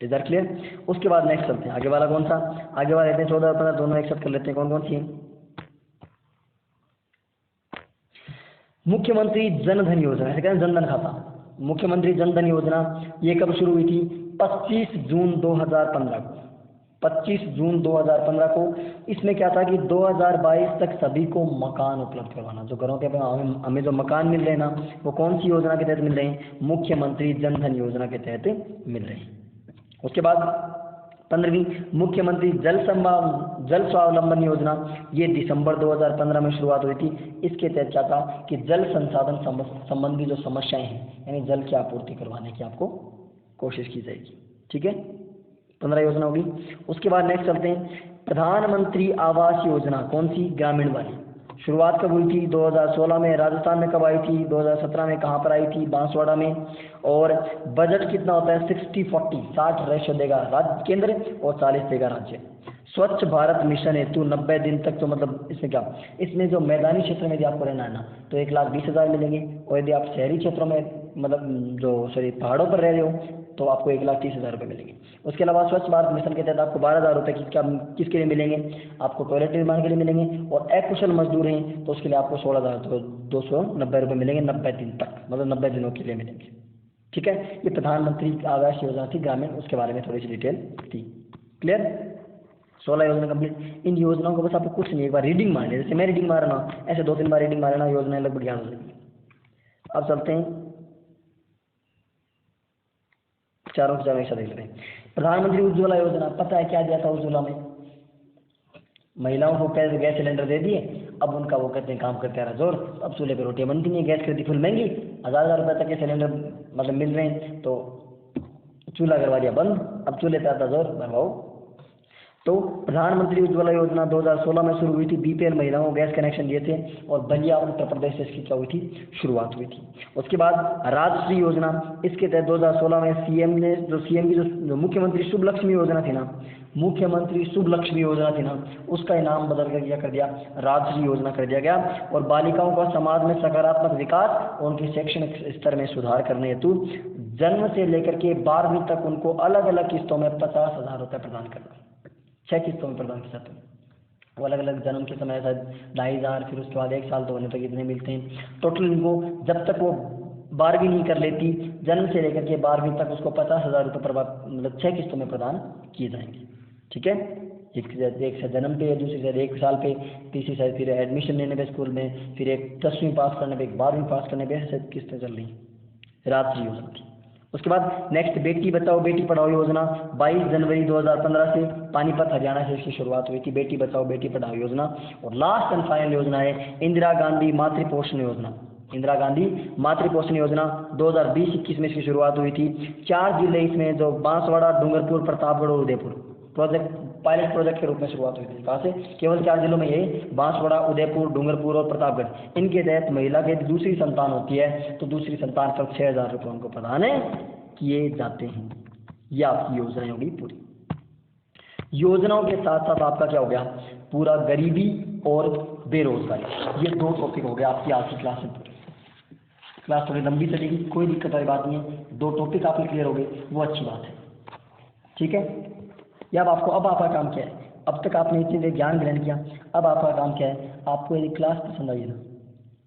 Is that clear? उसके बाद नेक्स्ट चलते हैं, आगे वाला कौन सा? आगे वाला लेते हैं 14 और 15 दोनों एक साथ कर लेते हैं। कौन कौन सी? मुख्यमंत्री जनधन योजना, ऐसे कहते हैं जनधन खाता। मुख्यमंत्री जनधन योजना ये कब शुरू हुई थी? 25 जून 2015 को। 25 जून 2015 को। इसमें क्या था कि 2022 तक सभी को मकान उपलब्ध करवाना। जो घरों के हमें जो मकान मिल रहे हैं ना, वो कौन सी योजना के तहत मिल रहे हैं? मुख्यमंत्री जनधन योजना के तहत मिल रहे हैं। उसके बाद 15वीं मुख्यमंत्री जल स्वावलंबन योजना, ये दिसंबर 2015 में शुरुआत हुई थी। इसके तहत क्या था कि जल संसाधन संबंधी जो समस्याएं हैं, यानी जल की आपूर्ति करवाने की आपको कोशिश की जाएगी। ठीक है, 15 योजना होगी। उसके बाद नेक्स्ट चलते हैं, प्रधानमंत्री आवास योजना, कौन सी? ग्रामीण वाली। शुरुआत कब हुई थी? 2016 में। राजस्थान में कब आई थी? 2017 में। कहाँ पर आई थी? बांसवाड़ा में। और बजट कितना होता है? 60-40, 60 रेशो देगा राज्य केंद्र और 40 देगा राज्य। स्वच्छ भारत मिशन हेतु 90 दिन तक, तो मतलब इसमें क्या, इसमें जो मैदानी क्षेत्र में यदि आपको रहना है ना, तो 1,20,000 मिलेंगे, और यदि आप शहरी क्षेत्रों में मतलब पहाड़ों पर रह रहे हो तो आपको 1,30,000 रुपये मिलेंगे। उसके अलावा स्वच्छ भारत मिशन के तहत आपको 12,000 रुपये किसके लिए मिलेंगे? आपको टॉयलेट निर्माण के लिए मिलेंगे, और अकुशल मजदूर हैं तो उसके लिए आपको 16,290 रुपये मिलेंगे 90 दिन तक, मतलब 90 दिनों के लिए मिलेंगे। ठीक है, ये प्रधानमंत्री आवास योजना थी ग्रामीण, उसके बारे में थोड़ी सी डिटेल थी। क्लियर? 16 योजना कंप्लीट। इन योजनाओं को बस आपको कुछ नहीं, एक बार रीडिंग मारनी है, जैसे मैं रीडिंग मार रहा हूँ, ऐसे 2-3 बार रीडिंग मारना, योजनाएं लगभग याद हो जाएगी। अब चलते हैं, चारों के चारों एक साथ देख लेते हैं। प्रधानमंत्री उज्ज्वला योजना, पता है क्या दिया था उज्ज्वला में? महिलाओं को पहले गैस सिलेंडर दे दिए, अब उनका वो कहते हैं काम करते रहा जोर, अब चूल्हे पे रोटियां बनती नहीं, गैस खरीदी फुल महंगी, 1,000 रुपये तक के सिलेंडर मतलब मिल रहे हैं, तो चूल्हा करवा दिया बंद, अब चूल्हे पे आता जोर भरवाओ। तो प्रधानमंत्री उज्ज्वला योजना 2016 में शुरू हुई थी। बीपीएल महिलाओं को गैस कनेक्शन दिए थे, और बलिया उत्तर प्रदेश से इसकी क्या हुई थी? शुरुआत हुई थी। उसके बाद राजश्री योजना, इसके तहत 2016 में सीएम की जो मुख्यमंत्री शुभ लक्ष्मी योजना थी ना, मुख्यमंत्री शुभ लक्ष्मी योजना थी ना, उसका नाम बदल कर क्या कर दिया? राजश्री योजना कर दिया गया। और बालिकाओं का समाज में सकारात्मक विकास और उनके शैक्षणिक स्तर में सुधार करने हेतु जन्म से लेकर के 12वीं तक उनको अलग अलग किस्तों में 50,000 रुपये प्रदान करना, 6 किस्तों में प्रदान किया जाता है। वो अलग अलग जन्म के समय शायद 2,500, फिर उसके बाद 1 साल तो होने तक इतने मिलते हैं। टोटल इनको जब तक वो 12वीं नहीं कर लेती, जन्म से लेकर के 12वीं तक उसको 50,000 रुपये मतलब 6 किस्तों में प्रदान किए जाएंगे। ठीक है, एक से जन्म पे, दूसरी शायद 1 साल पे, तीसरी शायद फिर एडमिशन लेने पे स्कूल में, फिर एक 10वीं पास करने पे, एक 12वीं पास करने पे, शायद किस्तें चल रही रात्रि योजना की। उसके बाद नेक्स्ट बेटी बचाओ बेटी पढ़ाओ योजना, 22 जनवरी 2015 से पानीपत हरियाणा से इसकी शुरुआत हुई थी, बेटी बचाओ बेटी पढ़ाओ योजना। और लास्ट एंड फाइनल योजना है इंदिरा गांधी मातृ पोषण योजना। इंदिरा गांधी मातृ पोषण योजना 2020-21 में इसकी शुरुआत हुई थी। 4 जिले इसमें, जो बांसवाड़ा, डूंगरपुर, प्रतापगढ़ और उदयपुर, पायलट प्रोजेक्ट के रूप में शुरुआत हुई थी। कहाँ से? केवल 4 जिलों में, ये बांसवाड़ा, उदयपुर, डूंगरपुर और प्रतापगढ़। इनके तहत महिला के दूसरी संतान होती है तो दूसरी संतान पर 6,000 रुपये उनको प्रदान किए जाते हैं। ये आपकी योजनाएं होगी पूरी। योजनाओं के साथ साथ आपका क्या हो गया? पूरा गरीबी और बेरोजगारी, ये 2 टॉपिक हो गया आपकी आज की क्लास में। क्लास थोड़ी लंबी चलेगी, कोई दिक्कत वाली बात नहीं है, 2 टॉपिक आपके क्लियर हो गए, वो अच्छी बात है। ठीक है, या अब आपका काम क्या है? अब तक आपने इतनी देर ज्ञान ग्रहण किया, अब आपका काम क्या है? आपको यदि क्लास पसंद आई ना,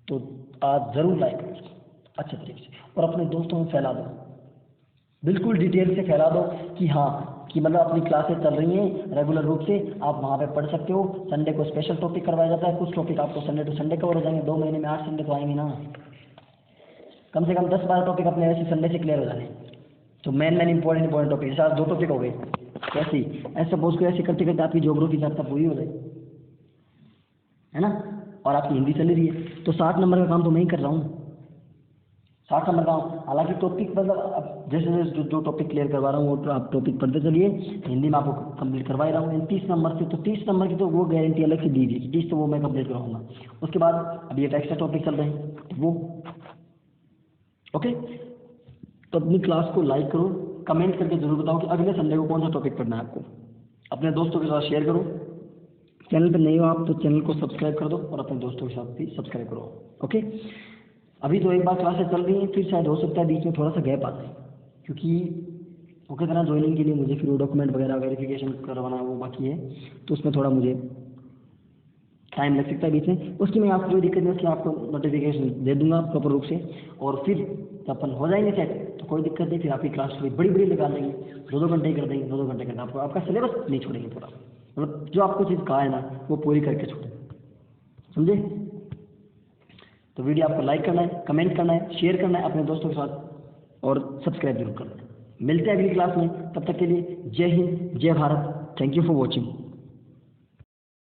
तो आज जरूर लाइक करो अच्छे तरीके से, और अपने दोस्तों में फैला दो, बिल्कुल डिटेल से फैला दो कि हाँ, कि मतलब अपनी क्लासेस चल रही हैं रेगुलर रूप से, आप वहाँ पे पढ़ सकते हो। संडे को स्पेशल टॉपिक करवाया जाता है, कुछ टॉपिक आपको संडे टू संडे कवर हो जाएंगे, 2 महीने में 8 संडे तो आएंगे ना, कम से कम 10-12 टॉपिक अपने ऐसे संडे से क्लियर हो जाने। तो मेन इंपॉर्टेंट टॉपिक, जैसे आज 2 टॉपिक हो गए, कैसी ऐसे सपोज को ऐसे करते करते आपकी ज्योग्राफी की पूरी हो जाए, है ना, और आपकी हिंदी चल रही है, तो 60 नंबर का काम तो मैं ही कर रहा हूँ, 60 नंबर का। हालांकि टॉपिक मतलब अब जैसे जैसे जो टॉपिक क्लियर करवा रहा हूँ वो आप टॉपिक पढ़ते चलिए, हिंदी में आपको कंप्लीट करवा ही रहा हूँ। 30 नंबर से, तो 30 नंबर की तो वो गारंटी अलग से दीजिए, 30 तो वो मैं कंप्लीट कराऊंगा। उसके बाद अब ये एक्स्ट्रा टॉपिक चल रहे हैं वो, ओके। तो अपनी क्लास को लाइक करो, कमेंट करके जरूर बताओ कि अगले संडे को कौन सा टॉपिक पढ़ना है आपको। अपने दोस्तों के साथ शेयर करो, चैनल पर नहीं हो आप तो चैनल को सब्सक्राइब कर दो, और अपने दोस्तों के साथ भी सब्सक्राइब करो, ओके। अभी तो एक बार क्लासेस चल रही हैं, फिर शायद हो सकता है बीच में थोड़ा सा गैप आ जाए, क्योंकि वो कहते ना ज्वाइनिंग के लिए मुझे फिर वो डॉक्यूमेंट वगैरह वेरिफिकेशन करवाना वो बाकी है, तो उसमें थोड़ा मुझे टाइम लग सकता है बीच में। उसकी मैं आपको कोई दिक्कत नहीं, उसकी आपको नोटिफिकेशन दे दूंगा प्रॉपर रूप से, और फिर जब अपन हो जाएंगे सेट तो कोई दिक्कत नहीं, फिर आपकी क्लास थोड़ी बड़ी बड़ी लगा देंगे, 2-2 घंटे कर देंगे, 2-2 घंटे करना आपको, आपका सिलेबस नहीं छोड़ेंगे पूरा, मतलब जो आपको चीज़ कहा है ना वो पूरी करके छोड़ें, समझे। तो वीडियो आपको लाइक करना है, कमेंट करना है, शेयर करना है अपने दोस्तों के साथ, और सब्सक्राइब जरूर करना है। मिलते हैं अगली क्लास में, तब तक के लिए जय हिंद, जय Bharat. Thank you for watching.